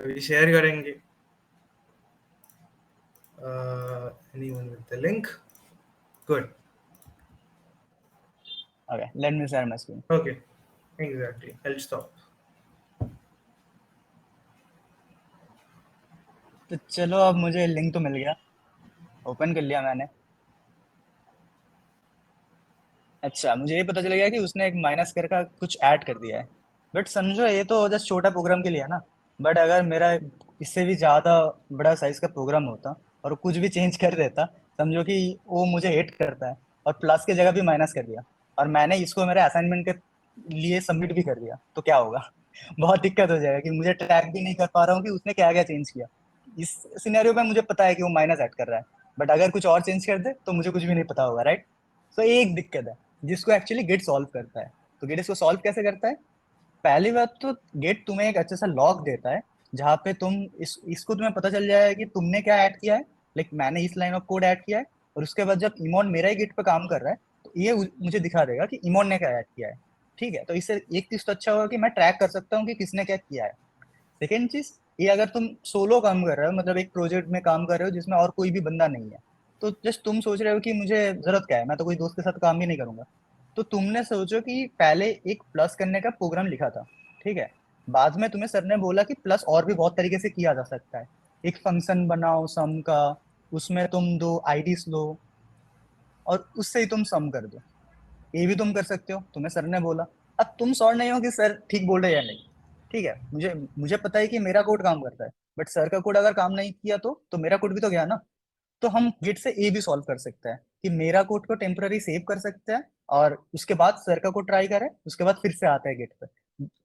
अभी शेयर करेंगे। Anyone with the link? Good. Okay, let me share my screen. Okay, exactly. I'll stop. तो चलो, अब मुझे लिंक तो मिल गया, ओपन कर लिया मैंने। अच्छा, मुझे ये पता चल गया कि उसने एक माइनस कर का कुछ ऐड कर दिया है। बट समझो, ये तो जस्ट छोटा प्रोग्राम के लिए है ना। बट अगर मेरा इससे भी ज़्यादा बड़ा साइज का प्रोग्राम होता और कुछ भी चेंज कर देता, समझो कि वो मुझे हेट करता है और प्लस की जगह भी माइनस कर दिया, और मैंने इसको मेरे असाइनमेंट के लिए सबमिट भी कर दिया, तो क्या होगा? बहुत दिक्कत हो जाएगा कि मुझे ट्रैक भी नहीं कर पा रहा हूँ कि उसने क्या क्या चेंज किया। इस सिनेरियो में मुझे पता है कि वो माइनस ऐड कर रहा है, बट अगर कुछ और चेंज कर दे तो मुझे कुछ भी नहीं पता होगा, राइट? तो ये एक दिक्कत है जिसको एक्चुअली गिट सॉल्व करता है। तो गिट इसको सॉल्व कैसे करता है? पहली बात तो गिट तुम्हें एक अच्छा सा लॉग देता है, जहाँ पे तुम इसको तुम्हें पता चल जाएगा कि तुमने क्या ऐड किया है। लाइक मैंने इस लाइन ऑफ कोड ऐड किया है, और उसके बाद जब इमोन मेरा ही गिट पे काम कर रहा है, तो ये मुझे दिखा देगा कि इमोन ने क्या ऐड किया है। ठीक है, तो इससे एक चीज तो अच्छा होगा कि मैं ट्रैक कर सकता हूँ कि किसने क्या किया है। सेकेंड चीज, ये अगर तुम सोलो काम कर रहे हो, मतलब एक प्रोजेक्ट में काम कर रहे हो जिसमें और कोई भी बंदा नहीं है, तो जस्ट तुम सोच रहे हो कि मुझे जरूरत क्या है, मैं तो कोई दोस्त के साथ काम ही नहीं करूंगा। तो तुमने सोचो कि पहले एक प्लस करने का प्रोग्राम लिखा था, ठीक है। बाद में तुम्हें सर ने बोला कि प्लस और भी बहुत तरीके से किया जा सकता है। एक फंक्शन बनाओ सम का, उसमें तुम दो आईडीज लो, और उससे ही तुम सम कर दो। ये भी तुम कर सकते हो, तुम्हें सर ने बोला। अब तुम श्योर नहीं हो कि सर ठीक बोल रहे हैं या नहीं। ठीक है, मुझे मुझे पता है कि मेरा कोड काम करता है, बट सर का कोड अगर काम नहीं किया तो मेरा कोड भी तो गया ना। तो हम गिट से ये भी सॉल्व कर सकते हैं कि मेरा कोड को टेम्पररी सेव कर सकते हैं, और उसके बाद सर का कोड ट्राई करें, उसके बाद फिर से आता है गिट पे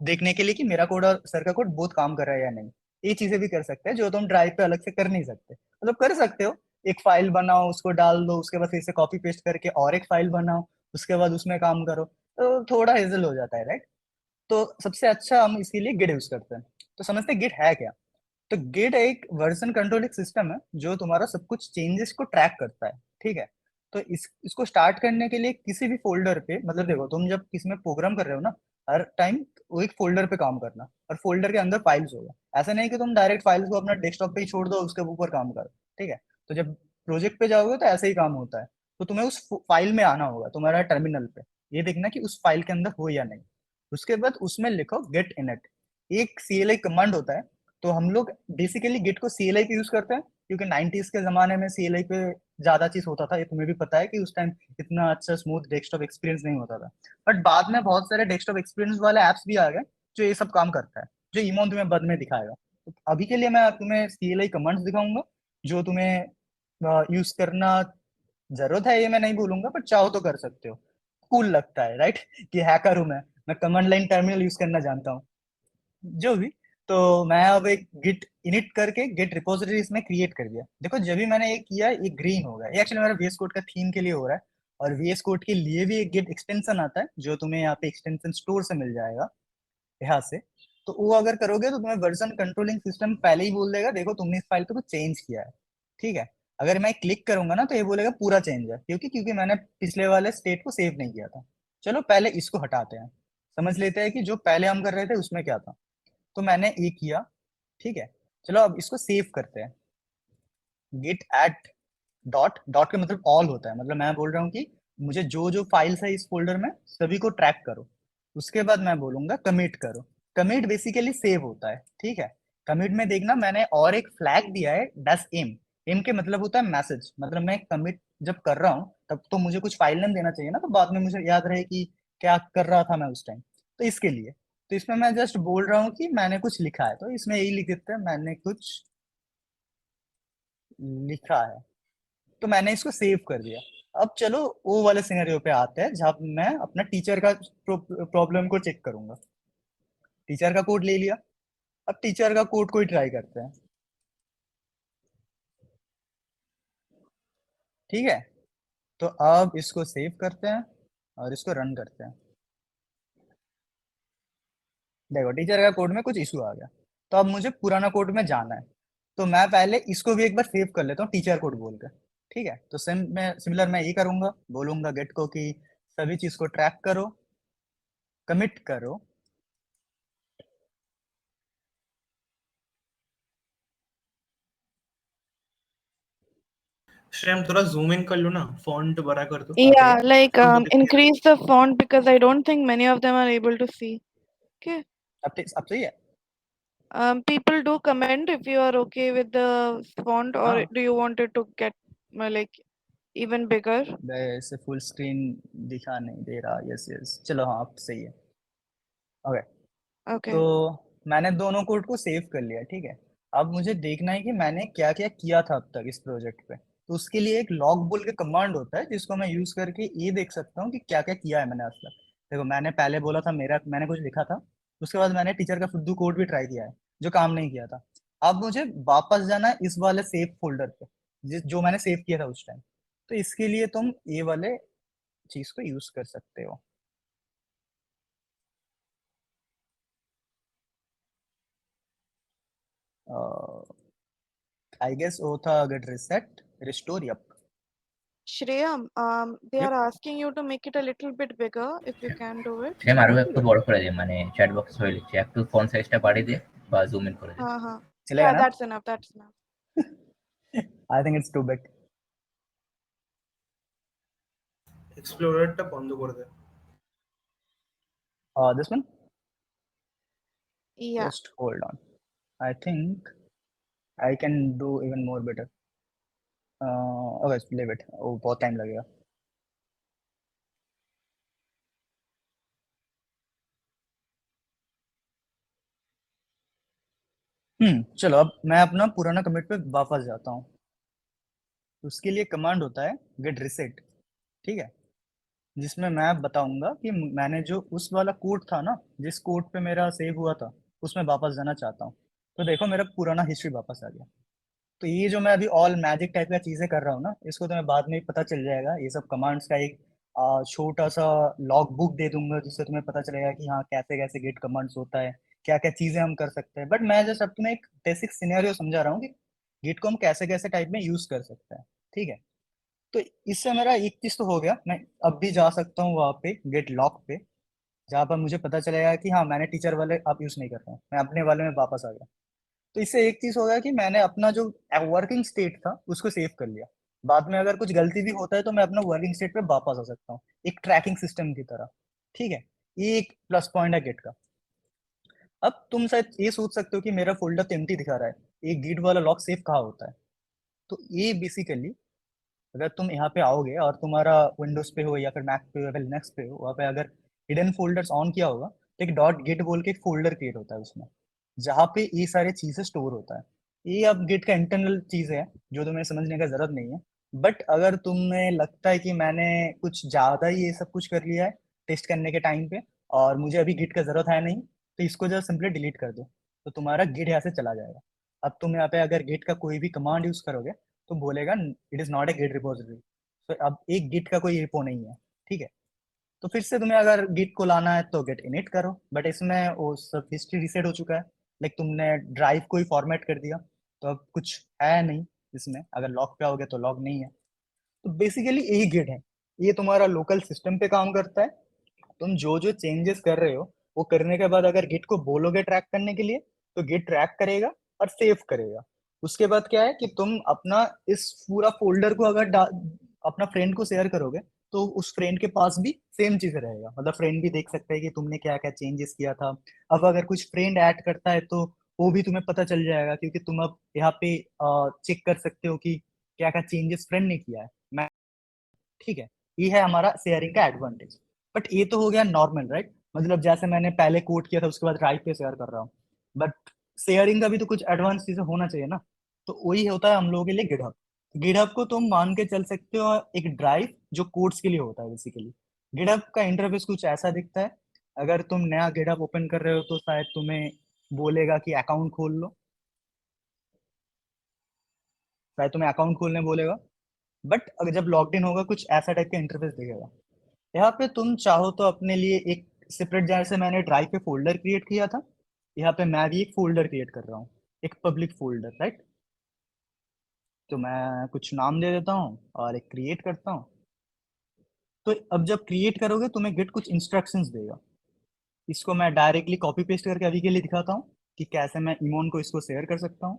देखने के लिए कि मेरा कोड और सर का कोड बहुत काम कर रहा है या नहीं। ये चीजें भी कर सकते हैं जो तुम ड्राइव पे अलग से कर नहीं सकते, मतलब कर सकते हो। एक फाइल बनाओ, उसको डाल दो, उसके बाद फिर से कॉपी पेस्ट करके और एक फाइल बनाओ, उसके बाद उसमें काम करो, तो थोड़ा हेजल हो जाता है, राइट? तो सबसे अच्छा हम इसके लिए गिट यूज करते हैं। तो समझते हैं गिट है क्या। तो गिट एक वर्जन कंट्रोलिंग सिस्टम है जो तुम्हारा सब कुछ चेंजेस को ट्रैक करता है, ठीक है। तो इसको स्टार्ट करने के लिए किसी भी फोल्डर पे, मतलब देखो, तुम जब किसी में प्रोग्राम कर रहे हो ना, हर टाइम वो एक फोल्डर पे काम करना, और फोल्डर के अंदर फाइल्स होगा। ऐसा नहीं कि तुम डायरेक्ट फाइल्स को अपना डेस्कटॉप पे ही छोड़ दो, उसके ऊपर काम करो, ठीक है। तो जब प्रोजेक्ट पे जाओगे तो ऐसे ही काम होता है। तो तुम्हें उस फाइल में आना होगा, तुम्हारा टर्मिनल पे ये देखना कि उस फाइल के अंदर हो या नहीं। उसके बाद उसमें लिखो गेट इनिट, एक CLI कमांड होता है। तो हम लोग बेसिकली गिट को CLI पे यूज करते हैं, क्योंकि 90s के जमाने में CLI पे ज्यादा चीज होता था। ये तुम्हें भी पता है कि उस टाइम इतना अच्छा स्मूथ डेस्कटॉप एक्सपीरियंस नहीं होता था। बट बाद में बहुत सारे डेस्कटॉप एक्सपीरियंस वाले एप्स भी आ गए जो ये सब काम करता है, जो इमोन तुम्हें बाद में दिखाएगा। तो अभी के लिए मैं तुम्हें CLI कमांड्स दिखाऊंगा जो तुम्हें यूज करना जरूरत है, ये मैं नहीं बोलूंगा, बट चाहो तो कर सकते हो। कूल लगता है, राइट? कि हैकर हूं मैं कमांड लाइन टर्मिनल यूज करना जानता हूँ, जो भी। तो मैं अब एक गिट इनिट करके गिट रिपोजिटरी इसमें क्रिएट कर दिया। देखो, जब भी मैंने ये किया, ये ग्रीन हो गया। ये एक्चुअली मेरा VS कोड का थीम के लिए हो रहा है, और VS कोड के लिए भी एक गिट एक्सटेंशन आता है जो तुम्हें यहाँ पे एक्सटेंशन स्टोर से मिल जाएगा, यहाँ से। तो वो अगर करोगे तो तुम्हें वर्जन कंट्रोलिंग सिस्टम पहले ही बोल देगा, देखो तुमने इस फाइल पे कुछ चेंज किया है, ठीक है। अगर मैं क्लिक करूंगा ना तो ये बोलेगा पूरा चेंज है, क्योंकि क्योंकि मैंने पिछले वाले स्टेट को सेव नहीं किया था। चलो पहले इसको हटाते हैं, समझ लेते हैं कि जो पहले हम कर रहे थे उसमें क्या था। तो मैंने ये किया, ठीक है। चलो अब इसको सेव करते हैं। गिट एट डॉट डॉट का मतलब ऑल होता है, मतलब मैं बोल रहा हूँ कि मुझे जो जो फाइल्स है इस फोल्डर में सभी को ट्रैक करो। उसके बाद मैं बोलूंगा कमिट करो। कमिट बेसिकली सेव होता है, ठीक है। कमिट में देखना, मैंने और एक फ्लैग दिया है डस एम। एम के मतलब होता है मैसेज, मतलब मैं कमिट जब कर रहा हूँ तब तो मुझे कुछ फाइल नेम देना चाहिए ना, तो बाद में मुझे याद रहे कि क्या कर रहा था मैं उस टाइम। तो इसके लिए, तो इसमें मैं जस्ट बोल रहा हूँ कि मैंने कुछ लिखा है, तो इसमें यही लिख देते हैं, मैंने कुछ लिखा है। तो मैंने इसको सेव कर दिया। अब चलो वो वाले सिनेरियो पे आते हैं जहां मैं अपना टीचर का प्रॉब्लम को चेक करूंगा। टीचर का कोड ले लिया, अब टीचर का कोड को ही ट्राई करते हैं, ठीक है। तो अब इसको सेव करते हैं और इसको रन करते हैं। देखो, टीचर का कोड में कुछ इशू आ गया। तो अब मुझे पुराना कोड में जाना है, तो मैं पहले इसको भी एक बार सेव कर लेता हूँ टीचर कोड बोल के, ठीक है। तो सेम मैं सिमिलर मैं ये करूंगा, बोलूंगा गेट को कि सभी चीज को ट्रैक करो, कमिट करो, श्रेम थोड़ा जूम इन कर लो ना, फॉन्ट बड़ा कर दो Yeah, आगे, like तो दिखेगा। increase the font because I don't think many of them are able to see. Okay. अब सही है? People do comment if you are okay with the font or हाँ, do you want it to get like even bigger? वैसे full screen दिखा नहीं दे रहा। Yes yes, चलो हाँ अब सही है। Okay, Okay. तो मैंने दोनों कोड को सेव कर लिया, ठीक है। अब मुझे देखना है कि मैंने क्या क्या किया था अब तक इस प्रोजेक्ट पे। तो उसके लिए एक लॉग बोल के कमांड होता है जिसको मैं यूज करके ये देख सकता हूँ कि क्या क्या किया है मैंने आज तक। देखो, मैंने पहले बोला था मैंने कुछ लिखा था, उसके बाद मैंने टीचर का फुद्दू कोड भी ट्राई किया है जो काम नहीं किया था। अब मुझे वापस जाना है इस वाले सेव फोल्डर पे जो मैंने सेव किया था उस टाइम। तो इसके लिए तुम ये वाले चीज को यूज कर सकते हो। आई गेस वो था get reset restore. Yup Shreyam, they yup. are asking you to make it a little bit bigger if you can do it. Same আরো একটু বড় করে দে, মানে চ্যাট বক্স হয়ে লিখছে, একটু ফন্ট সাইজটা বাড়িয়ে দে বা জুম ইন করে দে। हाँ. चलेगा Yeah, ना? that's enough. That's enough. I think it's too big. এক্সপ্লোরারটা বন্ধ করে দে। This one Yeah. Just hold on, I think I can do even more better. Okay leave it, वो बहुत टाइम लगेगा। चलो अब मैं अपना पुराना कमिट पे वापस जाता हूँ। उसके लिए कमांड होता है गेट रिसेट, ठीक है, जिसमें मैं बताऊंगा कि मैंने जो उस वाला कोड था ना जिस कोड पे मेरा सेव हुआ था उसमें वापस जाना चाहता हूँ। तो देखो मेरा पुराना हिस्ट्री वापस आ गया। तो ये जो मैं अभी ऑल मैजिक टाइप का चीजें कर रहा हूँ ना, इसको तो मैं बाद में ही पता चल जाएगा। ये सब कमांड्स का एक छोटा सा लॉग बुक दे दूंगा जिससे तुम्हें पता चलेगा कि हाँ कैसे कैसे गेट कमांड्स होता है, क्या क्या चीजें हम कर सकते हैं। बट मैं जस्ट अब तुम्हें एक बेसिक सिनेरियो समझा रहा हूँ कि गेट को हम कैसे कैसे टाइप में यूज कर सकते हैं, ठीक है। तो इससे मेरा एक चीज तो हो गया, मैं अब भी जा सकता हूँ वहाँ पे गेट लॉग पे, जहाँ पर मुझे पता चलेगा कि हाँ मैंने टीचर वाले अब यूज नहीं कर रहा हूँ, मैं अपने वाले में वापस आ गया। तो इससे एक चीज होगा कि मैंने अपना जो वर्किंग स्टेट था उसको सेव कर लिया। बाद में अगर कुछ गलती भी होता है तो मैं अपना वर्किंग स्टेट पे वापस आ सकता हूँ एक ट्रैकिंग सिस्टम की तरह, ठीक है। ये एक प्लस पॉइंट है गिट का। अब तुम शायद ये सोच सकते हो कि मेरा फोल्डर तो एम्प्टी दिखा रहा है, एक गिट वाला लॉक सेव कहाँ होता है। तो ये बेसिकली अगर तुम यहाँ पे आओगे और तुम्हारा विंडोज पे हो या फिर मैक पे हो या फिर लिनक्स पे हो, वहाँ पे अगर हिडन फोल्डर्स ऑन किया होगा तो एक डॉट गिट बोल के एक फोल्डर क्रिएट होता है उसमें, जहाँ पे ये सारे चीजें स्टोर होता है। ये अब गिट का इंटरनल चीज है जो तुम्हें समझने का जरूरत नहीं है। बट अगर तुम्हें लगता है कि मैंने कुछ ज्यादा ही ये सब कुछ कर लिया है टेस्ट करने के टाइम पे और मुझे अभी गिट का जरूरत है नहीं, तो इसको जस्ट सिंपली डिलीट कर दो, तो तुम्हारा गिट यहाँ से चला जाएगा। अब तुम यहाँ पे अगर गिट का कोई भी कमांड यूज करोगे तो बोलेगा it is not a git repository. तो अब एक गिट का कोई रिपो नहीं है, ठीक है। तो फिर से तुम्हें अगर गिट को लाना है तो गिट इनिट करो, बट इसमें वो सब हिस्ट्री रिसेट हो चुका है। लाइक तुमने ड्राइव को ही फॉर्मेट कर दिया, तो अब कुछ है नहीं इसमें। अगर लॉग पे आओगे तो लॉग नहीं है। तो बेसिकली यही गिट है, ये तुम्हारा लोकल सिस्टम पे काम करता है। तुम जो जो चेंजेस कर रहे हो वो करने के बाद अगर गिट को बोलोगे ट्रैक करने के लिए तो गिट ट्रैक करेगा और सेव करेगा। उसके बाद क्या है कि तुम अपना इस पूरा फोल्डर को अगर अपना फ्रेंड को शेयर करोगे तो उस फ्रेंड के पास भी सेम चीज रहेगा, मतलब फ्रेंड भी देख सकता है कि तुमने क्या क्या चेंजेस किया था। अब अगर कुछ फ्रेंड ऐड करता है तो वो भी तुम्हें पता चल जाएगा, क्योंकि तुम अब यहाँ पे चेक कर सकते हो कि क्या क्या चेंजेस फ्रेंड ने किया है, ठीक है। ये है हमारा शेयरिंग का एडवांटेज। बट ये तो हो गया नॉर्मल, राइट, मतलब जैसे मैंने पहले कोड किया था उसके बाद राइट पे शेयर कर रहा हूँ। बट शेयरिंग का भी तो कुछ एडवांस चीजें होना चाहिए ना। तो वही होता है हम लोगों के लिए गिटहब। गिटहब को तुम मान के चल सकते हो एक ड्राइव जो कोड्स के लिए होता है बेसिकली। गिटहब का इंटरफेस कुछ ऐसा दिखता है। अगर तुम नया गिटहब ओपन कर रहे हो तो शायद तुम्हें बोलेगा कि अकाउंट खोल लो, शायद तुम्हें अकाउंट खोलने बोलेगा। बट अगर जब लॉग्ड इन होगा कुछ ऐसा टाइप का इंटरफेस दिखेगा। यहाँ पे तुम चाहो तो अपने लिए एक सेपरेट, जैसे मैंने ड्राइव पे फोल्डर क्रिएट किया था, यहाँ पे मैं भी एक फोल्डर क्रिएट कर रहा हूँ, एक पब्लिक फोल्डर, राइट। तो मैं कुछ नाम दे देता हूँ और एक क्रिएट करता हूँ। तो अब जब क्रिएट करोगे तुम्हें गिट कुछ इंस्ट्रक्शंस देगा। इसको मैं डायरेक्टली कॉपी पेस्ट करके अभी के लिए दिखाता हूँ कि कैसे मैं इमोन को इसको शेयर कर सकता हूँ।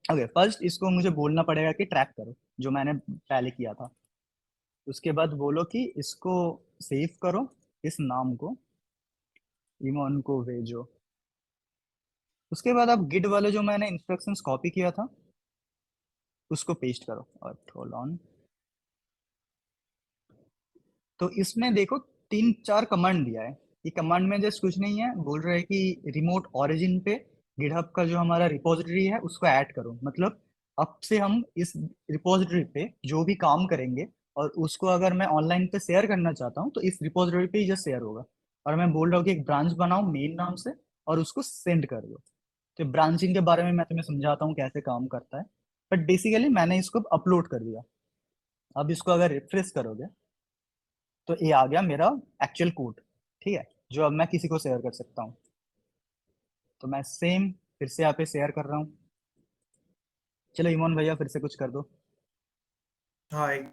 ओके, फर्स्ट इसको मुझे बोलना पड़ेगा कि ट्रैक करो जो मैंने पहले किया था। उसके बाद बोलो कि इसको सेव करो, इस नाम को इमोन को भेजो। उसके बाद आप गिट वाले जो मैंने इंस्ट्रक्शंस कॉपी किया था उसको पेस्ट करो और होल्ड ऑन। तो इसमें देखो 3-4 कमांड दिया है। ये कमांड में जस्ट कुछ नहीं है, बोल रहा है कि रिमोट ओरिजिन पे गिटहब का जो हमारा रिपोजिटरी है उसको ऐड करो। मतलब अब से हम इस रिपोजिटरी पे जो भी काम करेंगे और उसको अगर मैं ऑनलाइन पे शेयर करना चाहता हूँ तो इस रिपोजिटरी पे ही जस्ट शेयर होगा। और मैं बोल रहा हूँ कि एक ब्रांच बनाओ मेन नाम से और उसको सेंड कर दो। तो ब्रांचिंग के बारे में मैं तुम्हें समझाता हूँ कैसे काम करता है, बट बेसिकली मैंने इसको अपलोड कर दिया। अब इसको अगर रिफ्रेश करोगे तो ये आ गया मेरा एक्चुअल कोड, ठीक है, जो अब मैं किसी को शेयर कर सकता हूँ। तो मैं सेम फिर से यहाँ पे शेयर कर रहा हूँ। चलो इमोन भैया फिर से कुछ कर दो। हाँ, एक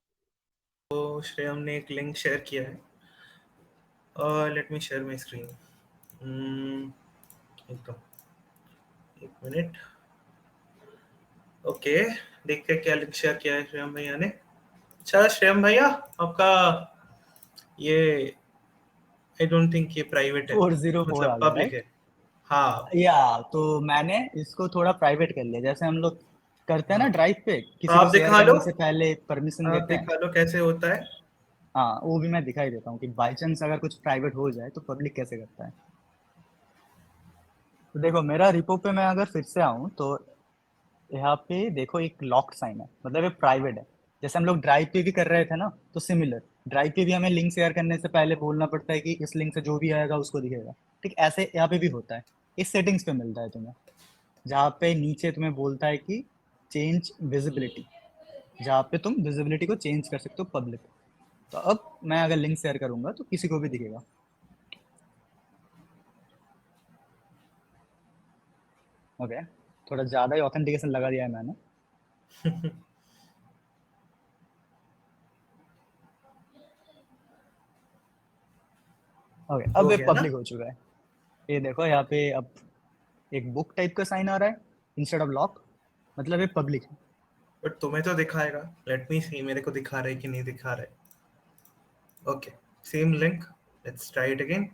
तो श्रेयम ने एक लिंक शेयर किया है। Let me share my screen. एकदम एक मिनट। ओके, देखते हैं क्या लिंक शेयर किया है श्रेयम भैया ने। अच्छा श्रेयम भैया, आपका ये आई डोंट थिंक ये प्राइवेट है, 404 आ मतलब गया पब्लिक राइट? है। हाँ या तो मैंने इसको थोड़ा प्राइवेट कर लिया, जैसे हम लोग करते हैं ना हाँ, ड्राइव पे, तो किसी को आप शेयर दिखा लो, करने से पहले परमिशन आप देते हैं। दिखा लो कैसे होता है। हाँ, वो भी मैं दिखाई देता हूँ कि बाई चांस अगर कुछ प्राइवेट हो जाए तो पब्लिक कैसे करता है। तो देखो मेरा रिपो पे मैं अगर फिर से आऊँ तो यहाँ पे देखो एक लॉक्ड साइन है, मतलब ये प्राइवेट है। जैसे हम लोग ड्राइव पे भी कर रहे थे ना, तो सिमिलर ड्राइव पे भी हमें लिंक शेयर करने से पहले बोलना पड़ता है कि इस लिंक से जो भी आएगा उसको दिखेगा। ठीक ऐसे यहाँ पे भी होता है। इस सेटिंग्स पे मिलता है तुम्हें, जहाँ पे नीचे तुम्हें बोलता है कि चेंज विजिबिलिटी, जहाँ पे तुम विजिबिलिटी को चेंज कर सकते हो पब्लिक। तो अब मैं अगर लिंक शेयर करूंगा तो किसी को भी दिखेगा। ओके, थोड़ा ज्यादा ही ऑथेंटिकेशन लगा दिया है मैंने। ओके, अब हो ये गया ना? पब्लिक हो चुका है। ये देखो यहाँ पे अब एक बुक टाइप का साइन आ रहा है इंस्टेड ऑफ लॉक, मतलब ये पब्लिक है। बट तुम्हें तो दिखाएगा। लेट मी सी मेरे को दिखा रहा है कि नहीं दिखा रहा है। Okay, same link, let's try it again.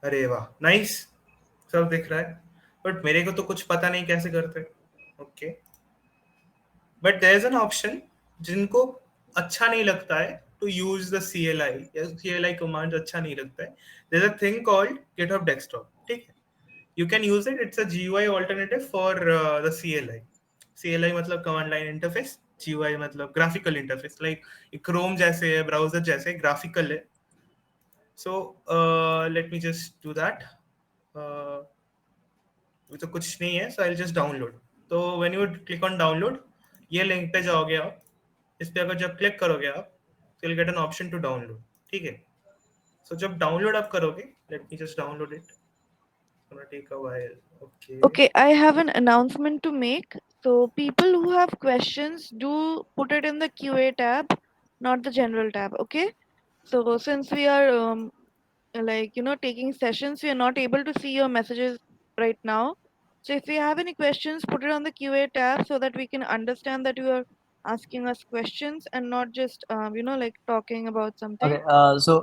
अरे वाह, नाइस, सब दिख रहा है। बट मेरे को तो कुछ पता नहीं कैसे करते। Okay, but there is an option जिनको अच्छा नहीं लगता है टू यूज द CLI या CLI कमांड अच्छा नहीं लगता है। There is a thing called GitHub desktop, ठीक है? You can use it. It's a GUI alternative for the CLI. CLI मतलब command line interface, GUI मतलब graphical interface, like Chrome जैसे है, browser जैसे graphical है. So let me just do that. ये तो कुछ नहीं है, so I'll just download. तो when you click on download, ये लिंक पे जाओगे आप, इस पे अगर जब क्लिक करोगे आप, तो you'll get an option to download, ठीक है? So जब डाउनलोड आप करोगे, let me just download it. It's gonna take a while. Okay. Okay, I have an announcement to make. So people who have questions, do put it in the QA tab, not the general tab. Okay. So since we are taking sessions, we are not able to see your messages right now. So if you have any questions, put it on the QA tab so that we can understand that you are asking us questions and not just talking about something. Okay, so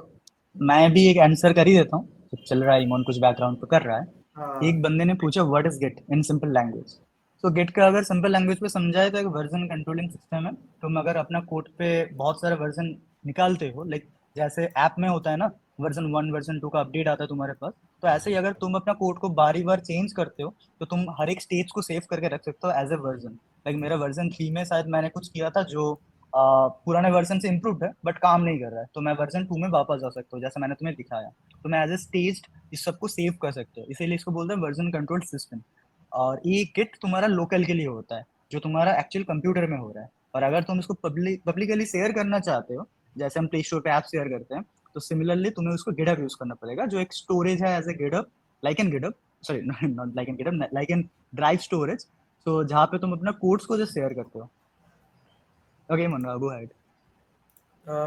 मैं भी एक answer कर ही देता हूँ। तो चल रहा है, इमोन कुछ बैकग्राउंड पे कर रहा है। हाँ, एक बंदे ने पूछा what is git in simple language. तो गिट का अगर सिंपल लैंग्वेज पे समझाए तो एक वर्जन कंट्रोलिंग सिस्टम है। तुम अगर अपना कोड पे बहुत सारे वर्जन निकालते हो, लाइक जैसे ऐप में होता है ना, वर्जन 1 वर्जन 2 का अपडेट आता है तुम्हारे पास, तो ऐसे ही अगर तुम अपना कोड को बारी बार चेंज करते हो तो तुम हर एक स्टेज को सेव करके रख सकते हो एज ए वर्जन। लाइक मेरा वर्जन 3 में शायद मैंने कुछ किया था जो पुराने वर्जन से इम्प्रूव है बट काम नहीं कर रहा है, तो मैं वर्जन 2 में वापस जा सकता हूँ जैसा मैंने तुम्हें दिखाया। तो मैं एज ए स्टेज इस सबको सेव कर सकते हो, इसीलिए इसको बोलते हैं वर्जन कंट्रोल सिस्टम। और ये किट तुम्हारा लोकल के लिए होता है, जो तुम्हारा एक्चुअल कंप्यूटर में हो रहा है। और अगर तुम इसको पब्लिकली शेयर करना चाहते हो, जैसे हम प्ले स्टोर पे ऐप शेयर करते हैं, तो सिमिलरली तुम्हें उसको गिटहब यूज करना पड़ेगा, जो एक स्टोरेज है as a GitHub, like an GitHub, sorry not like an GitHub, like an drive storage. तो जहाँ पे तुम अपना कोड्स को जो शेयर करते हो। ओके मनवा, गो अहेड।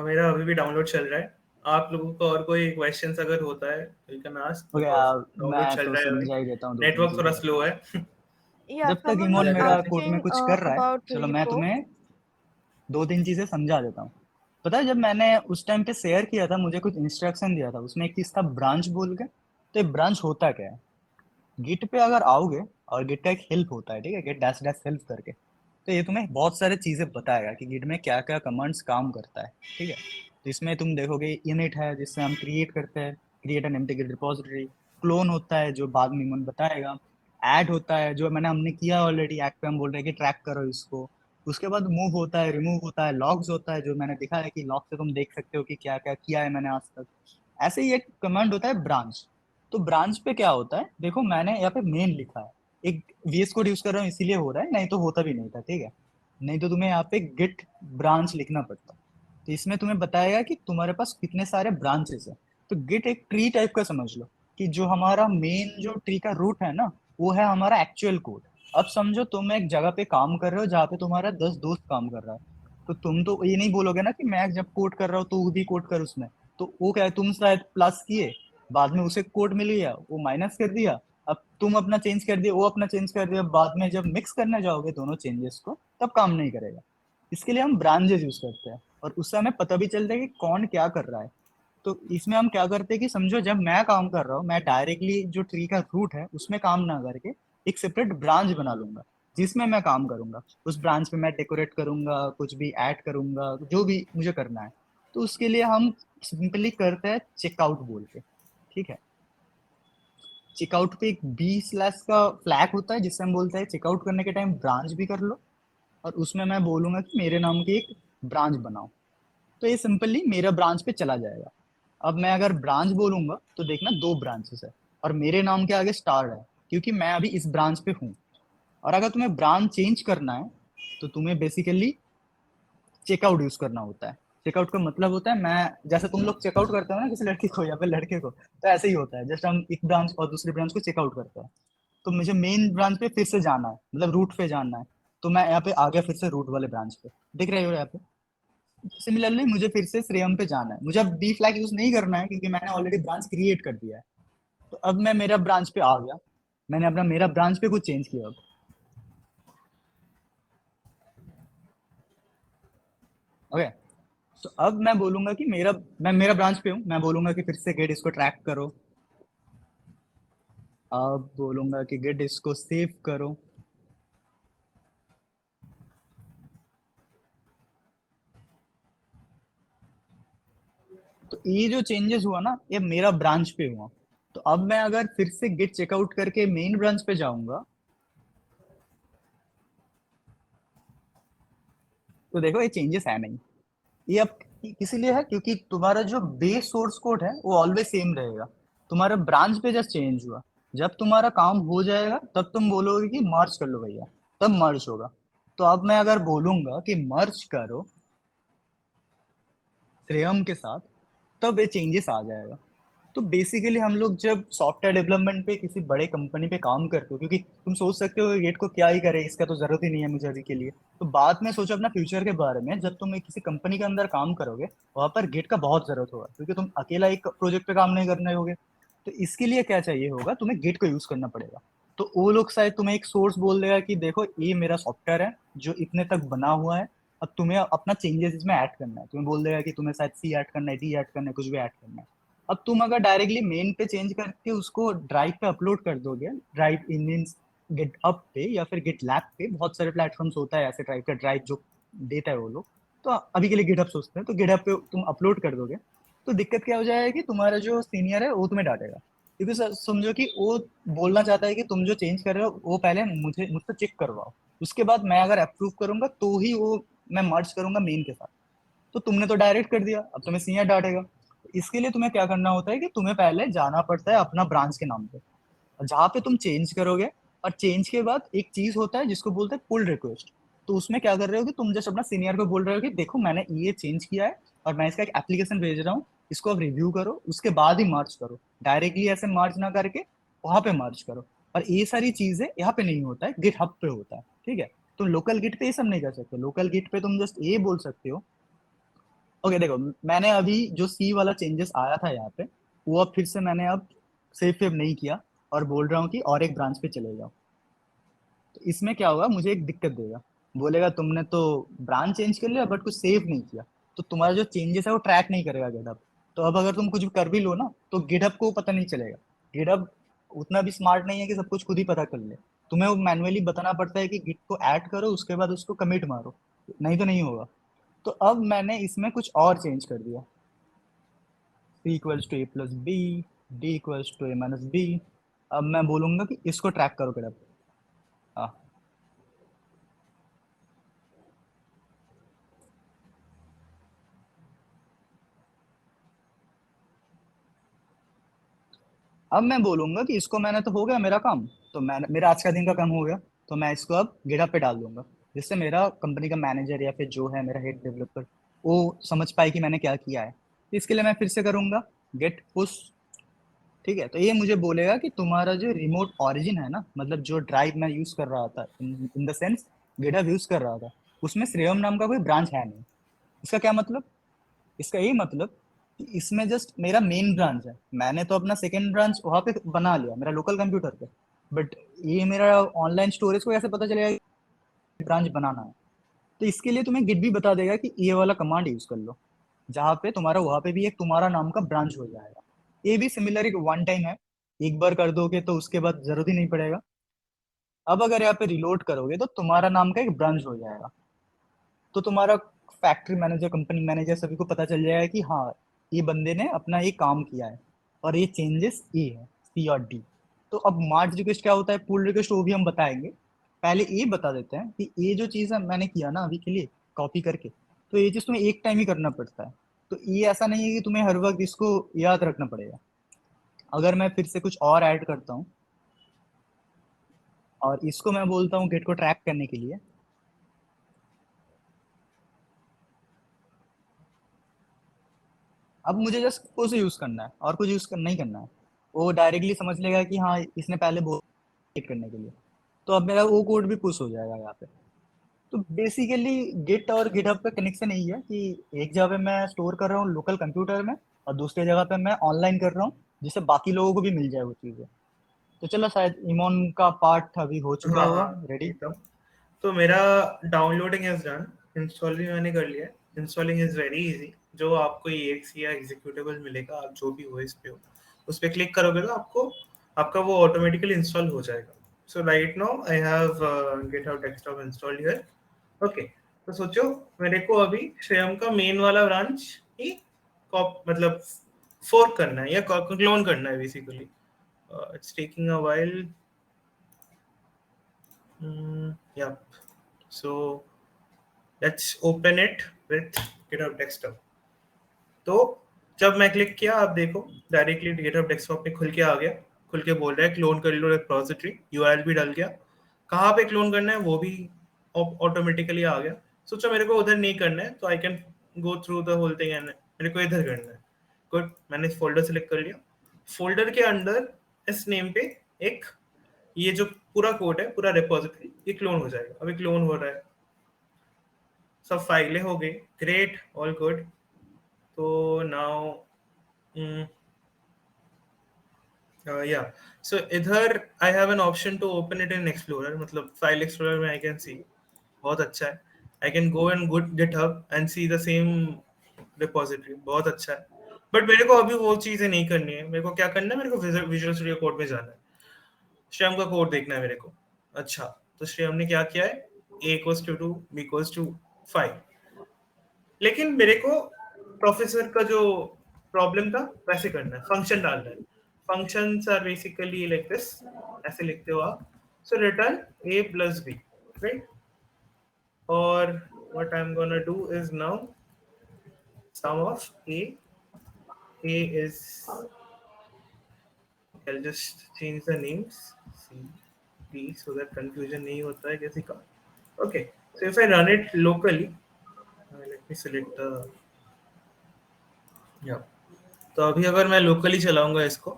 मेरा अभी भी डाउनलोड चल रहा है। आप लोगों को और कोई क्वेश्चंस अगर होता है you can ask, okay, because download मैं चल तो रहा है अभी। समझा ही देता हूँ 2-3 नेटवर्क थोड़ा चीजें। स्लो है। Yeah, जब तक someone इमोन was मेरा कोड में asking कुछ कर रहा है, about चलो मैं repo. तुम्हें 2-3 चीजें समझा देता हूँ। पता है जब मैंने उस टाइम पे शेयर किया था, मुझे कुछ इंस्ट्रक्शन दिया था, उसमें एक चीज था ब्रांच बोल के। तो ये ब्रांच होता क्या है, गिट पे अगर आओगे और गिट का एक हेल्प होता है, ठीक है, गिट डैश डैश हेल्प करके, तो ये तुम्हें बहुत सारे चीजें बताएगा कि गिट में क्या क्या कमांड्स काम करता है, ठीक है। तो इसमें तुम देखोगे इनिट है जिससे हम क्रिएट करते हैं, create an empty git repository. Clone होता है जो बाद में इमोन बताएगा। ऐड होता है जो हमने किया ऑलरेडी, ऐड पे हम बोल रहे हैं कि ट्रैक करो इसको। उसके बाद मूव होता है, रिमूव होता है, लॉग्स होता है जो मैंने दिखा है कि लॉग से तुम देख सकते हो कि क्या क्या किया है मैंने आज तक। ऐसे ही एक कमांड होता है ब्रांच। तो ब्रांच पे क्या होता है, देखो मैंने यहाँ पे मेन लिखा है, एक वीएस कोड यूज कर रहा हूँ इसीलिए हो रहा है, नहीं तो होता भी नहीं था, ठीक है। नहीं तो तुम्हें यहाँ पे गिट ब्रांच लिखना पड़ता। तो इसमें तुम्हें बताएगा कि तुम्हारे पास कितने सारे ब्रांचेस है। तो गिट एक ट्री टाइप का समझ लो, कि जो हमारा मेन जो ट्री का रूट है ना, वो है हमारा एक्चुअल कोड। अब समझो तुम एक जगह पे काम कर रहे हो जहाँ पे तुम्हारा 10 दोस्त काम कर रहा है। तो तुम तो ये नहीं बोलोगे ना कि मैं जब कोड कर रहा हूँ तो भी कोड कर उसमें। तो वो क्या है, तुम शायद प्लस किए, बाद में उसे कोड मिल गया, वो माइनस कर दिया, अब तुम अपना चेंज कर दिया, वो अपना चेंज कर दिया, बाद में जब मिक्स करने जाओगे दोनों चेंजेस को तब काम नहीं करेगा। इसके लिए हम ब्रांचेस यूज करते हैं, और उससे हमें पता भी चलता है कि कौन क्या कर रहा है। तो इसमें हम क्या करते हैं कि समझो जब मैं काम कर रहा हूँ, मैं डायरेक्टली जो ट्री का रूट है उसमें काम ना करके एक सेपरेट ब्रांच बना लूंगा जिसमें मैं काम करूंगा। उस ब्रांच पे मैं डेकोरेट करूंगा, कुछ भी ऐड करूंगा, जो भी मुझे करना है। तो उसके लिए हम सिंपली करते हैं चेकआउट बोल के, ठीक है। चेकआउट पे एक बी स्लैश का फ्लैग होता है जिससे हम बोलते हैं चेकआउट करने के टाइम ब्रांच भी कर लो, और उसमें मैं बोलूंगा कि मेरे नाम की एक ब्रांच बनाओ। तो ये सिंपली मेरा ब्रांच पे चला जाएगा। अब मैं अगर ब्रांच बोलूंगा तो देखना 2 ब्रांचेस है, और मेरे नाम के आगे स्टार है क्योंकि मैं अभी इस ब्रांच पे हूँ। और अगर तुम्हें ब्रांच चेंज करना है तो तुम्हें बेसिकली चेकआउट यूज करना होता है। चेकआउट का मतलब होता है, मैं जैसे तुम लोग चेकआउट करते हो ना किसी लड़की को या फिर लड़के को, तो ऐसे ही होता है, जस्ट हम एक ब्रांच और दूसरी ब्रांच को चेकआउट करते हैं। तो मुझे मेन ब्रांच पे फिर से जाना है, मतलब रूट पे जाना है, तो मैं यहाँ पे आ गया फिर से रूट वाले ब्रांच पे, दिख रहे हो यहाँ पे। सिमिलरली मुझे फिर से श्रेयम पे जाना है, मुझे अब बी फ्लैग यूज नहीं करना है क्योंकि मैंने ऑलरेडी ब्रांच क्रिएट कर दिया है। तो अब मैं मेरा ब्रांच पे आ गया, मैंने अपना मेरा ब्रांच पे कुछ चेंज किया। अब ओके, तो अब मैं बोलूंगा कि मैं मेरा ब्रांच पे हूँ, मैं बोलूंगा कि फिर से गेट इसको ट्रैक करो। अब बोलूंगा कि गेट इसको सेव करो। तो ये जो चेंजेस हुआ ना, ये मेरा ब्रांच पे हुआ। तो अब मैं अगर फिर से गेट चेकआउट करके मेन ब्रांच पे जाऊंगा तो देखो ये चेंजेस है नहीं। ये अब इसीलिए है क्योंकि तुम्हारा जो बेस सोर्स कोड है वो ऑलवेज सेम रहेगा, तुम्हारा ब्रांच पे जस्ट चेंज हुआ। जब तुम्हारा काम हो जाएगा तब तुम बोलोगे कि मर्ज कर लो भैया, तब मर्ज होगा। तो अब मैं अगर बोलूंगा कि मर्ज करो श्रेयम के साथ, तब ये चेंजेस आ जाएगा। तो बेसिकली हम लोग जब सॉफ्टवेयर डेवलपमेंट पे किसी बड़े कंपनी पे काम करते हो, क्योंकि तुम सोच सकते हो गेट को क्या ही करे, इसका तो जरूरत ही नहीं है मुझे अभी के लिए। तो बाद में सोचो अपना फ्यूचर के बारे में, जब तुम किसी कंपनी के अंदर काम करोगे वहां पर गेट का बहुत जरूरत होगा क्योंकि तुम अकेला एक प्रोजेक्ट पे काम नहीं करने होगे। तो इसके लिए क्या चाहिए होगा, तुम्हें गेट को यूज करना पड़ेगा। तो वो लोग शायद तुम्हें एक सोर्स बोल देगा कि देखो ये मेरा सॉफ्टवेयर है जो इतने तक बना हुआ है, अब तुम्हें अपना चेंजेस इसमें ऐड करना है। तुम्हें बोल देगा कि तुम्हें शायद सी ऐड करना है, डी ऐड करना है, कुछ भी ऐड करना है। अब तुम अगर डायरेक्टली मेन पे चेंज करके उसको ड्राइव पे अपलोड कर दोगे, drive in means git up पे या फिर गिट लैब पे, बहुत सारे प्लेटफॉर्म्स होता है ऐसे ड्राइव का, ड्राइव जो देता है वो लोग। तो अभी के लिए गिटहब सोचते हैं, तो गिटहब पे तुम अपलोड कर दोगे तो दिक्कत क्या हो जाएगी कि तुम्हारा जो सीनियर है वो तुम्हें डांटेगा, क्योंकि समझो कि वो बोलना चाहता है कि तुम जो चेंज कर रहे हो वो पहले मुझसे चेक करवाओ, उसके बाद मैं अगर अप्रूव करूंगा तो ही वो मैं मर्ज करूंगा मेन के साथ। तो तुमने तो डायरेक्ट कर दिया, अब तुम्हें सीनियर डांटेगा। इसके लिए तुम्हें क्या करना होता है कि तुम्हें पहले जाना पड़ता है अपना ब्रांच के नाम पे, और जहाँ पे तुम चेंज करोगे, और चेंज के बाद एक चीज होता है जिसको बोलते हैं पुल रिक्वेस्ट। तो उसमें क्या कर रहे हो कि तुम जस्ट अपना सीनियर को बोल रहे हो कि देखो मैंने ये चेंज किया है और मैं इसका एक एप्लीकेशन भेज रहा हूँ, इसको अब रिव्यू करो, उसके बाद ही मार्च करो, डायरेक्टली ऐसे मार्च ना करके वहां पे मार्च करो। और ये सारी चीजें यहाँ पे नहीं होता है, गिट हब पे होता है, ठीक है। तुम लोकल गिट पे ये सब नहीं कर सकते, लोकल गिट पे तुम जस्ट ये बोल सकते हो। ओके देखो, मैंने अभी जो सी वाला चेंजेस आया था यहाँ पे, वो अब फिर से मैंने अब सेव वेव नहीं किया और बोल रहा हूँ कि और एक ब्रांच पे चले जाओ। तो इसमें क्या होगा, मुझे एक दिक्कत देगा, बोलेगा तुमने तो ब्रांच चेंज कर लिया बट कुछ सेव नहीं किया, तो तुम्हारा जो चेंजेस है वो ट्रैक नहीं करेगा गिटहब। तो अब अगर तुम कुछ भी कर भी लो ना तो गिटहब को पता नहीं चलेगा। गिटहब उतना भी स्मार्ट नहीं है कि सब कुछ खुद ही पता कर ले। तुम्हें वो मैनुअली बताना पड़ता है कि गिट को ऐड करो, उसके बाद उसको कमिट मारो, नहीं तो नहीं होगा। तो अब मैंने इसमें कुछ और चेंज कर दिया, c इक्वल्स टू a प्लस b, d equals to a माइनस बी। अब मैं बोलूंगा कि इसको ट्रैक करो गिटहब। हाँ, अब मैं बोलूंगा कि इसको मैंने तो हो गया मेरा काम, तो मैंने मेरा आज का दिन का काम हो गया, तो मैं इसको अब गिटहब पे डाल दूंगा, जिससे मेरा कंपनी का मैनेजर या फिर जो है मेरा हेड डेवलपर वो समझ पाए कि मैंने क्या किया है। तो इसके लिए मैं फिर से करूंगा गेट पुश। ठीक है, तो ये मुझे बोलेगा कि तुम्हारा जो रिमोट ओरिजिन है ना, मतलब जो ड्राइव मैं यूज कर रहा था, in the sense GitHub use कर रहा था, उसमें श्रेयम नाम का कोई ब्रांच है नहीं। इसका क्या मतलब? इसका यही मतलब कि इसमें जस्ट मेरा मेन ब्रांच है, मैंने तो अपना सेकेंड ब्रांच वहां पे बना लिया मेरा लोकल कंप्यूटर पे, बट ये मेरा ऑनलाइन स्टोरेज को कैसे पता चलेगा कि ब्रांच बनाना है? तो इसके लिए तुम्हें गिट भी बता देगा कि ये वाला कमांड यूज कर लो, जहाँ पे तुम्हारा वहां पे भी एक तुम्हारा नाम का ब्रांच हो जाएगा। ये भी सिमिलर एक वन टाइम है, एक बार कर दोगे तो उसके बाद जरूरत ही नहीं पड़ेगा। अब अगर यहाँ पे रिलोड करोगे तो तुम्हारा नाम का एक ब्रांच हो जाएगा, तो तुम्हारा फैक्ट्री मैनेजर, कंपनी मैनेजर सभी को पता चल जाएगा कि हाँ, ये बंदे ने अपना ये काम किया है और ये चेंजेस ये है, सी और डी। तो अब मार्ज रिक्वेस्ट क्या होता है, पुल रिक्वेस्ट, वो भी हम बताएंगे। पहले ये बता देते हैं कि ये जो चीज़ मैंने किया ना अभी के लिए कॉपी करके, तो ये चीज़ तुम्हें एक टाइम ही करना पड़ता है। तो ये ऐसा नहीं है कि तुम्हें हर वक्त इसको याद रखना पड़ेगा। अगर मैं फिर से कुछ और ऐड करता हूँ और इसको मैं बोलता हूँ गेट को ट्रैक करने के लिए, अब मुझे जस्ट उसे यूज करना है और कुछ नहीं करना है। वो डायरेक्टली समझ लेगा कि हाँ इसने पहले बोल करने के लिए, तो अब मेरा वो कोड भी पुश हो जाएगा यहाँ पे। तो बेसिकली गिट और गिटहब का कनेक्शन यही है कि एक जगह पे मैं स्टोर कर रहा हूँ लोकल कंप्यूटर में और दूसरी जगह पे मैं ऑनलाइन कर रहा हूँ, जिससे बाकी लोगों को भी मिल जाए वो चीज़ें। तो चलो, शायद इमोन का पार्ट अभी हो चुका हाँ होगा हाँ रेडी। एकदम। तो मेरा डाउनलोडिंग इज डन, इंस्टॉल भी मैंने कर लिया है। Installing is very easy. जो आपको EXE या एग्जीक्यूटेबल मिलेगा, आप जो भी OS पे हो उस पर क्लिक करोगे तो आपको आपका वो ऑटोमेटिकली इंस्टॉल हो जाएगा। So right now I have GitHub desktop installed here. Okay, तो सोचो मेरे को अभी श्रेयम का मेन वाला ब्रांच ही मतलब फोर्क करना है या क्लोन करना है basically. It's taking a while. Yep. So let's open it with GitHub Desktop. तो जब मैं क्लिक किया, आप देखो डायरेक्टली GitHub Desktop पे खुल के आ गया। खुल के बोल रहा है क्लोन कर लो रिपोजिटरी, URL भी डल गया, कहाँ पे क्लोन करना है वो भी ऑटोमेटिकली आ गया। सोचो मेरे को उधर नहीं करना है तो I can go through the whole thing and मेरे को इधर करना है। गुड, मैंने फोल्डर सेलेक्ट कर लिया। फोल्डर के अंदर इस नेम पे एक ये जो पूरा कोड है, पूरा रिपोजिटरी, ये क्लोन हो जाएगा। अभी क्लोन हो रहा है, सब फाइलें हो गई। Great, all good. तो नाउ या सो इधर I have an option to open it in explorer, मतलब फाइल एक्सप्लोरर में आई कैन सी। बहुत अच्छा है, I can go and good GitHub and see the same repository. बहुत अच्छा है, बट मेरे को अभी वो चीजें नहीं करनी है। मेरे को क्या करना है, मेरे को विजुअल स्टूडियो कोड में जाना है, श्याम का कोड देखना है मेरे को। अच्छा, तो श्याम ने क्या किया है, a equals to 2, b equals to 5। लेकिन मेरे को प्रोफेसर का जो प्रॉब्लम था वैसे करना है, फंक्शन डालना है। Functions are basically like this, ऐसे लिखते हो आप। So return a plus b, right? और what I'm gonna do is now sum of a is, I'll just change the names c d so that confusion नहीं होता है किसी का। Okay, so if I run it locally, let me select the, yeah, तो अभी अगर मैं locally चलाऊंगा इसको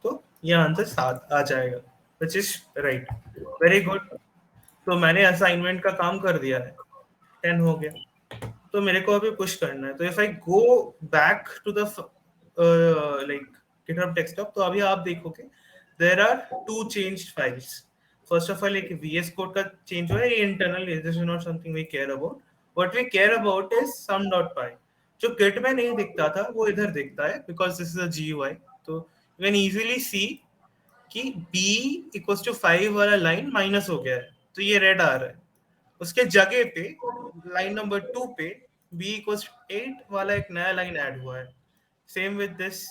तो ये आंसर 7 आ जाएगा, which is right. Very good. तो मैंने असाइनमेंट का काम कर दिया है, 10 हो गया। तो मेरे को अभी पुश करना है। तो if I go back to the like GitHub desktop, तो अभी आप देखोगे there are 2 changed files. First of all एक VS कोड का चेंज हुआ है, ये internal, this is not something we care about. What we care about is sum.py. जो गिट में नहीं दिखता था वो इधर दिखता है because this is a GUI. तो यू कैन इजीली सी कि b इक्वल्स टू 5 वाला लाइन माइनस हो गया है, तो ये रेड आ रहा है. उसके जगह पे लाइन नंबर 2 पे b इक्वल्स 8 वाला एक नया लाइन ऐड हुआ है. सेम विद दिस,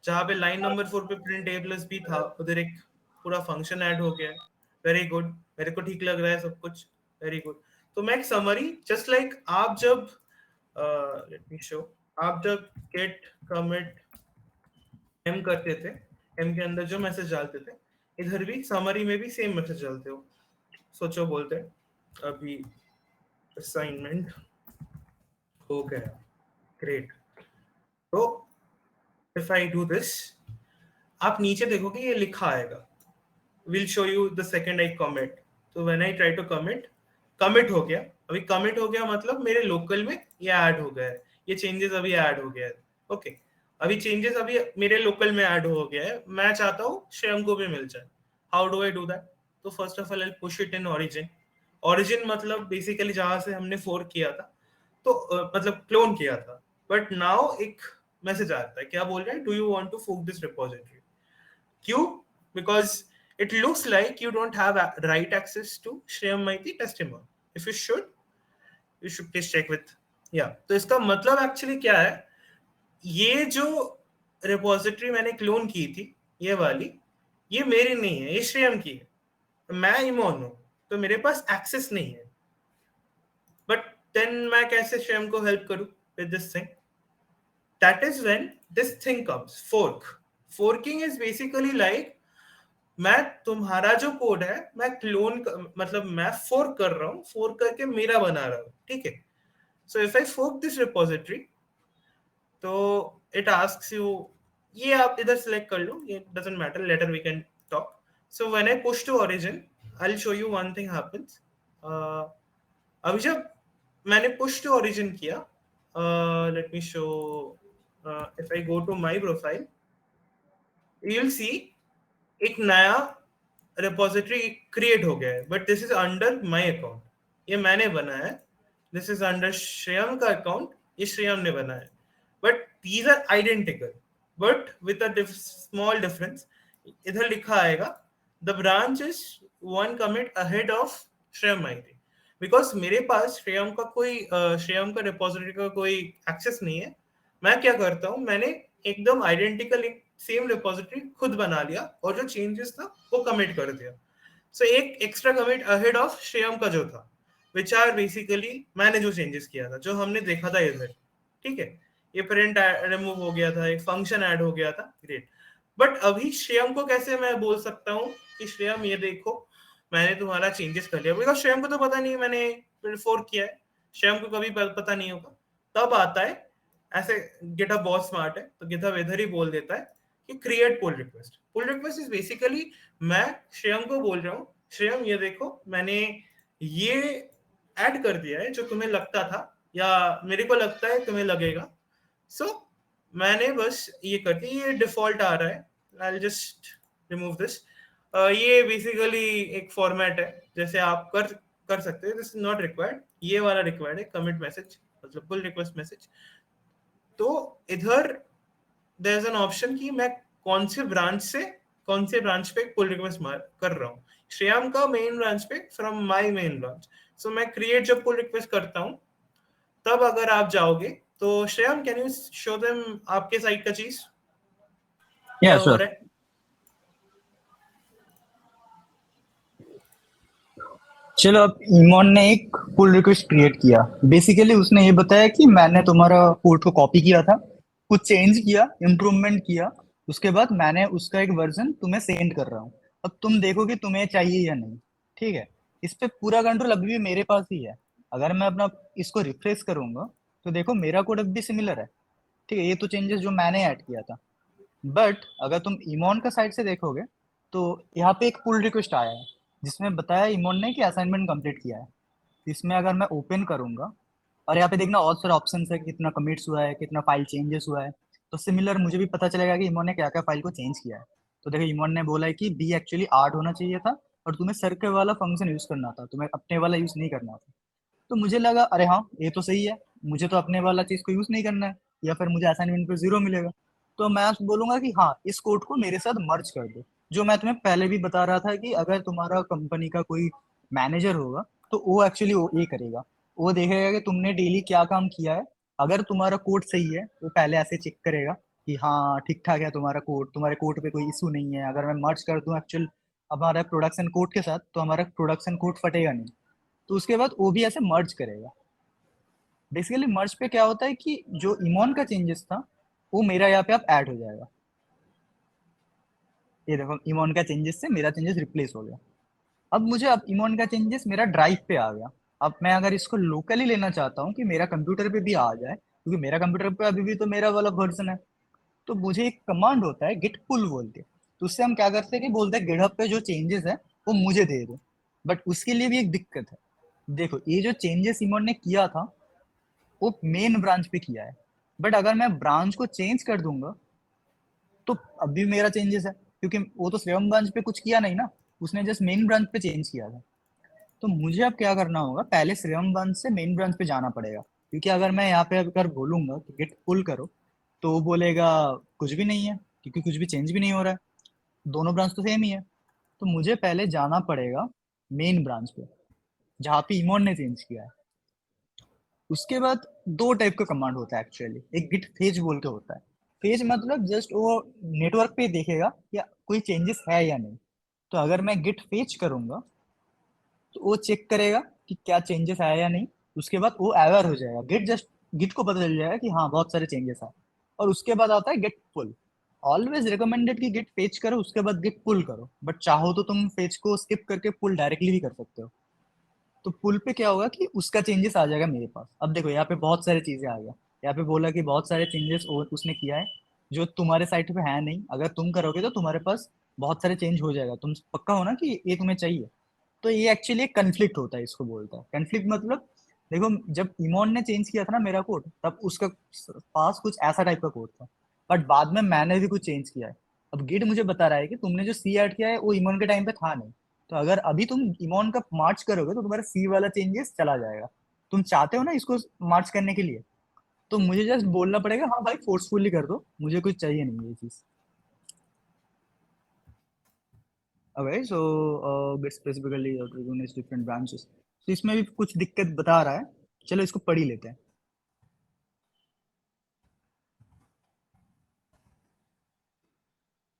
जहाँ पे लाइन नंबर 4 पे प्रिंट a प्लस b था, उधर एक पूरा फंक्शन ऐड हो गया है. वेरी गुड, मेरे को ठीक लग रहा है सब कुछ. Very good. तो मैं एक समरी, जस्ट लाइक आप जब लेट मी शो, आप जब गेट कमिट m करते थे, m के अंदर जो मैसेज डालते थे, इधर भी समरी में भी सेम मैसेज डालते हो. सोचो, बोलते हैं अभी असाइनमेंट हो गया. ग्रेट. तो इफ आई डू दिस, आप नीचे देखोगे ये लिखा आएगा, will show you the second I commit. तो when I try to commit हो गया. अभी कमिट हो गया मतलब मेरे लोकल में ये ऐड हो गया है, ये चेंजेस अभी ऐड हो गया है. ओके, अभी चेंजेस अभी मेरे लोकल में ऐड हो गया है. मैं चाहता हूँ श्रेयम को भी मिल जाए. How do I do that? तो first of all I push it in origin. Origin मतलब बेसिकली जहां से हमने फोर्क किया था, तो मतलब क्लोन किया था. बट नाउ एक मैसेज आता है, क्या बोल रहा है? Do you want to fork this repository? क्यों? Because it looks like you don't have right access to Shreyam Maiti testimony. If you should please check with. Yeah. तो इसका मतलब एक्चुअली क्या है? ये जो रिपोजिटरी मैंने क्लोन की थी, ये वाली, ये मेरी नहीं है, ये श्रेयम की है. मैं इमोन हूँ, तो मेरे पास एक्सेस नहीं है. बट देन मैं कैसे श्रेयम को हेल्प करूँ with this thing? That is when this thing comes, fork. Forking is basically like, मैं तुम्हारा जो कोड है मैं क्लोन मतलब मैं फोर्क कर रहा हूँ, फोर्क करके मेरा बना रहा हूँ. ठीक है. So if I fork this repository, तो इट आस्क्स यू, ये आप इधर सिलेक्ट कर लो, ये doesn't matter, later we can talk. So when I push to origin, I will show you one thing happens. अभी जब मैंने पुश टू ओरिजिन किया, let me show, if I go to my profile, you will see एक नया repository create हो गया है. But this is under my account, ये मैंने बनाया है. दिस इज अंडर श्रेयम का अकाउंट, ये श्रेयम ने बनाया है. But these are identical, but with a small difference. इधर लिखा आएगा the branch is one commit ahead of Shreyam Maity. Because मेरे पास श्रेयम का रिपोजिटरी का कोई एक्सेस नहीं है. मैं क्या करता हूँ, मैंने एकदम आइडेंटिकल एक सेम रिपोजिटरी खुद बना लिया और जो चेंजेस था वो कमिट कर दिया. सो एक एक्स्ट्रा कमिट अहेड ऑफ श्रेयम का जो था, विच आर बेसिकली मैंने जो चेंजेस किया था, जो हमने देखा था इधर. ठीक है, ये प्रिंट रिमूव हो गया था, एक फंक्शन ऐड हो गया था. ग्रेट. बट अभी श्रेयम को कैसे मैं बोल सकता हूँ कि श्रेयम ये देखो मैंने तुम्हारा चेंजेस कर लिया? बिकॉज श्रेयम को तो पता नहीं मैंने फोर्क किया है. श्रेयम को कभी पता नहीं होगा. तब आता है ऐसे, गिटहब बहुत स्मार्ट है, तो गिटहब इधर ही बोल देता है कि create pull request. Pull request is basically मैं श्रेयम को बोल रहा हूँ, श्रेयम ये देखो मैंने ये ऐड कर दिया है जो तुम्हें लगता था या मेरे को लगता है तुम्हें लगेगा. सो मैंने बस ये कर दिया, ये डिफॉल्ट आ रहा है. I will just remove this. ये बेसिकली एक फॉर्मेट है, जैसे आप कर सकते हैं. दिस इज नॉट रिक्वायर्ड, ये वाला रिक्वायर्ड है, कमिट मैसेज मतलब पुल रिक्वेस्ट मैसेज. तो इधर देयर इज एन ऑप्शन कि मैं कौन से ब्रांच पे पुल रिक्वेस्ट कर रहा हूँ. श्रेयम का मेन ब्रांच पे फ्रॉम माय मेन ब्रांच. सो मैं क्रिएट जब पुल रिक्वेस्ट करता हूँ, तब अगर आप जाओगे तो श्रेयम कैन यू शो देम आपके साइड का चीज? या श्योर. चलो, अब इमोन ने एक पुल रिक्वेस्ट क्रिएट किया. बेसिकली उसने ये बताया कि मैंने तुम्हारा कोड को कॉपी किया था, कुछ चेंज किया, इम्प्रूवमेंट किया, उसके बाद मैंने उसका एक वर्जन तुम्हें सेंड कर रहा हूँ. अब तुम देखो कि तुम्हें चाहिए या नहीं. ठीक है, इस पे पूरा कंट्रोल अभी भी मेरे पास ही है. अगर मैं अपना इसको रिफ्रेश करूंगा तो देखो मेरा कोड अब भी सिमिलर है. ठीक है, ये तो चेंजेस जो मैंने ऐड किया था. बट अगर तुम इमोन का साइड से देखोगे तो यहाँ पे एक पुल रिक्वेस्ट आया है जिसमें बताया इमोन ने कि असाइनमेंट कंप्लीट किया है. इसमें अगर मैं ओपन करूंगा और यहाँ पे देखना और सारे ऑप्शंस है, कितना कमिट्स हुआ है, कितना फाइल चेंजेस हुआ है. तो सिमिलर मुझे भी पता चलेगा कि इमोन ने क्या क्या फाइल को चेंज किया है. तो देखो इमोन ने बोला है कि बी एक्चुअली 8 होना चाहिए था, और तुम्हें सर के वाला फंक्शन यूज करना था, तुम्हें अपने वाला यूज नहीं करना था। तो मुझे लगा अरे हाँ ये तो सही है, मुझे तो अपने वाला चीज को यूज नहीं करना है, या फिर मुझे असाइनमेंट पे 0 मिलेगा। तो मैं बोलूंगा कि हाँ इस कोड को मेरे साथ मर्ज कर दो। जो मैं तुम्हें पहले भी बता रहा था कि अगर तुम्हारा कंपनी का कोई मैनेजर होगा तो वो एक्चुअली वो ये करेगा, वो देखेगा कि तुमने डेली क्या काम किया है। अगर तुम्हारा कोड सही है वो पहले ऐसे चेक करेगा कि हाँ ठीक ठाक है तुम्हारा कोड, तुम्हारे कोड पे कोई इशू नहीं है। अगर मैं मर्ज कर दूं एक्चुअल हमारा प्रोडक्शन कोड के साथ तो हमारा प्रोडक्शन कोड फटेगा नहीं। तो उसके बाद वो भी ऐसे मर्ज करेगा। बेसिकली मर्ज पे क्या होता है कि जो इमोन का चेंजेस था वो मेरा यहाँ पे अब ऐड हो जाएगा। ये देखो इमोन का चेंजेस से मेरा चेंजेस रिप्लेस हो गया। अब इमोन का चेंजेस मेरा ड्राइव पे आ गया। अब मैं अगर इसको लोकली लेना चाहता हूँ कि मेरा कंप्यूटर पे भी आ जाए, क्योंकि मेरा कंप्यूटर पे अभी भी तो मेरा वाला वर्जन है, तो मुझे एक कमांड होता है गेट पुल बोलते हैं। तो उससे हम क्या करते हैं कि बोलते हैं गिटहब पे जो चेंजेस है वो मुझे दे दो। बट उसके लिए भी एक दिक्कत है। देखो ये जो चेंजेस इमोन ने किया था वो मेन ब्रांच पे किया है, बट अगर मैं ब्रांच को चेंज कर दूंगा तो अभी मेरा चेंजेस है, क्योंकि वो तो श्रेयम ब्रांच पे कुछ किया नहीं ना, उसने जस्ट मेन ब्रांच पे चेंज किया था। तो मुझे अब क्या करना होगा, पहले श्रेयम ब्रांच से मेन ब्रांच पे जाना पड़ेगा। क्योंकि अगर मैं यहाँ पे अगर बोलूंगा कि गेट पुल करो तो वो बोलेगा कुछ भी नहीं है, क्योंकि कुछ भी चेंज भी नहीं हो रहा है, दोनों ब्रांच तो सेम ही है। तो मुझे पहले जाना पड़ेगा मेन ब्रांच पे जहाँ पे इमोन ने चेंज किया है। उसके बाद दो टाइप का कमांड होता है एक्चुअली, एक गिट फेज बोल के होता है। फेज मतलब जस्ट वो नेटवर्क पे देखेगा या कोई चेंजेस है या नहीं। तो अगर मैं गिट फेच करूंगा तो वो चेक करेगा कि क्या चेंजेस आया या नहीं। उसके बाद वो अवेयर हो जाएगा, गिट को पता चल जाएगा कि हाँ बहुत सारे चेंजेस आए। और उसके बाद आता है गेट पुल। ऑलवेज रिकमेंडेड कि गिट फेच करो उसके बाद गिट पुल करो, बट चाहो तो तुम फेच को स्किप करके पुल डायरेक्टली भी कर सकते हो। तो पुल पे क्या होगा कि उसका चेंजेस आ जाएगा मेरे पास। अब देखो यहाँ पे बहुत सारी चीजें आ गया, यहाँ पे बोला कि बहुत सारे चेंजेस उसने किया है जो तुम्हारे साइट पे है नहीं, अगर तुम करोगे तो तुम्हारे पास बहुत सारे चेंज हो जाएगा, तुम पक्का हो ना कि ये तुम्हें चाहिए। तो ये एक्चुअली एक कन्फ्लिक्ट होता है, इसको बोलता है कन्फ्लिक्ट। मतलब देखो जब इमोन ने चेंज किया था ना मेरा कोड, तब उसका पास कुछ ऐसा टाइप का कोड था, बट बाद में मैंने भी कुछ चेंज किया है। अब गिट मुझे बता रहा है कि तुमने जो सी ऐड किया है वो इमोन के टाइम पे था नहीं। तो अगर अभी तुम इमोन का मार्च करोगे तो तुम्हारा सी वाला चेंजेस चला जाएगा। तुम चाहते हो ना इसको मार्च करने के लिए, तो मुझे जस्ट बोलना पड़ेगा हाँ भाई फोर्सफुली कर दो, मुझे कुछ चाहिए नहीं ये चीज। Okay so gate specifically different branches. तो इसमें भी कुछ दिक्कत बता रहा है, चलो इसको पढ़ ही लेते हैं।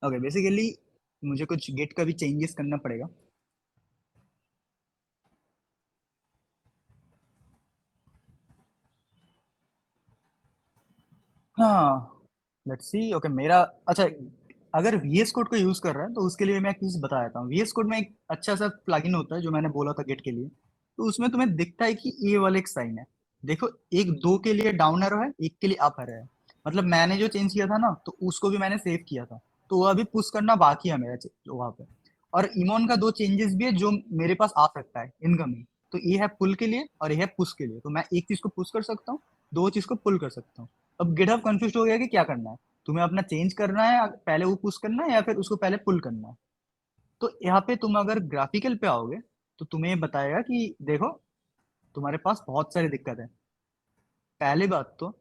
ओके बेसिकली मुझे कुछ गेट का भी चेंजेस करना पड़ेगा। हाँ लेट्स सी। ओके मेरा अच्छा, अगर VS कोड को यूज कर रहा है तो उसके लिए मैं एक चीज बता देता हूँ। VS कोड में एक अच्छा सा प्लगइन होता है जो मैंने बोला था गेट के लिए। तो उसमें तुम्हें दिखता है कि ये वाला एक साइन है, देखो एक दो के लिए डाउन एरो है, एक के लिए अप एरो है। मतलब मैंने जो चेंज किया था ना तो उसको भी मैंने सेव किया था, तो वो अभी पुश करना बाकी है मेरा वहां पे। और इमोन का दो चेंजेस भी है जो मेरे पास आ सकता है इनकमिंग। तो ये है पुल के लिए और ये है पुश के लिए। तो मैं एक चीज को पुश कर सकता हूँ, दो चीज को पुल कर सकता हूँ। अब गिटहब कंफ्यूज हो गया कि क्या करना है, तुम्हें अपना चेंज करना है पहले वो पुश करना है या फिर उसको पहले पुल करना है। तो यहाँ पे तुम अगर ग्राफिकल पे आओगे तो तुम्हें ये बताएगा कि देखो तुम्हारे पास बहुत सारी दिक्कत है। पहली बात तो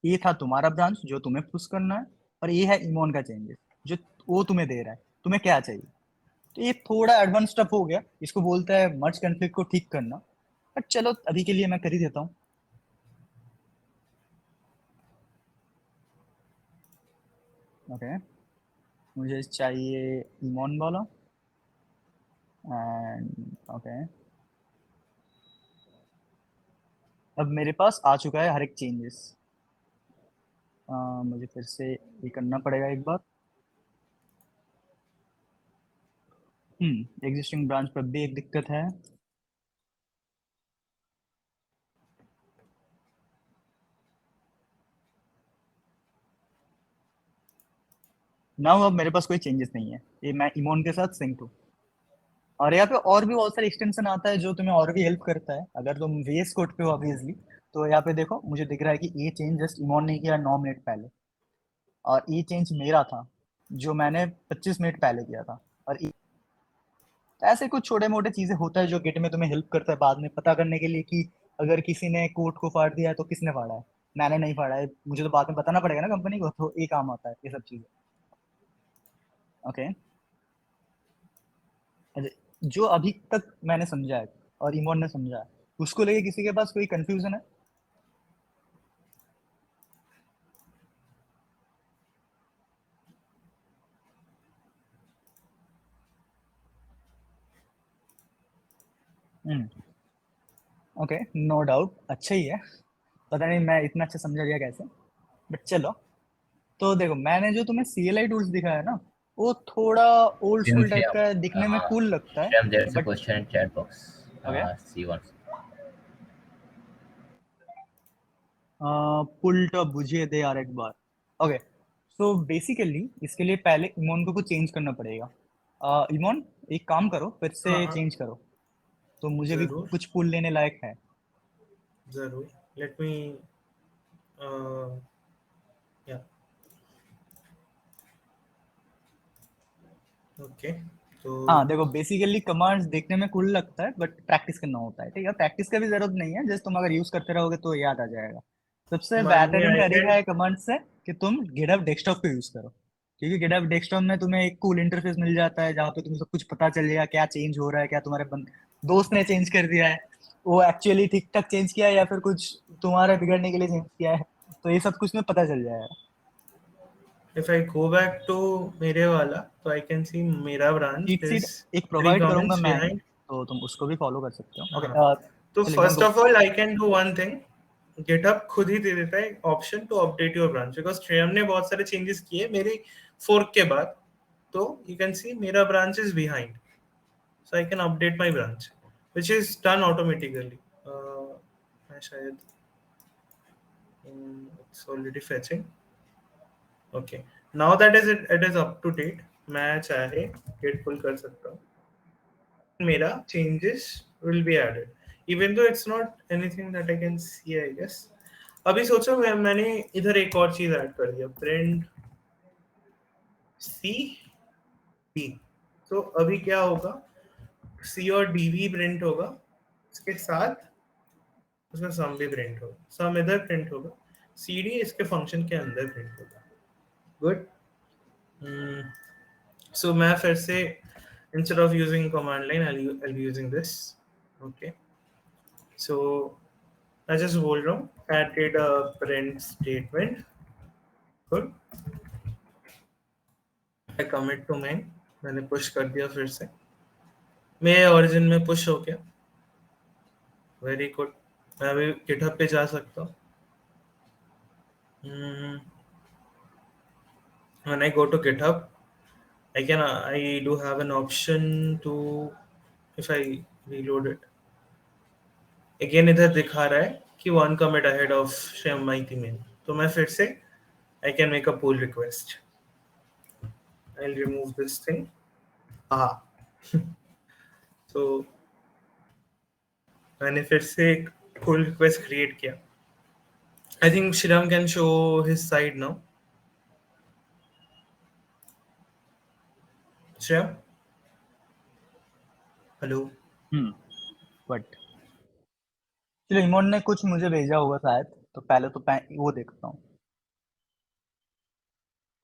ये था तुम्हारा ब्रांच जो तुम्हें पुश करना है, और ये है इमोन का चेंजेस जो वो तुम्हें दे रहा है, तुम्हें क्या चाहिए। तो ये थोड़ा एडवांस स्टेप हो गया, इसको बोलता है मर्ज कॉन्फ्लिक्ट को ठीक करना। बट चलो अभी के लिए मैं कर ही देता हूँ। ओके मुझे चाहिए इमोन वाला एंड ओके। अब मेरे पास आ चुका है हर एक चेंजेस। मुझे फिर से ये करना पड़ेगा एक बार। एग्जिस्टिंग ब्रांच पर भी एक दिक्कत है। नाउ अब मेरे पास कोई चेंजेस नहीं है, ये मैं इमोन के साथ सिंक हूँ। और यहाँ पे और भी बहुत सारे एक्सटेंशन आता है जो तुम्हें और भी हेल्प करता है अगर तुम VS कोड पे हो ऑब्वियसली। तो यहाँ पे देखो मुझे दिख रहा है कि ये चेंज जस्ट इमोन ने किया 9 मिनट पहले, और ये चेंज मेरा था जो मैंने 25 मिनट पहले किया था। और तो ऐसे कुछ छोटे मोटे चीजें होता है जो गिट में तुम्हें हेल्प करता है बाद में पता करने के लिए कि अगर किसी ने कोड को फाड़ दिया है तो किसने फाड़ा है, मैंने नहीं फाड़ा है, मुझे तो बाद में बताना पड़ेगा ना कंपनी को, तो ये काम आता है ये सब चीजें। ओके, जो अभी तक मैंने समझा है और इमोन ने समझा है, उसको लेके किसी के पास कोई कंफ्यूजन है? ओके, नो डाउट, अच्छा ही है। पता नहीं मैं इतना अच्छा समझा दिया कैसे, बट चलो। तो देखो, मैंने जो तुम्हें CLI टूल्स दिखाया है ना, वो थोड़ा ओल्ड स्कूल टाइप का है, दिखने में कूल लगता है, Shyam, there's a but question in chat box. Okay. C1. पुल तो बुझिए दे यार एक बार। ओके, सो बेसिकली इसके लिए पहले इमोन को कुछ चेंज करना पड़ेगा। इमोन, एक काम करो, फिर से हाँ हाँ, चेंज करो, तो मुझे भी जरूर कुछ पुल लेने लायक है। जरूर, लेट मी या ओके। तो हाँ देखो, बेसिकली कमांड्स देखने में कूल लगता है, बट प्रैक्टिस करना होता है, ठीक है? प्रैक्टिस का भी जरूरत नहीं है, जस्ट तुम अगर यूज करते रहोगे तो याद आ जाएगा। सबसे मान ली बेहतरीन आई तरीका कैन, है कमांड से कि तुम गिटहब डेस्कटॉप पे यूज करो, क्योंकि गिटहब डेस्कटॉप में तुम्हें एक कूल इंटरफेस मिल जाता है जहाँ पे तुम्हें सब कुछ पता चल जाएगा, क्या चेंज हो रहा है, क्या तुम्हारे दोस्त ने चेंज कर दिया है, वो एक्चुअली ठीक ठाक चेंज किया है या फिर कुछ तुम्हारे बिगड़ने के लिए चेंज किया है, तो ये सब कुछ में पता चल जाएगा। If I go back to मेरे वाला, तो आई कैन सी मेरा ब्रांच चीट इज शीट एक 3 प्रोवाइड करूंगा कमेंट्स मैं, बिहाइंड। तो तुम उसको भी फॉलो कर सकते हो। ओके, हाँ, तो चलो इमोन फर्स्ट को। Of all I can do one thing, GitHub खुद ही दे देता है option to update your branch, because Shreyam ने बहुत सारे चेंजेस किए मेरी फोर्क के बाद। तो यू कैन सी मेरा branch is behind, so I can update my branch, which is done automatically. मैं शायद it's already fetching. Okay, now that is it is up to date. मैं चाहे git pull कर सकता हूँ, मेरा changes will be added, even though it's not anything that I can see, I guess. अभी सोचो मैंने इधर एक और चीज ऐड कर दिया, print C D, तो अभी क्या होगा, C और D भी प्रिंट होगा, इसके साथ उसका सम भी प्रिंट होगा, सम इधर प्रिंट होगा, CD इसके फंक्शन के अंदर प्रिंट होगा। गुड। सो मैं फिर से instead of using command line I'll be using this. Okay, so मैं just बोल रहा हूँ added a print statement. Good, I commit to main, मैंने पुश कर दिया, फिर से मेरे ओरिजिन में पुश हो गया। वेरी गुड, मैं अभी गिटहब पे जा सकता हूँ। When I go to GitHub, I do have an option to, if I reload it again, इधर दिखा रहा है कि one commit ahead of Shyam Maiti main, तो मैं फिर से I can make a pull request. I'll remove this thing. so मैंने फिर से एक pull request create किया। I think Shriram can show his side now. Shriram, hello. But चलो, इमोन ने कुछ मुझे भेजा होगा शायद, तो पहले तो वो देखता हूँ।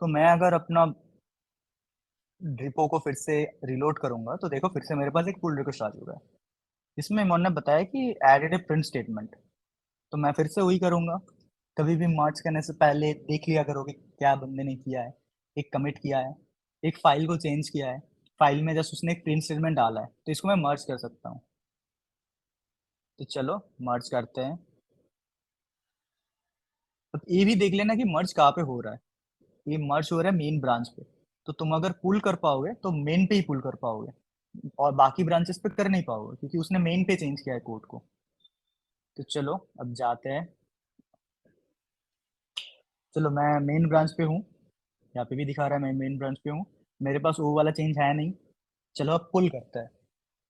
तो मैं अगर अपना ड्रिपो को फिर से रिलोड करूंगा तो देखो फिर से मेरे पास एक पुल रिक्वेस्ट आ चुका है। इसमें इमोन ने बताया कि एडेड ए प्रिंट स्टेटमेंट, तो मैं फिर से वही करूंगा। कभी भी मर्ज करने से पहले देख लिया करो कि क्या बंदे ने किया है, एक कमिट किया है, एक फाइल को चेंज किया है, फाइल में जस्ट उसने एक प्रिंट स्टेटमेंट डाला है, तो इसको मैं मर्ज कर सकता हूँ। तो चलो मर्ज करते हैं। तो ये भी देख लेना कि मर्ज कहाँ पे हो रहा है। ये मर्ज हो रहा है मेन ब्रांच पे, तो तुम अगर पुल कर पाओगे तो मेन पे ही पुल कर पाओगे, और बाकी ब्रांचेस पे कर नहीं पाओगे क्योंकि उसने मेन पे चेंज किया है कोड को। तो चलो अब जाते हैं। चलो मैं मेन ब्रांच पे हूँ, यहाँ पे भी दिखा रहा है मैं मेन ब्रांच पे हूँ, मेरे पास वो वाला चेंज है नहीं। चलो अब पुल करते हैं।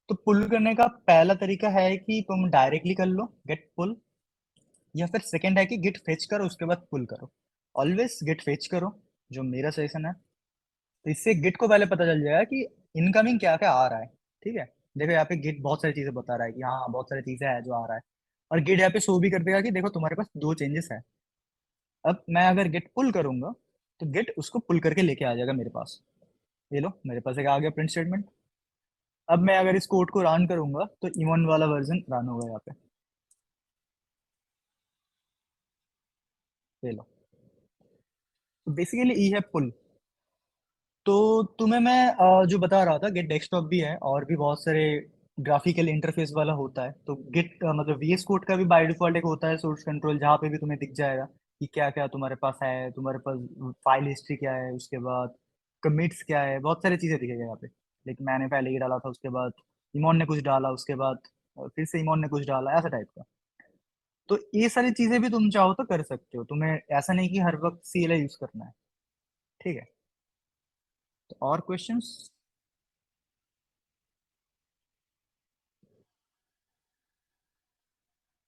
तो पुल करने का पहला तरीका है कि तुम डायरेक्टली कर लो गेट पुल, या फिर सेकंड है कि गिट फेच करो उसके बाद पुल करो। ऑलवेज गिट फेच करो, जो मेरा सजेशन है। तो इससे गिट को पहले पता चल जाएगा कि इनकमिंग क्या क्या आ रहा है, ठीक है। देखो यहाँ पे गिट बहुत सारी चीजें बता रहा है कि हाँ बहुत सारी चीजें है जो आ रहा है, और गिट यहाँ पे शो भी कर देगा कि देखो तुम्हारे पास 2 चेंजेस है। अब मैं अगर गिट पुल करूंगा तो गिट उसको पुल करके लेके आ जाएगा मेरे पास। ये लो मेरे पास एक आ गया प्रिंट स्टेटमेंट। अब मैं अगर इस कोड को रन करूंगा तो इमोन वाला वर्जन रन होगा यहाँ पे। ये लो, तो बेसिकली ई है पुल। तो तुम्हें मैं जो बता रहा था, गिट डेस्कटॉप भी है और भी बहुत सारे ग्राफिकल इंटरफेस वाला होता है। तो गिट मतलब वीएस कोड का भी बाय डिफॉल्ट एक होता है सोर्स कंट्रोल, जहाँ पे भी तुम्हें दिख जाएगा कि क्या क्या तुम्हारे पास है, तुम्हारे पास फाइल हिस्ट्री क्या है, उसके बाद कमिट्स क्या है, बहुत सारी चीजें दिखेगा यहाँ पे। लेकिन मैंने पहले ही डाला था, उसके बाद इमोन ने कुछ डाला, उसके बाद फिर से इमोन ने कुछ डाला, ऐसा टाइप का। तो ये सारी चीजें भी तुम चाहो तो कर सकते हो, तुम्हें ऐसा नहीं कि हर वक्त CLI यूज करना है। ठीक है, तो और क्वेश्चंस?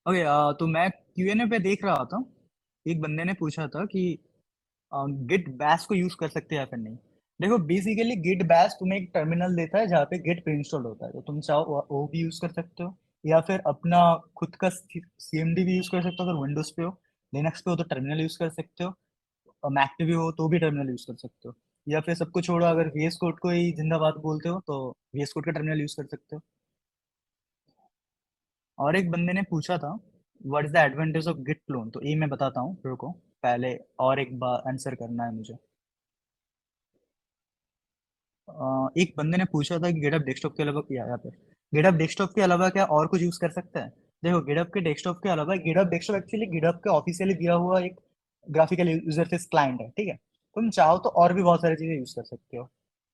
ओके, तो मैं Q&A पे देख रहा था, एक बंदे ने पूछा था कि गिट बैश को यूज कर सकते हैं या फिर नहीं। देखो बेसिकली गिट बैश तुम्हें एक टर्मिनल देता है जहाँ पे गिट प्री इंस्टॉल होता है, तो तुम चाहो वो भी यूज कर सकते हो, या फिर अपना खुद का CMD भी यूज कर सकते हो। अगर विंडोज पे हो, लिनक्स पे हो तो टर्मिनल यूज कर सकते हो, और मैक पे भी हो तो भी टर्मिनल यूज कर सकते हो, या फिर सब कुछ छोड़ो, अगर VS कोड को ही जिंदाबाद बोलते हो तो VS कोड का टर्मिनल यूज कर सकते हो। और एक बंदे ने पूछा था what is the advantage of git clone, तो ये मैं बताता हूँ, रुको पहले और एक बार आंसर करना है मुझे। एक बंदे ने पूछा था कि गिटहब डेस्कटॉप के अलावा क्या, यहाँ पे गिटहब डेस्कटॉप के अलावा क्या और कुछ यूज कर सकता है। देखो गिटहब के डेस्कटॉप के अलावा, गिटहब डेस्कटॉप एक्चुअली गिटहब के ऑफिशियली दिया हुआ एक ग्राफिकल यूजरफेस क्लाइंट है, ठीक है। तुम चाहो तो और भी बहुत सारी चीजें यूज कर सकते हो।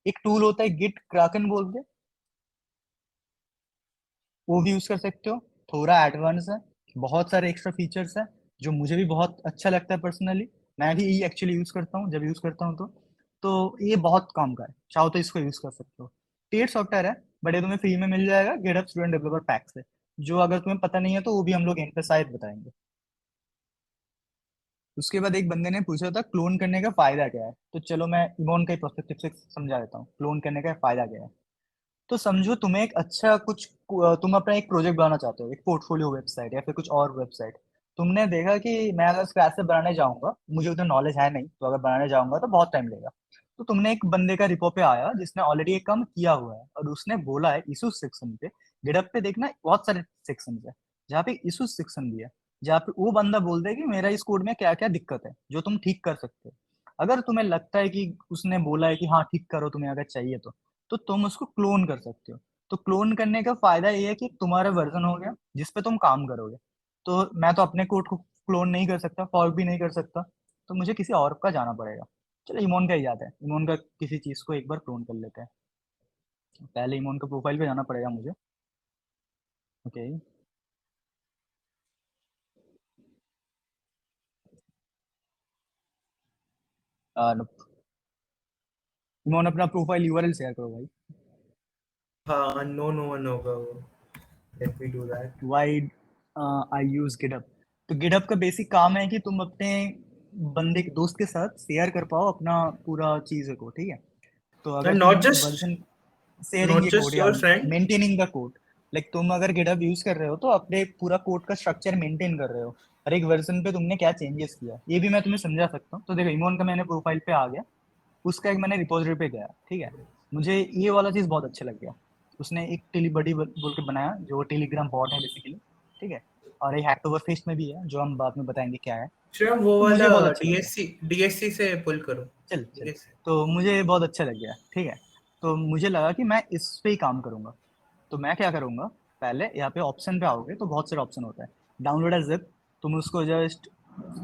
एक टूल होता है गिट kraken बोल के, वो भी यूज कर सकते हो, थोड़ा एडवांस है, बहुत सारे एक्स्ट्रा फीचर्स है जो मुझे भी बहुत अच्छा लगता है पर्सनली। मैं भी ये एक्चुअली यूज करता हूँ, जब यूज करता हूँ तो ये बहुत काम का है, चाहो तो इसको यूज कर सकते हो। पेड सॉफ्टवेयर है, बट ये तुम्हें फ्री में मिल जाएगा गिटहब स्टूडेंट डेवलपर पैक से, जो अगर तुम्हें पता नहीं है तो वो भी हम लोग एंड पे शायद बताएंगे। उसके बाद एक बंदे ने पूछा था क्लोन करने का फायदा क्या है, तो चलो मैं इमोन का पर्सपेक्टिव से समझा देता हूँ क्लोन करने का फायदा क्या है। तो समझो तुम्हें एक अच्छा कुछ, तुम अपना एक प्रोजेक्ट बनाना चाहते हो, एक पोर्टफोलियो वेबसाइट या फिर कुछ और वेबसाइट। तुमने देखा कि मैं अगर स्क्रैच से बनाने जाऊंगा, मुझे उतना नॉलेज है नहीं, तो अगर बनाने जाऊंगा तो बहुत टाइम लगेगा। तो तुमने एक बंदे का रिपो पे आया जिसने ऑलरेडी एक काम किया हुआ है, और उसने बोला है इशूज सेक्शन पे, गिटहब पे देखना बहुत सारे सेक्शन है जहाँ पे इशूज सेक्शन भी है, जहाँ पे वो बंदा बोल दे कि मेरा इस कोड में क्या क्या दिक्कत है जो तुम ठीक कर सकते हो। अगर तुम्हें लगता है कि उसने बोला है कि हाँ ठीक करो तुम्हें अगर चाहिए तो तुम उसको क्लोन कर सकते हो। तो क्लोन करने का फायदा ये है कि तुम्हारा वर्जन हो गया जिस पे तुम काम करोगे। तो मैं तो अपने कोड को क्लोन नहीं कर सकता, फॉर्क भी नहीं कर सकता, तो मुझे किसी और का जाना पड़ेगा। चलो इमोन का ही याद है, इमोन का किसी चीज को एक बार क्लोन कर लेते हैं। पहले इमोन का प्रोफाइल पे जाना पड़ेगा मुझे। ओके, इमोन अपना प्रोफाइल URL शेयर करो भाई। हाँ, अननोन वन होगा वो। Let me do that. Why I use GitHub. तो गिटहब का बेसिक काम है कि तुम अपने बंदे के दोस्त के साथ शेयर कर पाओ अपना पूरा चीज को, ठीक है। तो अगर एंड तुम not just version sharing not ये कोड जस्ट या your friend. Maintaining the code, like तुम अगर गिटहब यूज कर रहे हो तो अपने पूरा कोड का स्ट्रक्चर मेंटेन कर रहे हो, हर एक वर्जन पे तुमने क्या चेंजेस किया ये भी मैं तुम्हें समझा सकता हूँ। तो देखो इमोन का मैंने प्रोफाइल पे आ गया, उसका एक मैंने रिपोजिटरी पे गया, ठीक है। मुझे ये वाला चीज बहुत अच्छा लग गया, उसने एक टेली बडी बोल के बनाया जो टेलीग्राम बॉट है बेसिकली, ठीक है। और एक हैक्टोवर फेस्ट में भी है जो हम बाद में बताएंगे क्या है। श्रेयम, वो तो मुझे वाला ये बहुत अच्छा लग गया। डीएससी से पुल करो। चल चल, डीएससी। तो मुझे ये बहुत अच्छा लग गया, ठीक है। तो मुझे लगा कि मैं इस पे ही काम करूंगा। तो मैं क्या करूंगा, पहले यहाँ पे ऑप्शन पे आओगे तो बहुत सारे ऑप्शन होता है। डाउनलोड एज जिप, तुम उसको जस्ट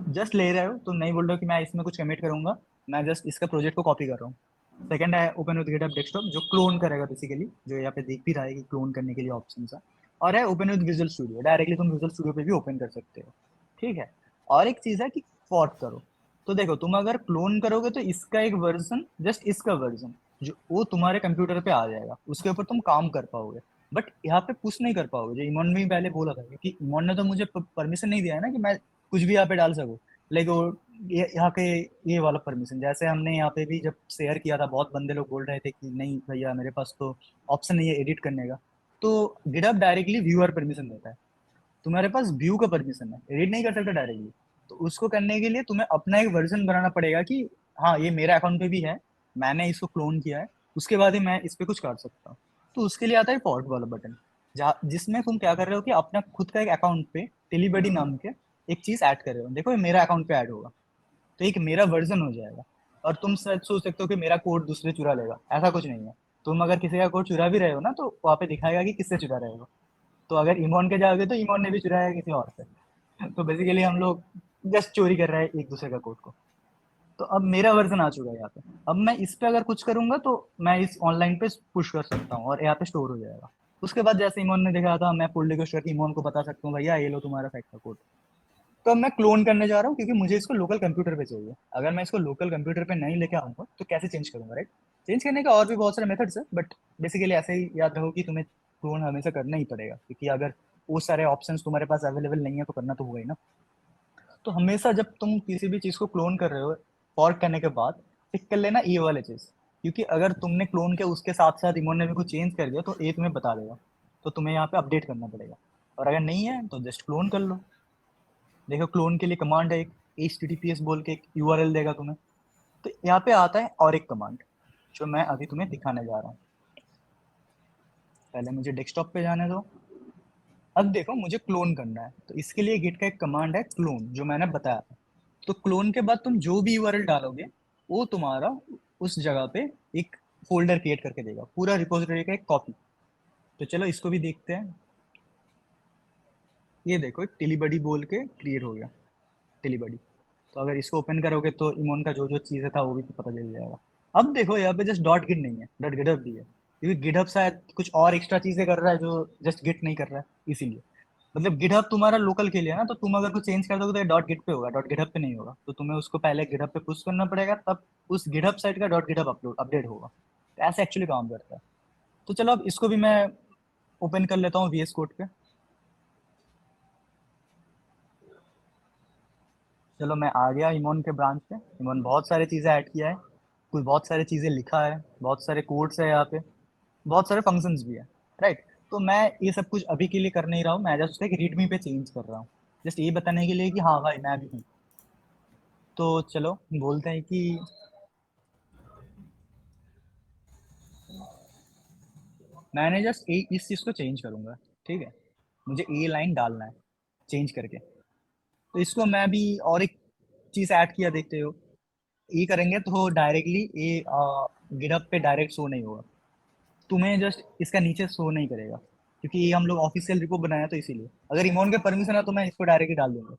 जस्ट ले रहे हो, तुम नहीं बोल रहे हो कि मैं इसमें कुछ कमिट करूंगा, मैं जस्ट इसका प्रोजेक्ट को कॉपी कर रहा हूँ। सेकंड है ओपन विद गिटहब डेस्कटॉप, जो क्लोन करेगा बेसिकली, जो यहाँ पे देख भी रहा है कि क्लोन करने के लिए ऑप्शन है। और है open with visual studio, directly तुम विजुअल स्टूडियो पे भी ओपन कर सकते हो, ठीक है। और एक चीज है कि फॉर्क करो। तो देखो तुम अगर क्लोन करोगे तो इसका एक वर्जन, जस्ट इसका वर्जन जो वो तुम्हारे कंप्यूटर पे आ जाएगा, उसके ऊपर तुम काम कर पाओगे। बट यहाँ पे पुश नहीं कर पाओगे, जो इमोन ने पहले बोला था, क्योंकि इमोन ने तो मुझे परमिशन नहीं दिया है ना कि मैं कुछ भी यहाँ पे डाल सकूँ। लाइक वो यहाँ पे ये वाला परमिशन, जैसे हमने यहाँ पे भी जब शेयर किया था, बहुत बंदे लोग बोल रहे थे कि नहीं भैया मेरे पास तो ऑप्शन नहीं है एडिट करने का। तो गिटहब डायरेक्टली व्यूअर परमिशन देता है, तुम्हारे पास व्यू का परमिशन है, एडिट नहीं कर सकते डायरेक्टली। तो उसको करने के लिए तुम्हें अपना एक वर्जन बनाना पड़ेगा कि हाँ ये मेरा अकाउंट पे भी है, मैंने इसको क्लोन किया है, उसके बाद ही मैं इस पे कुछ कर सकता हूँ। तो उसके लिए आता है पॉट वाला बटन, जहाँ जिसमें तुम क्या कर रहे हो कि अपना खुद का एक अकाउंट पे टेलीबडी नाम के एक चीज ऐड कर रहे हो। देखो ये मेरा अकाउंट पे ऐड होगा, तो एक मेरा वर्जन हो जाएगा। और तुम शायद सोच सकते हो कि मेरा कोड दूसरे चुरा लेगा, ऐसा कुछ नहीं है। तुम अगर किसी का कोड चुरा भी रहे हो ना, तो वहाँ पे दिखाएगा कि किससे चुरा रहे हो। तो अगर इमोन के जाओगे तो इमोन ने भी चुराया है किसी और से। तो बेसिकली हम लोग जस्ट चोरी कर रहे हैं एक दूसरे का कोड को। तो अब मेरा वर्जन आ चुका है यहाँ पे। अब मैं इस पे अगर कुछ करूंगा तो मैं इस ऑनलाइन पे पुश कर सकता हूँ और यहाँ पे स्टोर हो जाएगा। उसके बाद जैसे इमोन ने देखा था, मैं पुल रिक्वेस्ट करके इमोन को बता सकता हूँ भैया ये लो तुम्हारा साइट का कोड। तो अब मैं क्लोन करने जा रहा हूँ, क्योंकि मुझे इसको लोकल कंप्यूटर पे चाहिए। अगर मैं इसको लोकल कंप्यूटर पे नहीं लेके आऊंगा तो कैसे चेंज करूंगा, राइट? चेंज करने का और भी बहुत सारे मेथड्स है, बट बेसिकली ऐसे ही याद रखो कि तुम्हें क्लोन हमेशा करना ही पड़ेगा, क्योंकि अगर वो सारे ऑप्शंस तुम्हारे पास अवेलेबल नहीं है तो करना तो होगा ही ना। तो हमेशा जब तुम किसी भी चीज को क्लोन कर रहे हो, फॉर्क करने के बाद टिक कर लेना ये वाले चीज, क्योंकि अगर तुमने क्लोन किया उसके साथ साथ इमोन ने भी कुछ चेंज कर दिया तो ये तुम्हें बता देगा, तो तुम्हें यहाँ पे अपडेट करना पड़ेगा। और अगर नहीं है तो जस्ट क्लोन कर लो। देखो क्लोन के लिए कमांड है एक, https बोल के एक URL देगा तुम्हें। तो यहाँ पे आता है और एक कमांड जो मैं अभी तुम्हें दिखाने जा रहा हूँ। पहले मुझे डेस्कटॉप पे जाने दो। अब देखो मुझे क्लोन करना है, तो इसके लिए गिट का एक कमांड है क्लोन, जो मैंने बताया था। तो क्लोन के बाद तुम जो भी URL डालोगे वो तुम्हारा उस जगह पे एक फोल्डर क्रिएट करके देगा, पूरा रिपोजिटरी का एक कॉपी। तो चलो इसको भी देखते हैं। ये देखो टिलीबडी बोल के क्रिएट हो गया, टिलीबडी। तो अगर इसको ओपन करोगे तो इमोन का जो जो चीज़ था वो भी पता चल जाएगा। अब देखो यहाँ पे जस्ट डॉट गिट नहीं है, डॉट गिटहब भी है, क्योंकि गिटहब शायद कुछ और एक्स्ट्रा चीजें कर रहा है जो जस्ट गिट नहीं कर रहा है, इसीलिए। मतलब गिटहब तुम्हारा लोकल के लिए है ना, तो तुम अगर कुछ चेंज कर दोगे तो डॉट गिट पे होगा, डॉट गिटहब पे नहीं होगा। तो तुम्हें उसको पहले गिटहब पे पुश करना पड़ेगा, तब उस गिटहब साइट का डॉट गिटहब अपलोड अपडेट होगा। तो ऐसे एक्चुअली काम करता है। तो चलो अब इसको भी मैं ओपन कर लेता हूँ VS कोड पे। चलो मैं आ गया इमोन के ब्रांच पे। इमोन बहुत सारी चीज़ें ऐड किया है, कुछ बहुत सारी चीज़ें लिखा है, बहुत सारे कोड्स है यहाँ पे, बहुत सारे फंक्शंस भी है, राइट? तो मैं ये सब कुछ अभी के लिए कर नहीं रहा हूँ, मैं जस्ट एक रीडमी पे चेंज कर रहा हूँ, जस्ट ये बताने के लिए कि हाँ भाई मैं भी हूँ। तो चलो बोलते हैं कि मैंने जस्ट इस चीज़ को चेंज करूँगा, ठीक है? मुझे ये लाइन डालना है चेंज करके। तो इसको मैं भी और एक चीज़ ऐड किया, देखते हो ये करेंगे तो डायरेक्टली ये गिटहब पे डायरेक्ट शो नहीं होगा, तुम्हें जस्ट इसका नीचे शो नहीं करेगा, क्योंकि ये हम लोग ऑफिशियल रिपो बनाया तो इसीलिए। अगर इमोन के परमिशन है तो मैं इसको डायरेक्टली डाल दूंगा।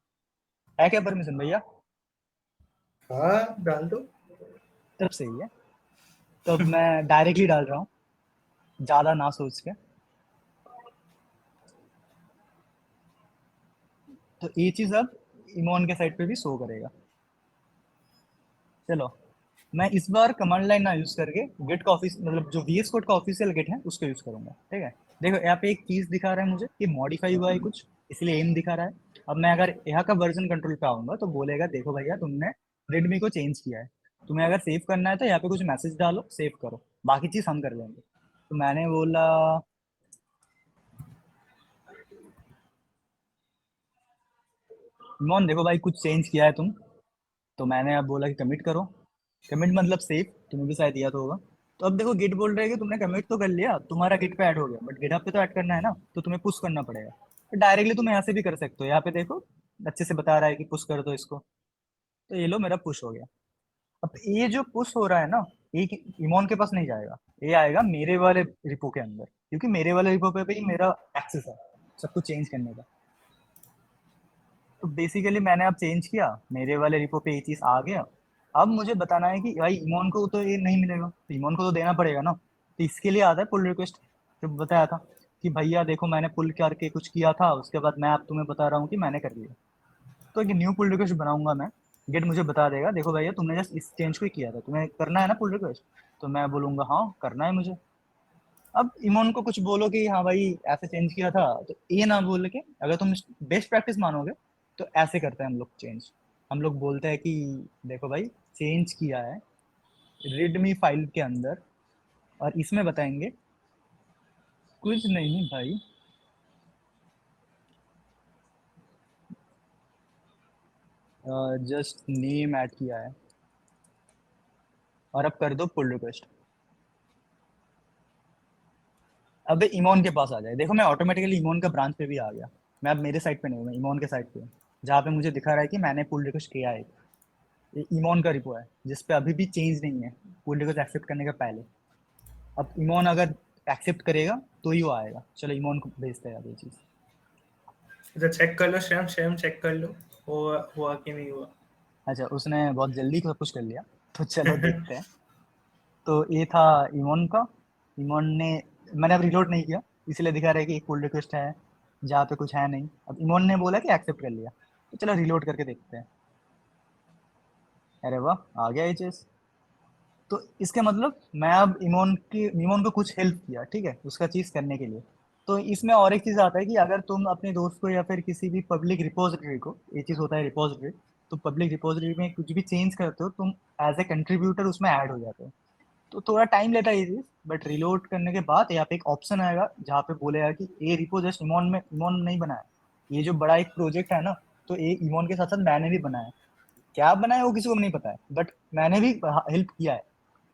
है क्या परमिशन भैया? हाँ डाल दो। तब सही है। तो अब मैं डायरेक्टली डाल रहा हूँ, ज़्यादा ना सोच के। तो ये चीज़ अब इमोन के साइड पे भी शो करेगा। चलो मैं इस बार कमांड लाइन ना यूज़ करके गिट का ऑफिस मतलब जो VS कोड का ऑफिशियल गिट है उसको यूज़ करूंगा, ठीक है? देखो यहाँ पे एक चीज़ दिखा रहा है मुझे कि मॉडिफाई हुआ है कुछ, इसलिए एम दिखा रहा है। अब मैं अगर यहाँ का वर्जन कंट्रोल पे आऊंगा तो बोलेगा देखो भैया तुमने रेडमी को चेंज किया है, तुम्हें अगर सेव करना है तो यहाँ पे कुछ मैसेज डालो, सेव करो, बाकी चीज़ हम कर लेंगे। तो मैंने बोला मोहन देखो भाई कुछ चेंज किया है तुम। तो मैंने अब बोला कि कमिट करो। कमिट मतलब सेव, तुम्हें भी शायद याद होगा। तो अब देखो गिट बोल रहे हैं कि तुमने कमिट तो कर लिया, तुम्हारा गिट पे ऐड हो गया, बट गिटहब पे तो ऐड करना है ना, तो तुम्हें पुश करना पड़ेगा। तो डायरेक्टली तुम यहाँ से भी कर सकते हो, यहाँ पे देखो अच्छे से बता रहा है कि पुश कर दो इसको। तो ये लो मेरा पुश हो गया। अब ये जो पुश हो रहा है ना, ये इमोन के पास नहीं जाएगा, ये आएगा मेरे वाले रिपो के अंदर, क्योंकि मेरे वाले रिपो पे भी मेरा एक्सेस है सब कुछ चेंज करने का। तो बेसिकली मैंने अब चेंज किया, मेरे वाले रिपो पे ये चीज़ आ गया। अब मुझे बताना है कि भाई इमोन को तो ये नहीं मिलेगा, तो इमोन को तो देना पड़ेगा ना। तो इसके लिए आता है पुल रिक्वेस्ट, जो बताया था कि भैया देखो मैंने पुल करके कुछ किया था, उसके बाद मैं अब तुम्हें बता रहा हूँ कि मैंने कर लिया। तो एक न्यू पुल रिक्वेस्ट बनाऊंगा मैं। गेट मुझे बता देगा देखो भैया तुमने जस्ट इस चेंज को ही किया था, तुम्हें करना है ना पुल रिक्वेस्ट। तो मैं बोलूंगा हाँ करना है मुझे। अब इमोन को कुछ बोलो कि हाँ भाई ऐसे चेंज किया था, तो ये ना बोल के, अगर तुम बेस्ट प्रैक्टिस मानोगे तो ऐसे करते हैं हम लोग चेंज। हम लोग बोलते हैं कि देखो भाई चेंज किया है रीडमी फाइल के अंदर, और इसमें बताएंगे कुछ नहीं भाई, जस्ट नेम ऐड किया है और अब कर दो पुल रिक्वेस्ट। अब इमोन के पास आ जाए, देखो मैं ऑटोमेटिकली इमोन का ब्रांच पे भी आ गया। मैं अब मेरे साइड पे नहीं हूँ, मैं इमोन के साइड पे हूँ, जहाँ पे मुझे दिखा रहा है कि मैंने पुल रिक्वेस्ट किया है। ये इमोन का रिपो है जिसपे अभी भी चेंज नहीं है पुल रिक्वेस्ट एक्सेप्ट करने के पहले। अब इमोन अगर एक्सेप्ट करेगा तो ही वो आएगा। चलो इमोन को भेजते हैं अब ये चीज़। इधर चेक कर लो, श्याम चेक कर लो हुआ कि नहीं हुआ। अच्छा उसने बहुत जल्दी सब कुछ कर लिया, तो चलो देखते हैं। तो ये था इमोन का। इमोन ने, मैंने अब रिलोड नहीं किया इसलिए दिखा रहा है कि एक पुल रिक्वेस्ट है जहाँ पे कुछ है नहीं। अब इमोन ने बोला कि एक्सेप्ट कर लिया, तो चलो रिलोड करके देखते हैं। अरे वाह आ गया ये चीज़। तो इसके मतलब मैं अब इमोन को कुछ हेल्प किया, ठीक है, उसका चीज़ करने के लिए। तो इसमें और एक चीज़ आता है कि अगर तुम अपने दोस्त को या फिर किसी भी पब्लिक रिपोजिटरी को, ये चीज़ होता है रिपोजिटरी, तो पब्लिक रिपोजिटरी में कुछ भी चेंज करते हो तुम एज ए कंट्रीब्यूटर उसमें ऐड हो जाते हो। तो थोड़ा टाइम लेता है ये चीज़, बट रिलोड करने के बाद यहाँ पे एक ऑप्शन आएगा जहाँ पे बोलेगा कि ये रिपो जस्ट इमोन नहीं बनाया, ये जो बड़ा एक प्रोजेक्ट है ना, तो ये इमोन के साथ साथ मैंने भी बनाया। क्या बनाया वो किसी को नहीं पता है, बट मैंने भी हेल्प किया है।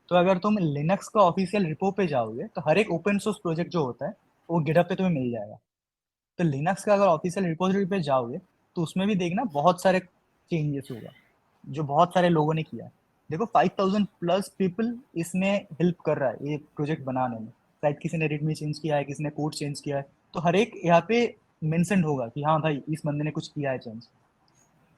तो अगर तुम लिनक्स का ऑफिशियल रिपो पे जाओगे तो हर एक ओपन सोर्स प्रोजेक्ट जो होता है वो गिटहब पे तुम्हें मिल जाएगा। तो लिनक्स का अगर ऑफिशियल रिपोजिटरी पे जाओगे तो उसमें भी देखना बहुत सारे चेंजेस होगा जो बहुत सारे लोगों ने किया है। देखो 5000 प्लस पीपल इसमें हेल्प कर रहा है ये प्रोजेक्ट बनाने में। शायद किसी ने रिडमी चेंज किया है, किसी ने कोड चेंज किया है, तो हर एक यहाँ पे मेंशन होगा कि हाँ भाई इस बंदे ने कुछ किया है चेंज।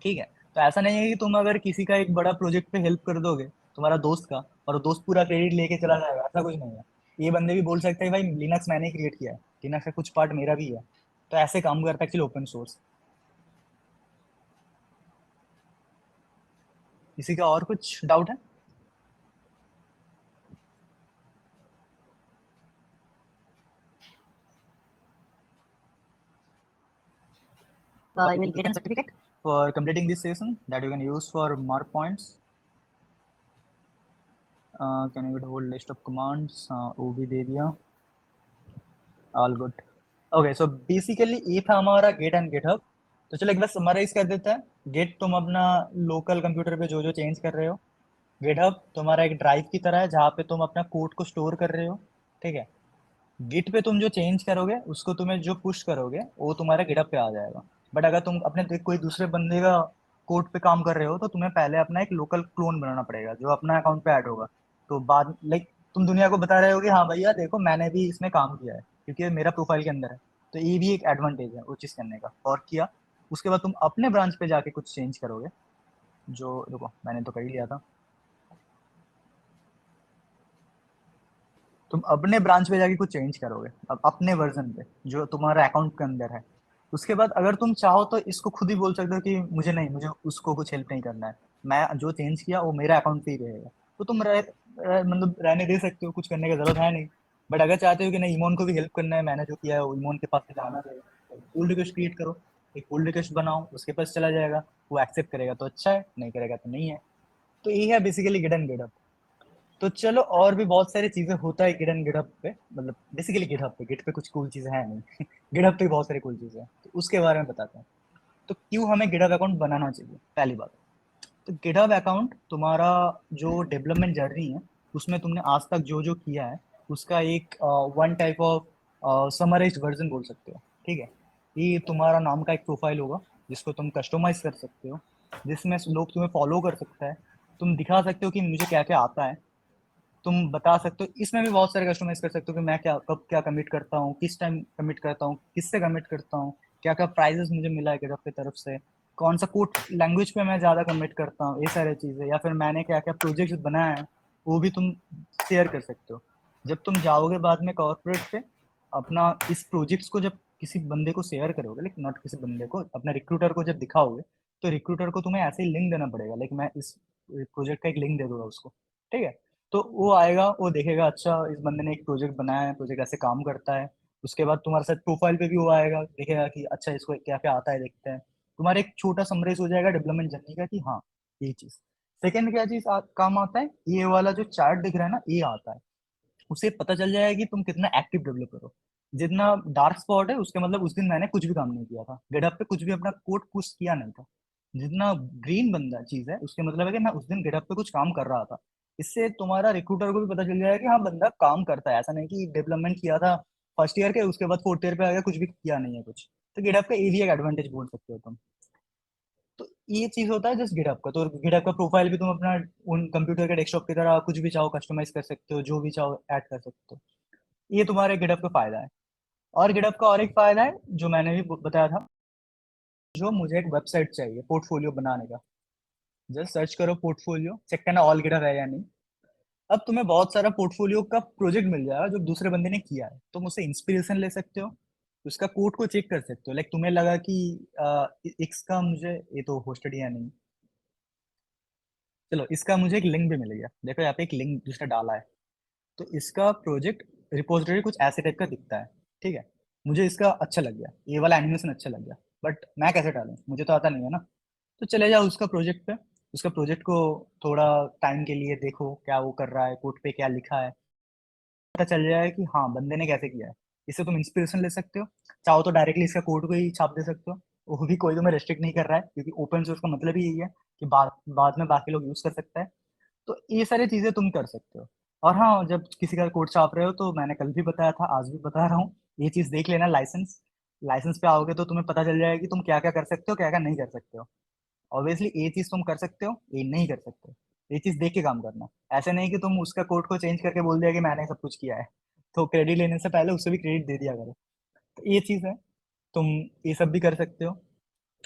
ठीक है, तो ऐसा नहीं है कि तुम अगर किसी का एक बड़ा प्रोजेक्ट पे हेल्प कर दोगे तुम्हारा दोस्त का और वो दोस्त पूरा क्रेडिट लेके चला जाएगा, ऐसा कुछ नहीं है। ये बंदे भी बोल सकते हैं भाई लिनक्स मैंने क्रिएट किया है, लिनक्स का कुछ पार्ट मेरा भी है। तो ऐसे काम करता है एक्चुअली ओपन सोर्स। किसी का और कुछ डाउट है? You will get a certificate for completing this session that you can use for mark points. Can you get a whole list of commands? वो भी दे दिया, all good. Okay, so basically ये था हमारा गेट एंड गिटहब। तो चलो एक बार summarise कर देते हैं। गेट तुम अपना लोकल कंप्यूटर पे जो जो चेंज कर रहे हो, गिटहब तुम्हारा एक ड्राइव की तरह है जहाँ पे तुम अपना कोड को स्टोर कर रहे हो, ठीक है। गिट पे तुम जो चेंज करोगे उसको तुम्हें जो पुश करोगे वो तुम्हारे गिटहब पे आ जाएगा। बट अगर तुम अपने कोई दूसरे बंदे का कोड पे काम कर रहे हो तो तुम्हें पहले अपना एक लोकल क्लोन बनाना पड़ेगा जो अपना अकाउंट पे ऐड होगा। तो बाद लाइक तुम दुनिया को बता रहे हो कि हाँ भैया देखो मैंने भी इसमें काम किया है क्योंकि ये मेरा प्रोफाइल के अंदर है। तो ये भी एक एडवांटेज है वो चीज़ करने का। और किया उसके बाद तुम अपने ब्रांच पे जाके कुछ चेंज करोगे, जो देखो मैंने तो कर ही लिया था। तुम अपने ब्रांच पे जाके कुछ चेंज करोगे अब अपने वर्जन पे जो तुम्हारा अकाउंट के अंदर है। उसके बाद अगर तुम चाहो तो इसको खुद ही बोल सकते हो कि मुझे उसको कुछ हेल्प नहीं करना है, मैं जो चेंज किया वो मेरा अकाउंट पे ही रहेगा। तो तुम मतलब रहने दे सकते हो, कुछ करने की जरूरत है नहीं। बट अगर चाहते हो कि नहीं इमोन को भी हेल्प करना है, मैंने जो किया है वो इमोन के पास से जाना है, पुल रिक्वेस्ट क्रिएट करो, एक पुल रिक्वेस्ट बनाओ, उसके पास चला जाएगा, वो एक्सेप्ट करेगा तो अच्छा है, नहीं करेगा तो नहीं है। तो यही है बेसिकली गिट एंड गिटहब। तो चलो और भी बहुत सारी चीजें होता है गिट एंड गिटहब पे, मतलब बेसिकली गिटहब पे, गिट पे कुछ कूल चीजें हैं नहीं गिटहब पे बहुत सारी कूल चीजें हैं, तो उसके बारे में बताते हैं। तो क्यों हमें गिटहब अकाउंट बनाना चाहिए? पहली बात, तो गिटहब अकाउंट तुम्हारा जो डेवलपमेंट जर्नी है उसमें तुमने आज तक जो जो किया है उसका एक one type of summarised version बोल सकते हो, ठीक है। ये तुम्हारा नाम का एक प्रोफाइल होगा जिसको तुम कस्टमाइज कर सकते हो, जिसमें लोग तुम्हें फॉलो कर सकता है, तुम दिखा सकते हो कि मुझे क्या क्या आता है, तुम बता सकते हो। इसमें भी बहुत सारे कस्टमाइज कर सकते हो कि मैं क्या कब क्या कमिट करता हूँ, किस टाइम कमिट करता हूँ, किससे कमिट करता हूँ, क्या क्या प्राइजेस मुझे मिला है गिटहब की तरफ से, कौन सा कोड लैंग्वेज पे मैं ज़्यादा कमिट करता हूँ, ये सारी चीज़ें, या फिर मैंने क्या क्या प्रोजेक्ट्स बनाया है वो भी तुम शेयर कर सकते हो। जब तुम जाओगे बाद में कॉर्पोरेट पे अपना इस प्रोजेक्ट्स को जब किसी बंदे को शेयर करोगे, लाइक नॉट किसी बंदे को, अपने रिक्रूटर को जब दिखाओगे तो रिक्रूटर को तुम्हें ऐसे ही लिंक देना पड़ेगा, लाइक मैं इस प्रोजेक्ट का एक लिंक दे दूंगा उसको, ठीक है। तो वो आएगा, वो देखेगा अच्छा इस बंदे ने एक प्रोजेक्ट बनाया है, प्रोजेक्ट ऐसे काम करता है। उसके बाद तुम्हारे साथ प्रोफाइल पे भी वो आएगा, देखेगा कि अच्छा इसको क्या क्या आता है देखते हैं, तुम्हारा एक छोटा समराइज हो जाएगा डेवलपमेंट जर्नी का कि हाँ ये चीज। सेकंड क्या चीज काम आता है, ये वाला जो चार्ट दिख रहा है ना, ये आता है, उसे पता चल जाएगा कि तुम कितना एक्टिव डेवलपर हो। जितना डार्क स्पॉट है उसके मतलब उस दिन मैंने कुछ भी काम नहीं किया था, गिटहब पे कुछ भी अपना कोड पुश किया नहीं था। जितना ग्रीन बंदा चीज है उसके मतलब है कि मैं उस दिन गिटहब पे कुछ काम कर रहा था। इससे तुम्हारा रिक्रूटर को भी पता चल जाएगा कि हाँ बंदा काम करता है, ऐसा नहीं कि डेवलपमेंट किया था फर्स्ट ईयर के उसके बाद फोर्थ ईयर पे आ गया कुछ भी किया नहीं है कुछ। तो गिटहब का ये भी एक एडवांटेज बोल सकते हो तुम। तो ये चीज होता है जस्ट गिटहब का। तो गिटहब का प्रोफाइल भी तुम अपना उन कंप्यूटर के डेस्कटॉप की तरह कुछ भी चाहो कस्टमाइज कर सकते हो, जो भी चाहो ऐड कर सकते हो। ये तुम्हारे गिटहब का फायदा है। और गिटहब का और एक फायदा है जो मैंने भी बताया था, जो मुझे एक वेबसाइट चाहिए पोर्टफोलियो बनाने का। जस्ट सर्च करो पोर्टफोलियो, चेक करना ऑल गिटहब है या नहीं। अब तुम्हें बहुत सारा पोर्टफोलियो का प्रोजेक्ट मिल जाएगा जो दूसरे बंदे ने किया है, तुम उससे इंस्पिरेशन ले सकते हो, उसका कोड को चेक कर सकते हो। लाइक तुम्हें लगा कि इसका मुझे, ये तो होस्टेड या नहीं, चलो इसका मुझे एक लिंक भी मिल गया, देखो यहाँ पे एक लिंक जिसने डाला है। तो इसका प्रोजेक्ट रिपोजिटरी कुछ ऐसे टाइप का दिखता है, ठीक है। मुझे इसका अच्छा लग गया, ये वाला एनिमेशन अच्छा लग गया, बट मैं कैसे डालूं, मुझे तो आता नहीं है ना। तो चले जाओ उसका प्रोजेक्ट पे, उसका प्रोजेक्ट को थोड़ा टाइम के लिए देखो क्या वो कर रहा है, कोड पे क्या लिखा है, पता चल जाएगा कि हाँ बंदे ने कैसे किया है। इससे तुम इंस्पिरेशन ले सकते हो, चाहो तो डायरेक्टली इसका कोड को ही छाप दे सकते हो, वो भी कोई तुम्हें रेस्ट्रिक्ट नहीं कर रहा है, क्योंकि ओपन सोर्स का मतलब ही यही है कि बाद में बाकी लोग यूज कर सकते हैं। तो ये सारी चीजें तुम कर सकते हो। और हाँ, जब किसी का कोड छाप रहे हो तो मैंने कल भी बताया था, आज भी बता रहा हूँ, ये चीज देख लेना। लाइसेंस लाइसेंस पे आओगे तो तुम्हें पता चल जाएगा कि तुम क्या क्या कर सकते हो, क्या क्या नहीं कर सकते हो। ऑब्वियसली ये चीज तुम कर सकते हो, ये नहीं कर सकते। ये चीज देख के काम करना, ऐसे नहीं कि तुम उसका कोड को चेंज करके बोल दिया कि मैंने सब कुछ किया है, तो क्रेडिट लेने से पहले उससे भी क्रेडिट दे दिया करो। तो ये चीज है, तुम ये सब भी कर सकते हो।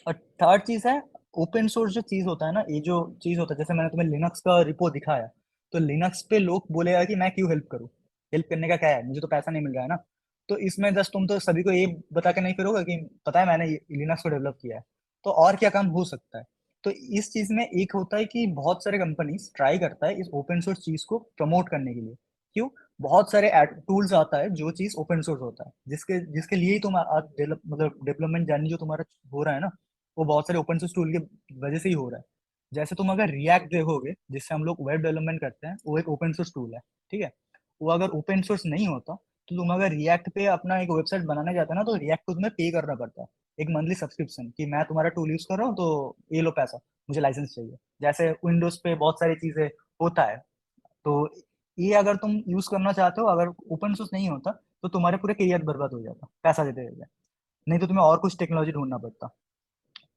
और थर्ड चीज है, ओपन सोर्स जो चीज होता है ना, ये जो चीज होता है, जैसे मैंने तुम्हें लिनक्स का रिपो दिखाया, तो लिनक्स पे लोग बोलेगा कि मैं क्यों हेल्प करूँ, हेल्प करने का क्या है, मुझे तो पैसा नहीं मिल रहा है ना। तो इसमें जस्ट तुम तो सभी को ये बता के नहीं फिरोगे कि पता है मैंने लिनक्स को डेवलप किया है, तो और क्या काम हो सकता है। तो इस चीज में एक होता है कि बहुत सारे कंपनीज ट्राई करता है इस ओपन सोर्स चीज को प्रमोट करने के लिए। क्यों? बहुत सारे टूल्स आता है जो चीज ओपन सोर्स होता है, जिसके जिसके लिए ही तुम आज मतलब डेवलपमेंट जर्नी जो तुम्हारा हो रहा है ना, वो बहुत सारे ओपन सोर्स टूल की वजह से ही हो रहा है। जैसे तुम अगर रिएक्ट देखोगे, जिससे हम लोग वेब डेवलपमेंट करते हैं, वो एक ओपन सोर्स टूल है, ठीक है। वो अगर ओपन सोर्स नहीं होता तो तुम अगर रिएक्ट पे अपना एक वेबसाइट बनाने जाते ना, तो रिएक्ट को तुम्हें पे करना पड़ता है एक मंथली सब्सक्रिप्शन, कि मैं तुम्हारा टूल यूज कर रहा हूँ तो ये लो पैसा, मुझे लाइसेंस चाहिए। जैसे विंडोज पे बहुत सारी चीजें होता है। तो ये अगर तुम यूज करना चाहते हो, अगर ओपन सोर्स नहीं होता तो तुम्हारे पूरे करियर बर्बाद हो जाता पैसा देते देते, नहीं तो तुम्हें और कुछ टेक्नोलॉजी ढूंढना पड़ता।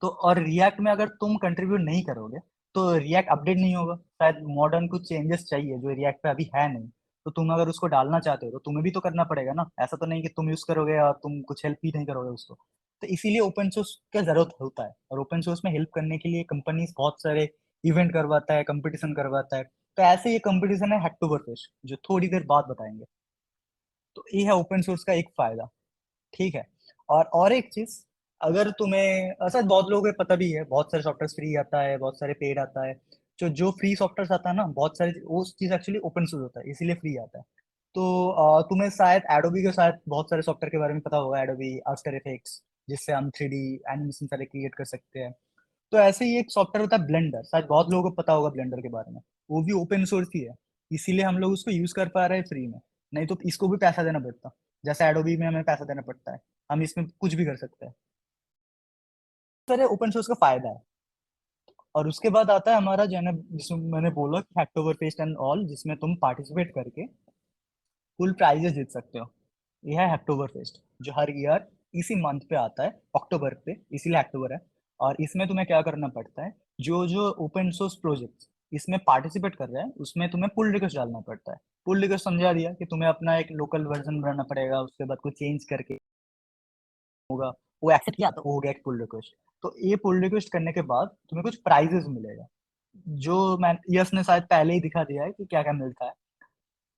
तो और रिएक्ट में अगर तुम कंट्रीब्यूट नहीं करोगे तो रिएक्ट अपडेट नहीं होगा, शायद मॉडर्न कुछ चेंजेस चाहिए जो रिएक्ट पे अभी है नहीं। तो तुम अगर उसको डालना चाहते हो तो तुम्हें भी तो करना पड़ेगा ना, ऐसा तो नहीं कि तुम यूज करोगे और तुम कुछ हेल्प ही नहीं करोगे उसको। तो इसीलिए ओपन सोर्स का जरूरत होता है, और ओपन सोर्स में हेल्प करने के लिए कंपनीज बहुत सारे इवेंट करवाता है, कंपटीशन करवाता है। तो ऐसे ये कंपटीशन है हैक्टोबरफेस्ट, जो थोड़ी देर बाद बताएंगे। तो ये है ओपन सोर्स का एक फायदा, ठीक है। और एक चीज, अगर तुम्हें ऐसा बहुत लोगों को पता भी है, बहुत सारे सॉफ्टवेयर फ्री आता है, बहुत सारे पेड आता है। जो जो फ्री सॉफ्टवेयर आता है ना, बहुत सारे वो चीज एक्चुअली ओपन सोर्स होता है, इसीलिए फ्री आता है। तो तुम्हें शायद एडोबी के साथ बहुत सारे सॉफ्टवेयर के बारे में पता होगा, एडोबी आफ्टर इफेक्ट्स, जिससे हम 3D एनिमेशन सारे क्रिएट कर सकते हैं। तो ऐसे ही एक सॉफ्टवेयर होता है ब्लेंडर, शायद बहुत लोगों को पता होगा ब्लेंडर के बारे में। वो भी ओपन सोर्स ही है, इसीलिए हम लोग उसको यूज कर पा रहे हैं फ्री में, नहीं तो इसको भी पैसा देना पड़ता। जैसे एडोबी में हमें पैसा देना पड़ता है, हम इसमें कुछ भी कर सकते हैं। सर ओपन सोर्स का फायदा है। और उसके बाद आता है हमारा जो है ना, जिसमें मैंने बोला हैक्टोबर फेस्ट एंड ऑल, जिसमें तुम पार्टिसिपेट करके फुल प्राइजेस जीत सकते हो। यह है हैक्टोबर फेस्ट, जो हर ईयर इसी मंथ पे आता है, अक्टूबर पे, इसीलिए अक्टूबर है। और इसमें तुम्हें क्या करना पड़ता है, जो जो ओपन सोर्स प्रोजेक्ट इसमें पार्टिसिपेट कर रहे हैं उसमें तुम्हें पुल रिक्वेस्ट डालना पड़ता है। पुल रिक्वेस्ट समझा दिया कि तुम्हें अपना एक लोकल वर्जन बनाना पड़ेगा, उसके बाद कुछ चेंज करके होगा, वो एक्सेप्ट किया तो वो हो गया एक पुल रिक्वेस्ट। तो ये पुल रिक्वेस्ट करने के बाद तुम्हें कुछ प्राइजेस मिलेगा, जो मैं यस ने शायद पहले ही दिखा दिया है कि क्या क्या मिलता है।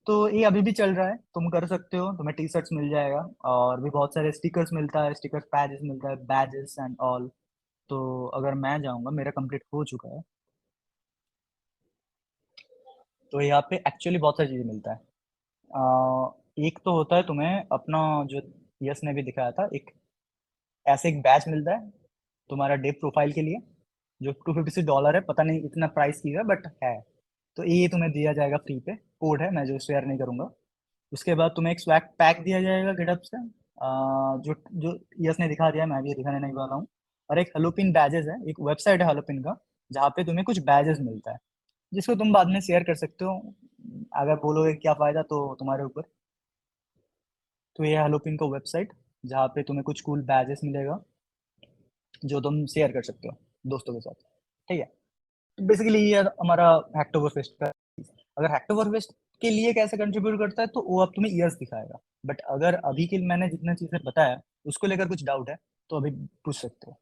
तो ये अभी भी चल रहा है, तुम कर सकते हो, तुम्हें टी शर्ट्स मिल जाएगा, और भी बहुत सारे स्टिकर्स मिलता है, स्टिकर्स पैजेस मिलता है, बैजेस एंड ऑल। तो अगर मैं जाऊंगा, मेरा कंप्लीट हो चुका है, तो यहाँ पे एक्चुअली बहुत सारी चीजें मिलता है। एक तो होता है तुम्हें अपना, जो यस ने भी दिखाया था, एक ऐसे एक बैच मिलता है। तुम्हारा डेव प्रोफाइल के लिए, जो $256 है, पता नहीं इतना प्राइस की है बट है। तो ये तुम्हें दिया जाएगा फ्री पे, कोड है, मैं जो शेयर नहीं करूंगा। उसके बाद तुम्हें एक स्वैग पैक दिया जाएगा गिटहब से, जो जो यस ने दिखा दिया, मैं भी दिखाने नहीं वाला हूँ। और एक हेलोपिन बैजेस है, एक वेबसाइट है हेलोपिन का, जहाँ पे तुम्हें कुछ बैजेस मिलता है, जिसको तुम बाद में शेयर कर सकते हो। अगर बोलोगे क्या फायदा, तो तुम्हारे ऊपर। तो ये हेलोपिन का वेबसाइट, जहाँ पे तुम्हें कुछ कूल बैजेस मिलेगा, जो तुम शेयर कर सकते हो दोस्तों के साथ, ठीक है। बेसिकली ये हमारा हैक्टोबरफेस्ट का। अगर हैक्टोबरफेस्ट के लिए कैसे कंट्रीब्यूट करता है, तो वो अब तुम्हें ईयर्स दिखाएगा। बट अगर अभी के मैंने जितना चीजें बताया उसको लेकर कुछ डाउट है, तो अभी पूछ सकते हो।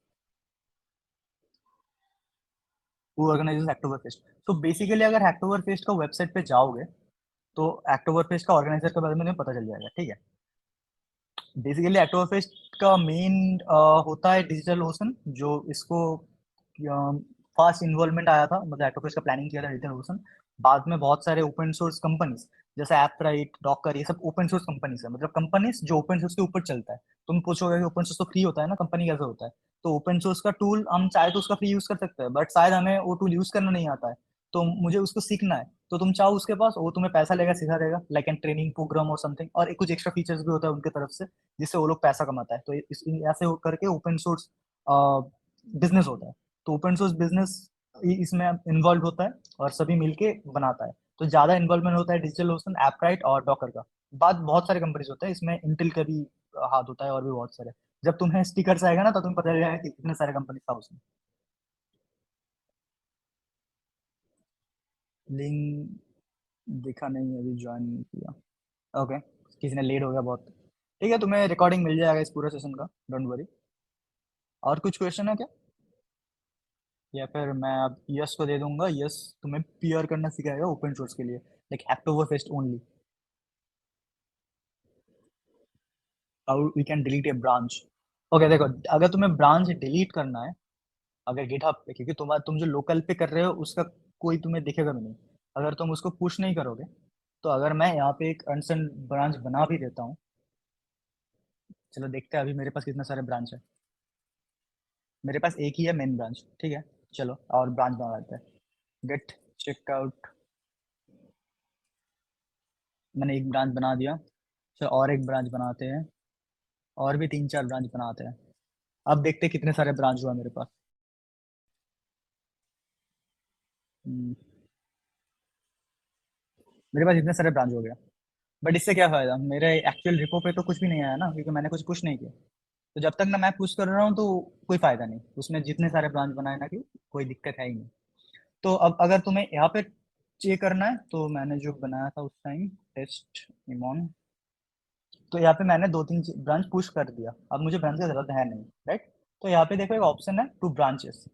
वो ऑर्गेनाइजेस हैक्टोबरफेस्ट। तो बेसिकली अगर हैक्टोबरफेस्ट का वेबसाइट पे जाओगे, तो हैक्टोबरफेस्ट का ऑर्गेनाइजर के बारे में तुम्हें पता चल जाएगा, ठीक है। बेसिकली हैक्टोबरफेस्ट का मेन होता है डिजिटल ओशन, जो इसको फास्ट इन्वॉल्वमेंट आया था, मतलब हैक्टोबरफेस्ट का प्लानिंग किया था डिजिटल ओशन। बाद में बहुत सारे ओपन सोर्स कंपनीज, जैसे एपराइट, डॉकर, ये सब ओपन सोर्स कंपनीज है, मतलब कंपनीज जो ओपन सोर्स के ऊपर चलता है। तुम पूछोगे कि ओपन सोर्स तो फ्री होता है ना, कंपनी कैसे होता है? तो ओपन सोर्स का टूल हम चाहे तो उसका फ्री यूज कर सकते हैं, बट शायद हमें वो टूल यूज करना नहीं आता है, तो मुझे उसको सीखना है। तो तुम चाहो उसके पास, वो तुम्हें पैसा लेगा, सिखा देगा, लाइक एन ट्रेनिंग प्रोग्राम और समथिंग, और कुछ एक्स्ट्रा फीचर्स भी होता है उनके तरफ से, जिससे वो लोग पैसा कमाता है। तो ऐसे करके ओपन सोर्स बिजनेस होता है। तो ओपन सोर्स बिजनेस इसमें इन्वॉल्व होता है और सभी मिलके बनाता है। तो ज्यादा इन्वॉल्वमेंट होता है डिजिटल ओशन, एपराइट और डॉकर का। बाद बहुत सारे कंपनीज होते हैं इसमें, इंटेल का भी हाथ होता है, और भी बहुत सारे। जब तुम्हें स्टिकर्स आएगा ना, तो तुम्हें पता चल जाएगा कि कितने सारे कंपनी था उसमें। लिंक दिखा नहीं, अभी ज्वाइन नहीं किया। ओके, किसी ने लेट हो गया बहुत। ठीक है, तुम्हें रिकॉर्डिंग मिल जाएगा इस पूरे सेशन का, डोंट वरी। और कुछ क्वेश्चन है क्या? या फिर मैं अब यस को दे दूंगा। यस तुम्हें पीआर करना सिखाएगा ओपन सोर्स के लिए, like Hacktoberfest only. How we can delete a branch. Okay देखो, अगर तुम्हें ब्रांच डिलीट करना है, अगर गिटहब पे, क्योंकि तुम जो लोकल पे कर रहे हो उसका कोई तुम्हें दिखेगा भी नहीं, अगर तुम उसको पुश नहीं करोगे, तो अगर मैं यहाँ पे एक अनसन ब्रांच बना भी देता हूँ, चलो देखते हैं अभी मेरे पास कितना सारे ब्रांच है। मेरे पास एक ही है मेन ब्रांच, ठीक है। चलो और ब्रांच बना लेते हैं। गेट चेकआउट, मैंने एक ब्रांच बना दिया। चलो और एक ब्रांच बनाते हैं, और भी 3-4 ब्रांच बनाते हैं। अब देखते हैं कितने सारे ब्रांच हुआ मेरे पास। हम्म, मेरे पास इतने सारे ब्रांच हो गया। बट इससे क्या फायदा, मेरे एक्चुअल रिपो पे तो कुछ भी नहीं आया ना, क्योंकि मैंने कुछ पुश नहीं किया। तो जब तक ना मैं पुश कर रहा हूँ, तो कोई फायदा नहीं उसमें, जितने सारे ब्रांच बनाए ना, कि कोई दिक्कत है ही नहीं। तो अब अगर तुम्हें यहाँ पे चेक करना है, तो मैंने जो बनाया था उस टाइम, टेस्ट इमोन, तो यहाँ पे मैंने 2-3 ब्रांच पुश कर दिया। अब मुझे ब्रांच की जरूरत है नहीं, राइट। तो यहाँ पे देखो एक ऑप्शन है टू ब्रांचेस,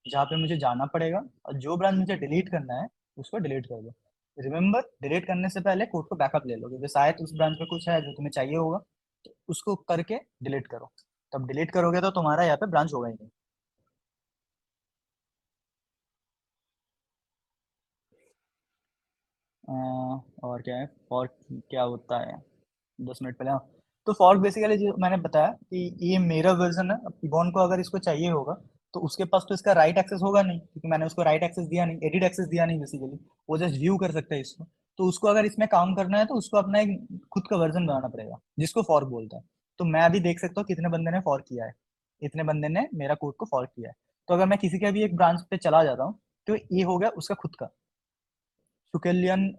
जहाँ पे मुझे जाना पड़ेगा, और जो ब्रांच मुझे डिलीट करना है उसको डिलीट कर दो। रिमेंबर, डिलीट करने से पहले कोड को बैकअप ले लो, क्योंकि शायद उस ब्रांच में कुछ है जो तुम्हें चाहिए होगा, तो उसको करके डिलीट करो। तब डिलीट करोगे तो तुम्हारा यहाँ पे ब्रांच होगा ही नहीं। और क्या है फॉर्क, क्या होता है? 10 मिनट पहले, हाँ। तो फॉर्क बेसिकली जो मैंने बताया कि ये मेरा वर्जन है। अब इबॉन को अगर इसको चाहिए होगा, तो उसके पास तो इसका राइट एक्सेस होगा नहीं, क्योंकि मैंने उसको राइट एक्सेस दिया नहीं, एडिट एक्सेस दिया नहीं बेसिकली। वो जस्ट व्यू कर सकता है इसको। तो उसको अगर इसमें काम करना है, तो उसको अपना एक खुद का वर्जन बनाना पड़ेगा, जिसको फॉर्क बोलता है। तो मैं अभी देख सकता हूँ कितने बंदे ने फॉर्क किया है, इतने बंदे ने मेरा कोड को फॉर्क किया है। तो अगर मैं किसी के भी एक ब्रांच पे चला जाता हूँ, तो ये हो गया उसका खुद का। सुकेलियन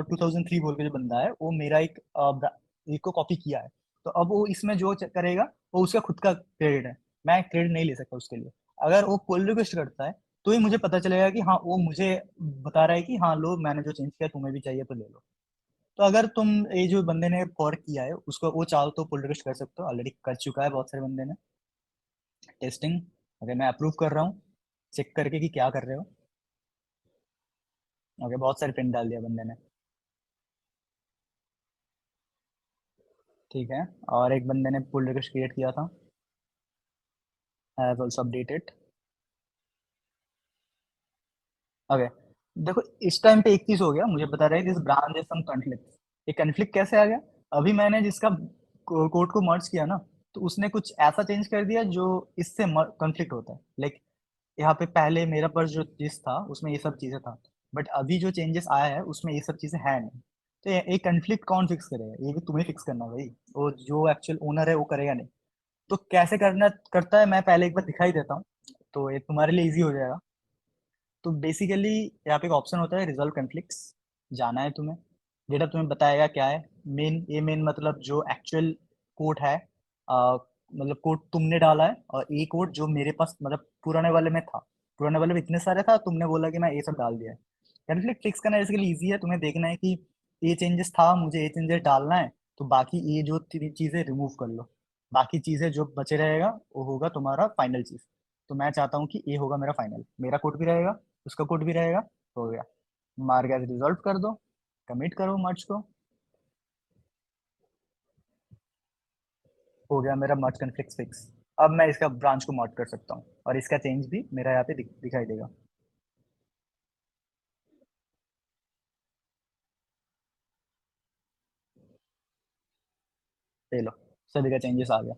2003 बोल के जो बंदा है, वो मेरा एक को कॉपी किया है। तो अब वो इसमें जो करेगा, वो उसका खुद का क्रेडिट है, मैं क्रेडिट नहीं ले सकता उसके लिए। अगर वो पुल रिक्वेस्ट करता है, तो ही मुझे पता चलेगा कि हाँ, वो मुझे बता रहा है कि हाँ लो, मैंने जो चेंज किया तुम्हें भी चाहिए तो ले लो। तो अगर तुम, ये जो बंदे ने फॉर्क किया है उसको वो चाहो तो पुल रिक्वेस्ट कर सकते हो, ऑलरेडी कर चुका है बहुत सारे बंदे ने। टेस्टिंग, अगर मैं अप्रूव कर रहा हूँ, चेक करके कि क्या कर रहे हो। ओके, बहुत सारे प्रिंट डाल दिया बंदे ने, ठीक है। और एक बंदे ने पुल रिक्वेस्ट क्रिएट किया था, I have also updated. Okay, देखो इस टाइम पे एक चीज हो गया, मुझे बता रहे हैं this branch is some conflict. ये कॉन्फ्लिक्ट कैसे आ गया? अभी मैंने जिसका कोड को मर्ज किया ना, तो उसने कुछ ऐसा चेंज कर दिया जो इससे कॉन्फ्लिक्ट होता है। लाइक यहाँ पे पहले मेरा पास जो चीज था उसमें ये सब चीजें था, बट अभी जो चेंजेस आया है उसमें ये सब चीजें है नहीं। तो ये कॉन्फ्लिक्ट कौन फिक्स करेगा? ये भी तुम्हें फिक्स करना है भाई, वो जो एक्चुअल ओनर है वो करेगा नहीं। तो कैसे करना करता है मैं पहले एक बार दिखाई देता हूँ, तो ये तुम्हारे लिए इजी हो जाएगा। तो बेसिकली यहाँ पे एक ऑप्शन होता है रिजॉल्व कॉन्फ्लिक्ट्स, जाना है तुम्हें, डेटा तुम्हें बताएगा क्या है। मेन मतलब जो एक्चुअल कोड है, मतलब कोड तुमने डाला है, और ये कोड जो मेरे पास मतलब पुराने वाले में था, पुराने वाले में इतने सारे था, तुमने बोला कि मैं ये सब डाल दिया है। कॉन्फ्लिक्ट फिक्स करना बेसिकली ईजी है, तुम्हें देखना है कि ये चेंजेस था, मुझे ये चेंजेस डालना है, तो बाकी ये जो तीन चीजें रिमूव कर लो, बाकी चीजें जो बचे रहेगा वो होगा तुम्हारा फाइनल चीज। तो मैं चाहता हूँ कि ये होगा मेरा फाइनल, मेरा कोड भी रहेगा, उसका कोड भी रहेगा, हो गया। मार्क एज रिजॉल्व कर दो, कमिट करो मर्ज को, हो गया मेरा मर्ज कॉन्फ्लिक्ट फिक्स। अब मैं इसका ब्रांच को मर्ज कर सकता हूँ और इसका चेंज भी मेरा यहाँ पे दिखाई देगा। ले लो, सभी का चेंजेस आ गया।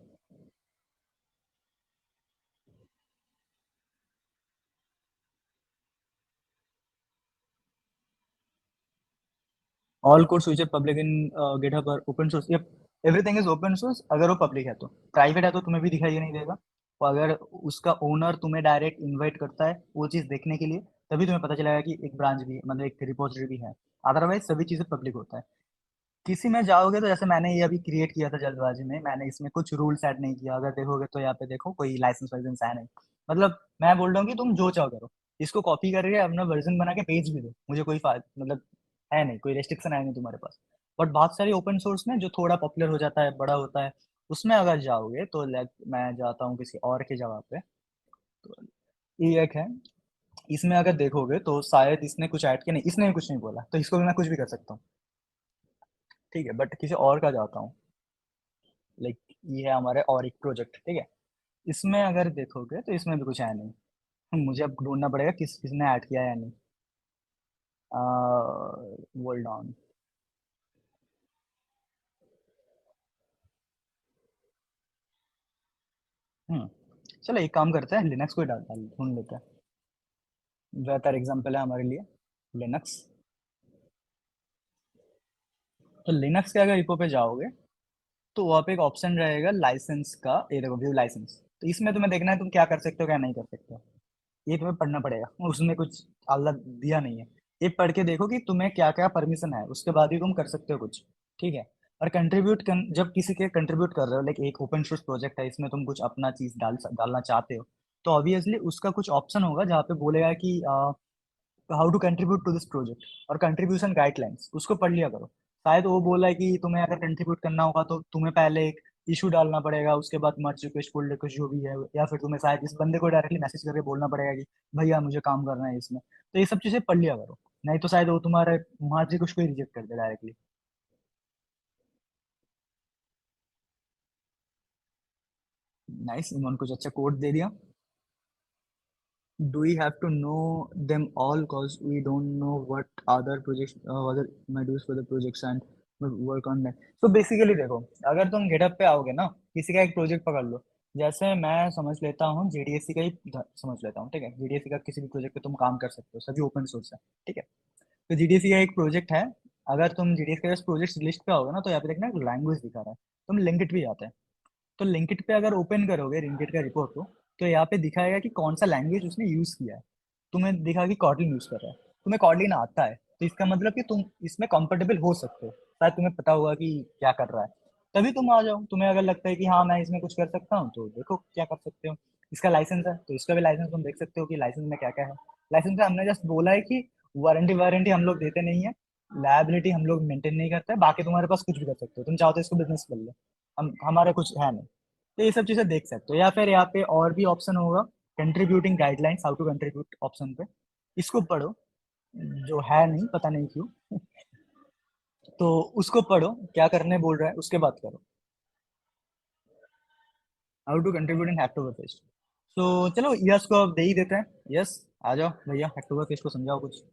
All code switch public in GitHub और ओपन सोर्स, ये एवरीथिंग इज ओपन सोर्स अगर वो पब्लिक है। तो प्राइवेट है तो तुम्हें भी दिखाई नहीं देगा, और अगर उसका ओनर तुम्हें डायरेक्ट इनवाइट करता है वो चीज़ देखने के लिए, तभी तुम्हें पता चलेगा कि एक ब्रांच भी मतलब एक रिपोजिटरी भी है। अदरवाइज सभी चीज़ें पब्लिक होता है। किसी में जाओगे तो जैसे मैंने ये अभी क्रिएट किया था जल्दबाजी में, मैंने इसमें कुछ रूल्स ऐड नहीं किया। अगर देखोगे तो यहाँ पे देखो कोई लाइसेंस वाइसेंस है नहीं, मतलब मैं बोल रहा हूँ कि तुम जो चाहो करो, इसको कॉपी करके अपना वर्जन बना के भेज भी दो, मुझे कोई मतलब है नहीं, कोई रेस्ट्रिक्शन है नहीं तुम्हारे पास। बट बहुत सारी ओपन सोर्स में जो थोड़ा पॉपुलर हो जाता है, बड़ा होता है, उसमें अगर जाओगे तो लाइक मैं जाता हूँ किसी और के जगह पे, तो ये एक है। इसमें अगर देखोगे तो शायद इसने कुछ ऐड किया नहीं, इसने भी कुछ नहीं बोला, तो इसको भी मैं कुछ भी कर सकता हूँ, ठीक है। बट किसी और का जाता हूँ, लाइक ये है हमारे और एक प्रोजेक्ट, ठीक है। इसमें अगर देखोगे तो इसमें भी कुछ है नहीं, मुझे अब ढूंढना पड़ेगा किसने ऐड किया है या नहीं। होल्ड ऑन, चलो एक काम करते हैं, लिनक्स को ही डाल डाल ढूंढ लेते हैं, बेहतर एग्जाम्पल है हमारे लिए लिनक्स। तो लिनक्स के अगर रिपो पे जाओगे तो वहाँ पे एक ऑप्शन रहेगा लाइसेंस का, ये देखो व्यू लाइसेंस। तो इसमें तुम्हें देखना है तुम क्या कर सकते हो क्या नहीं कर सकते हो, ये तुम्हें पढ़ना पड़ेगा, उसमें कुछ अल्लाह दिया नहीं है। ये पढ़ के देखो कि तुम्हें क्या क्या परमिशन है, उसके बाद ही तुम कर सकते हो कुछ, ठीक है। और जब किसी के कंट्रीब्यूट कर रहे हो, लाइक एक ओपन सोर्स प्रोजेक्ट है, इसमें तुम कुछ अपना चीज डालना चाहते हो, तो ऑब्वियसली उसका कुछ ऑप्शन होगा जहाँ पे बोलेगा कि how to contribute to this project, और कंट्रीब्यूशन गाइडलाइंस उसको पढ़ लिया करो। शायद वो बोला है कि तुम्हें अगर कंट्रीब्यूट करना होगा तो तुम्हें पहले एक इशू डालना पड़ेगा, उसके बाद मर्ज रिक्वेस्ट पुल रिक्वेस्ट जो भी है, या फिर तुम्हें शायद इस बंदे को डायरेक्टली मैसेज करके बोलना पड़ेगा कि भैया मुझे काम करना है इसमें। तो ये सब चीजें पढ़ लिया करो, नहीं तो शायद वो तुम्हारे मर्ज रिक्वेस्ट को ही रिजेक्ट कर दे डायरेक्टली। नाइस, इन्होंने कुछ अच्छा कोड दे दिया। Do we have to know them all because we don't know what other projects other modules for the projects and work on that? So basically देखो, अगर तुम GitHub पे आओगे ना, किसी का एक प्रोजेक्ट पकड़ लो, जैसे मैं समझ लेता हूँ JDSC का ही समझ लेता हूँ, ठीक है। JDSC का किसी भी प्रोजेक्ट पे तुम काम कर सकते हो, सभी ओपन सोर्स है, ठीक है। तो JDSC का एक प्रोजेक्ट है, अगर तुम JDSC का प्रोजेक्ट लिस्ट पे आओगे ना, तो यहाँ पे देखना लैंग्वेज दिखा रहा है, तुम लिंक्ड भी आता है। तो लिंक्ड पे अगर ओपन करोगे लिंक्ड का रिपोर्ट को, तो यहाँ पे दिखाएगा कि कौन सा लैंग्वेज उसने यूज किया है। तुम्हें दिखा कि कॉटलिन यूज कर रहा है, तुम्हें कॉटलिन आता है, तो इसका मतलब कि तुम इसमें कंफर्टेबल हो सकते हो, शायद तुम्हें पता होगा कि क्या कर रहा है, तभी तुम आ जाओ। तुम्हें अगर लगता है कि हाँ मैं इसमें कुछ कर सकता हूँ, तो देखो क्या कर सकते हो। इसका लाइसेंस है तो इसका भी लाइसेंस तुम देख सकते हो कि लाइसेंस में क्या क्या है। लाइसेंस में हमने जस्ट बोला है कि वारंटी हम लोग देते नहीं है, लायबिलिटी हम लोग मेंटेन नहीं करते, बाकी तुम्हारे पास कुछ भी कर सकते हो, तुम चाहो तो इसको बिजनेस कर लो, हम हमारा कुछ है नहीं। तो ये सब चीजें देख सकते हो, या फिर यहाँ पे और भी ऑप्शन होगा, contributing guidelines, how to contribute option पे, इसको पढ़ो, जो है नहीं पता नहीं क्यों तो उसको पढ़ो, क्या करने बोल रहा है उसके बाद करो, हाउ टू कंट्रीब्यूट इन हैक्टोबरफेस्ट। तो चलो यस को अब दे ही देते हैं, यस आ जाओ भैया, हैक्टोबरफेस्ट को समझाओ कुछ।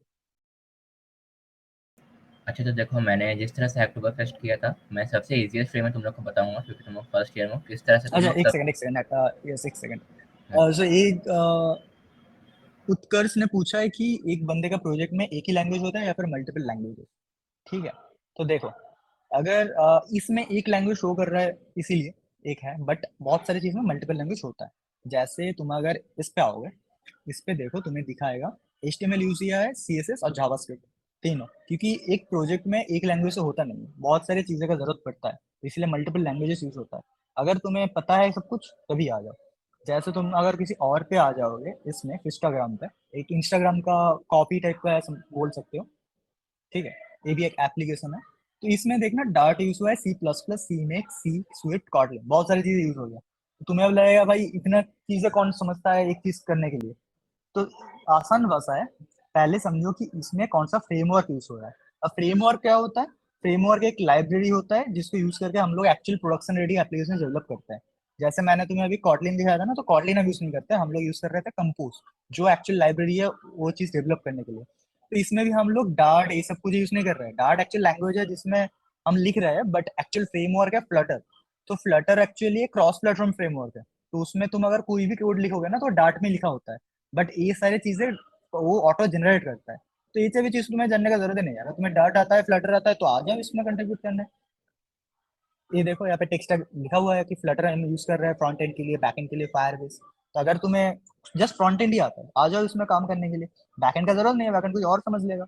अच्छा तो देखो, मैंने जिस तरह से अक्टूबर फेस्ट किया था, मैं सबसे इजीएस्ट वे में तुम लोग को बताऊंगा, क्योंकि तुम लोग फर्स्ट ईयर में हो, किस तरह से तुम अच्छा लोग एक सब। सेकंड यस एक सेकंड। हाँ। सो एक उत्कर्ष ने पूछा है कि एक बंदे का प्रोजेक्ट में एक ही लैंग्वेज होता है या फिर मल्टीपल लैंग्वेजेस। ठीक है, तो देखो अगर इसमें एक लैंग्वेज शो कर रहा है इसीलिए एक है, बट बहुत सारी चीज़ में मल्टीपल लैंग्वेज होता है। जैसे तुम अगर इस पे आओगे, इस पे देखो तुम्हें दिखाएगा HTML यूज किया है, CSS और जावास्क्रिप्ट तीनों, क्योंकि एक प्रोजेक्ट में एक लैंग्वेज से होता नहीं है, बहुत सारी चीज़ें का जरूरत पड़ता है, इसलिए मल्टीपल लैंग्वेजेस यूज होता है। अगर तुम्हें पता है सब कुछ तभी आ जाओ। जैसे तुम अगर किसी और पे आ जाओगे, इसमें इंस्टाग्राम पे, एक इंस्टाग्राम का कॉपी टाइप का ऐसा बोल सकते हो, ठीक है, ये भी एक एप्लीकेशन है। तो इसमें देखना डार्ट यूज हुआ है, C++, CMake, C, Swift, Kotlin, बहुत सारी चीजें यूज हो गया। तो तुम्हें अब लगेगा भाई इतना चीजें कौन समझता है एक चीज करने के लिए। तो आसान भाषा है, पहले समझो कि इसमें कौन सा फ्रेमवर्क यूज हो रहा है। अब फ्रेमवर्क क्या होता है? फ्रेमवर्क एक लाइब्रेरी होता है जिसको यूज करके हम लोग actual production ready application develop करते हैं। जैसे मैंने तुम्हें अभी कॉटलिन दिखाया था ना, तो कॉटलिन हम यूज नहीं करते, हम लोग यूज कर रहे थे कंपोज, जो एक्चुअल लाइब्रेरी है वो चीज डेवलप करने के लिए। तो इसमें भी हम लोग डार्ट ये सब कुछ यूज नहीं कर रहे हैं। डार्ट एक्चुअल लैंग्वेज है जिसमें हम लिख रहे हैं, बट एक्चुअल फ्रेमवर्क है फ्लटर। तो फ्लटर एक्चुअली एक क्रॉस प्लेटफॉर्म फ्रेमवर्क है, तो उसमें तुम अगर कोई भी कोड लिखोगे ना तो डार्ट में लिखा होता है, बट ये सारी चीजें वो ऑटो जनरेट करता है। तो ये सभी चीज तुम्हें जानने का जरूरत ही नहीं है। अगर तुम्हें डार्ट आता है, फ्लटर आता है, तो आ जाओ इसमें कंट्रीब्यूट करने। ये देखो यहाँ पे टेक्स्ट लिखा हुआ है कि फ्लटर हम यूज कर रहे हैं फ्रंट एंड के लिए, बैक एंड के लिए फायरबेस। तो अगर तुम्हें जस्ट फ्रंट एंड ही आता है, आ जाओ इसमें काम करने के लिए। बैक एंड का जरूरत नहीं है, बैक एंड कोई और समझ लेगा।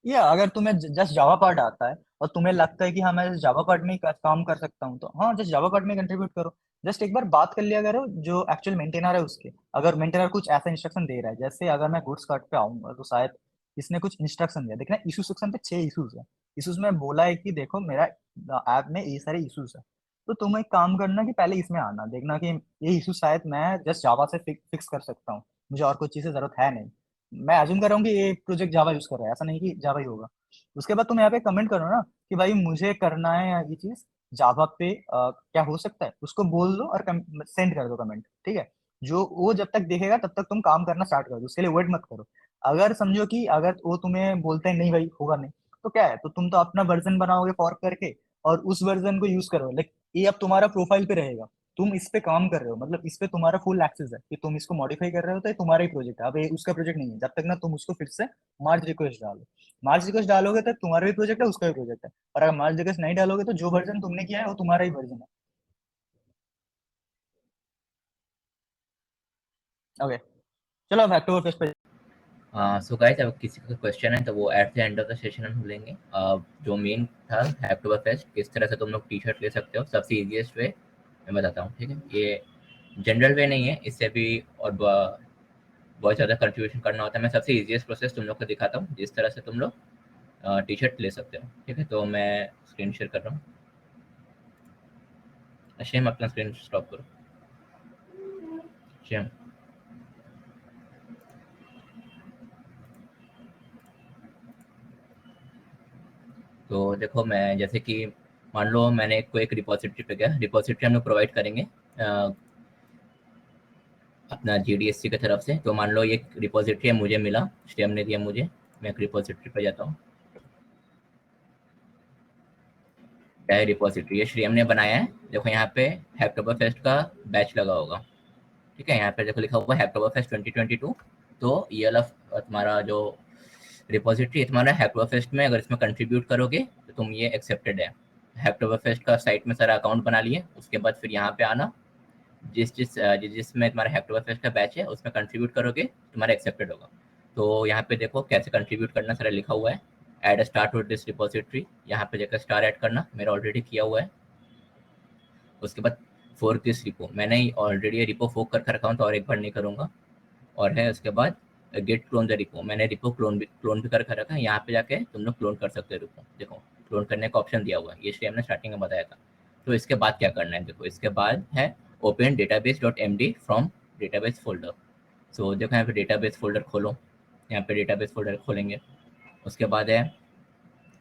या अगर तुम्हें जस्ट जावा पार्ट आता है और तुम्हें लगता है कि हाँ मैं जावा पार्ट में ही काम कर सकता हूँ, तो हाँ जस्ट जावा पार्ट में कंट्रीब्यूट करो। जस्ट एक बार बात कर लिया करो जो एक्चुअल मेंटेनर है उसके, अगर मेंटेनर कुछ ऐसा इंस्ट्रक्शन दे रहा है, जैसे अगर मैं गुड्स कार्ट पे आऊंगा तो शायद इसने कुछ इंस्ट्रक्शन दिया। देखना इशू सेक्शन पे 6 इशूज है। इशूज में बोला है कि देखो मेरा ऐप में ये सारे इशूज है, तो तुम एक काम करना कि पहले इसमें आना, देखना कि ये इशू शायद मैं जस्ट जावा से फिक्स कर सकता हूँ, मुझे और कोई चीज़ की जरूरत है नहीं। मैं अज्यूम कर रहा हूँ कि ये प्रोजेक्ट जावा यूज कर रहा है, ऐसा नहीं कि जावा ही होगा। उसके बाद तुम यहाँ पे कमेंट करो ना कि भाई मुझे करना है ये चीज जावा पे, क्या हो सकता है, उसको बोल दो और सेंड कर दो कमेंट, ठीक है। जो वो जब तक देखेगा तब तक तुम काम करना स्टार्ट कर दो, उसके लिए वेट मत करो। अगर समझो कि अगर वो तुम्हें बोलते हैं नहीं भाई होगा नहीं, तो क्या है, तो तुम तो अपना वर्जन बनाओगे फॉर्क करके और उस वर्जन को यूज करो, लाइक ये अब तुम्हारा प्रोफाइल पे रहेगा। तुम इस पे काम कर रहे हो, मतलब इस पे तुम्हारा फुल एक्सेस है कि तुम इसको मॉडिफाई कर रहे हो, तो ये तुम्हारा ही प्रोजेक्ट है। अब ये उसका प्रोजेक्ट नहीं है जब तक ना तुम उसको फिर से मार्ज रिक्वेस्ट डालो। मार्ज रिक्वेस्ट डालोगे तो तुम्हारा भी प्रोजेक्ट है, उसका भी प्रोजेक्ट है। और अगर मार्ज रिक्वेस्ट नहीं डालोगे तो जो वर्जन तुमने किया है वो तुम्हारा ही वर्जन है। ओके, चलो अब अक्टूबर फेस्ट पे। सो गाइस, अब किसी का क्वेश्चन है तो वो at the end of the session हम बोलेंगे। जो मेन था अक्टूबर फेस्ट, किस तरह से तुम लोग टी शर्ट ले सकते हो, सबसे इजीएस्ट वे मैं बताता हूँ, ठीक है। ये जनरल वे नहीं है, इससे भी और बहुत ज़्यादा कंट्रीब्यूशन करना होता है। मैं सबसे इजीएस्ट प्रोसेस तुम लोग को दिखाता हूँ, जिस तरह से तुम लोग टी शर्ट ले सकते हो, ठीक है। तो मैं स्क्रीन शेयर कर रहा हूँ। शेम अपना स्क्रीन स्टॉप करो। शेम, तो देखो, मैं जैसे कि मान लो मैंने कोई एक रिपॉजिटरी पे गया, रिपॉजिटरी हम लोग प्रोवाइड करेंगे अपना GDSC की तरफ से। तो मान लो ये रिपॉजिटरी है, मुझे मिला, श्रेयम ने दिया मुझे, मैं एक रिपॉजिटरी पे जाता हूँ। क्या है रिपॉजिटरी? ये श्रेयम ने बनाया है। देखो यहाँ पे हैकटोबर फेस्ट का बैच लगा होगा, ठीक है। यहाँ पे देखो लिखा हुआ है हैकटोबर फेस्ट 2022। तो ये वाला तुम्हारा जो रिपॉजिटरी है तुम्हारा हैकटोबर फेस्ट में, अगर इसमें कंट्रीब्यूट करोगे तो तुम ये एक्सेप्टेड है। हैकटोबर फेस्ट का साइट में सारा अकाउंट बना लिए, उसके बाद फिर यहाँ पे आना, जिसमें तुम्हारा हैकटोबर फेस्ट का बैच है उसमें कंट्रीब्यूट करोगे, तुम्हारा एक्सेप्टेड होगा। तो यहाँ पे देखो कैसे कंट्रीब्यूट करना सारा लिखा हुआ है। Add start with this repository, यहाँ पे जाकर स्टार ऐड करना, मेरा ऑलरेडी किया हुआ है। उसके बाद फोर्क दिस रिपो, मैंने ऑलरेडी ये रिपो फोक कर रखा हूँ तो और एक बार नहीं करूँगा। और है उसके बाद गेट क्लोन द रिपो, मैंने रिपो क्लोन भी कर रखा है। यहाँ पे जाके तुम लोग क्लोन कर सकते हो रिपो, देखो क्लोन करने का ऑप्शन दिया हुआ है, ये हमने स्टार्टिंग में बताया था। तो इसके बाद क्या करना है, देखो इसके बाद है open database.md from database folder. So देखो यहाँ पे डेटाबेस फोल्डर खोलो, यहाँ पे डेटाबेस फोल्डर खोलेंगे। उसके बाद है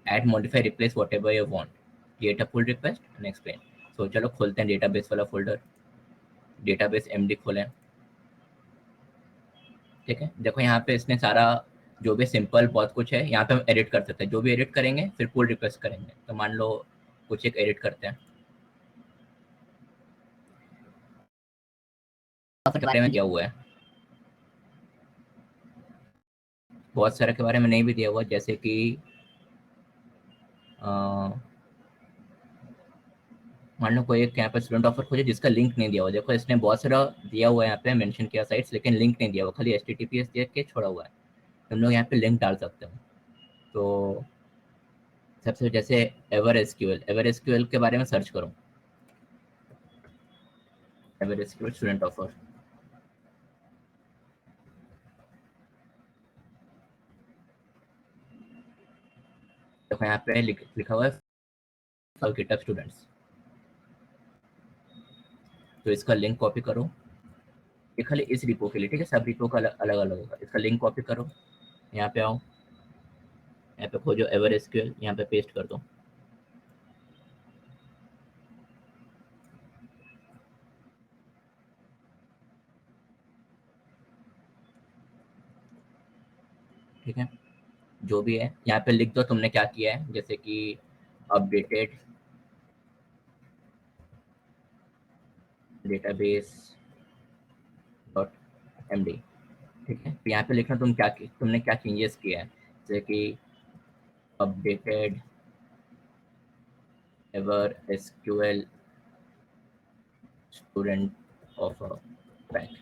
add modify replace whatever you want, create a pull request and explain. So चलो खोलते हैं डेटाबेस वाला फोल्डर, डेटाबेस MD खोलें, ठीक है, देखो यहाँ पे इसने सारा जो भी सिंपल बहुत कुछ है यहाँ पे हम एडिट कर सकते हैं, जो भी एडिट करेंगे फिर पुल रिक्वेस्ट करेंगे। तो मान लो कुछ एक एडिट करते हैं, के बारे में दिया हुआ है, बहुत सारे के बारे में नहीं भी दिया हुआ, जैसे कि मान लो कोई एक यहाँ पे स्टूडेंट ऑफर खोजे जिसका लिंक नहीं दिया हुआ। देखो इसने बहुत सारा दिया हुआ है यहाँ पे, मेंशन किया साइट्स, लेकिन लिंक नहीं दिया हुआ, खाली HTTPS दे के छोड़ा हुआ है। तुम लोग यहाँ पे लिंक डाल सकते हो। तो सबसे जैसे एवर एसक्यूएल के बारे में सर्च करो, एवर एसक्यूएल स्टूडेंट ऑफर। देखो यहाँ पे लिखा हुआ है गिटहब स्टूडेंट्स। तो इसका लिंक कॉपी करो, ये खाली इस रिपो के लिए, ठीक है, सब रिपो का अलग अलग होगा। इसका लिंक कॉपी करो, यहाँ पे आओ, यहाँ पे खोजो एवर एसक्यूएल, यहाँ पे पेस्ट कर दो। ठीक है, जो भी है यहाँ पे लिख दो तुमने क्या किया है, जैसे कि अपडेटेड डेटाबेस डॉट md। ठीक है, तो यहाँ पे लिखना तुमने क्या चेंजेस किया है, जैसे कि updated ever SQL student of bank,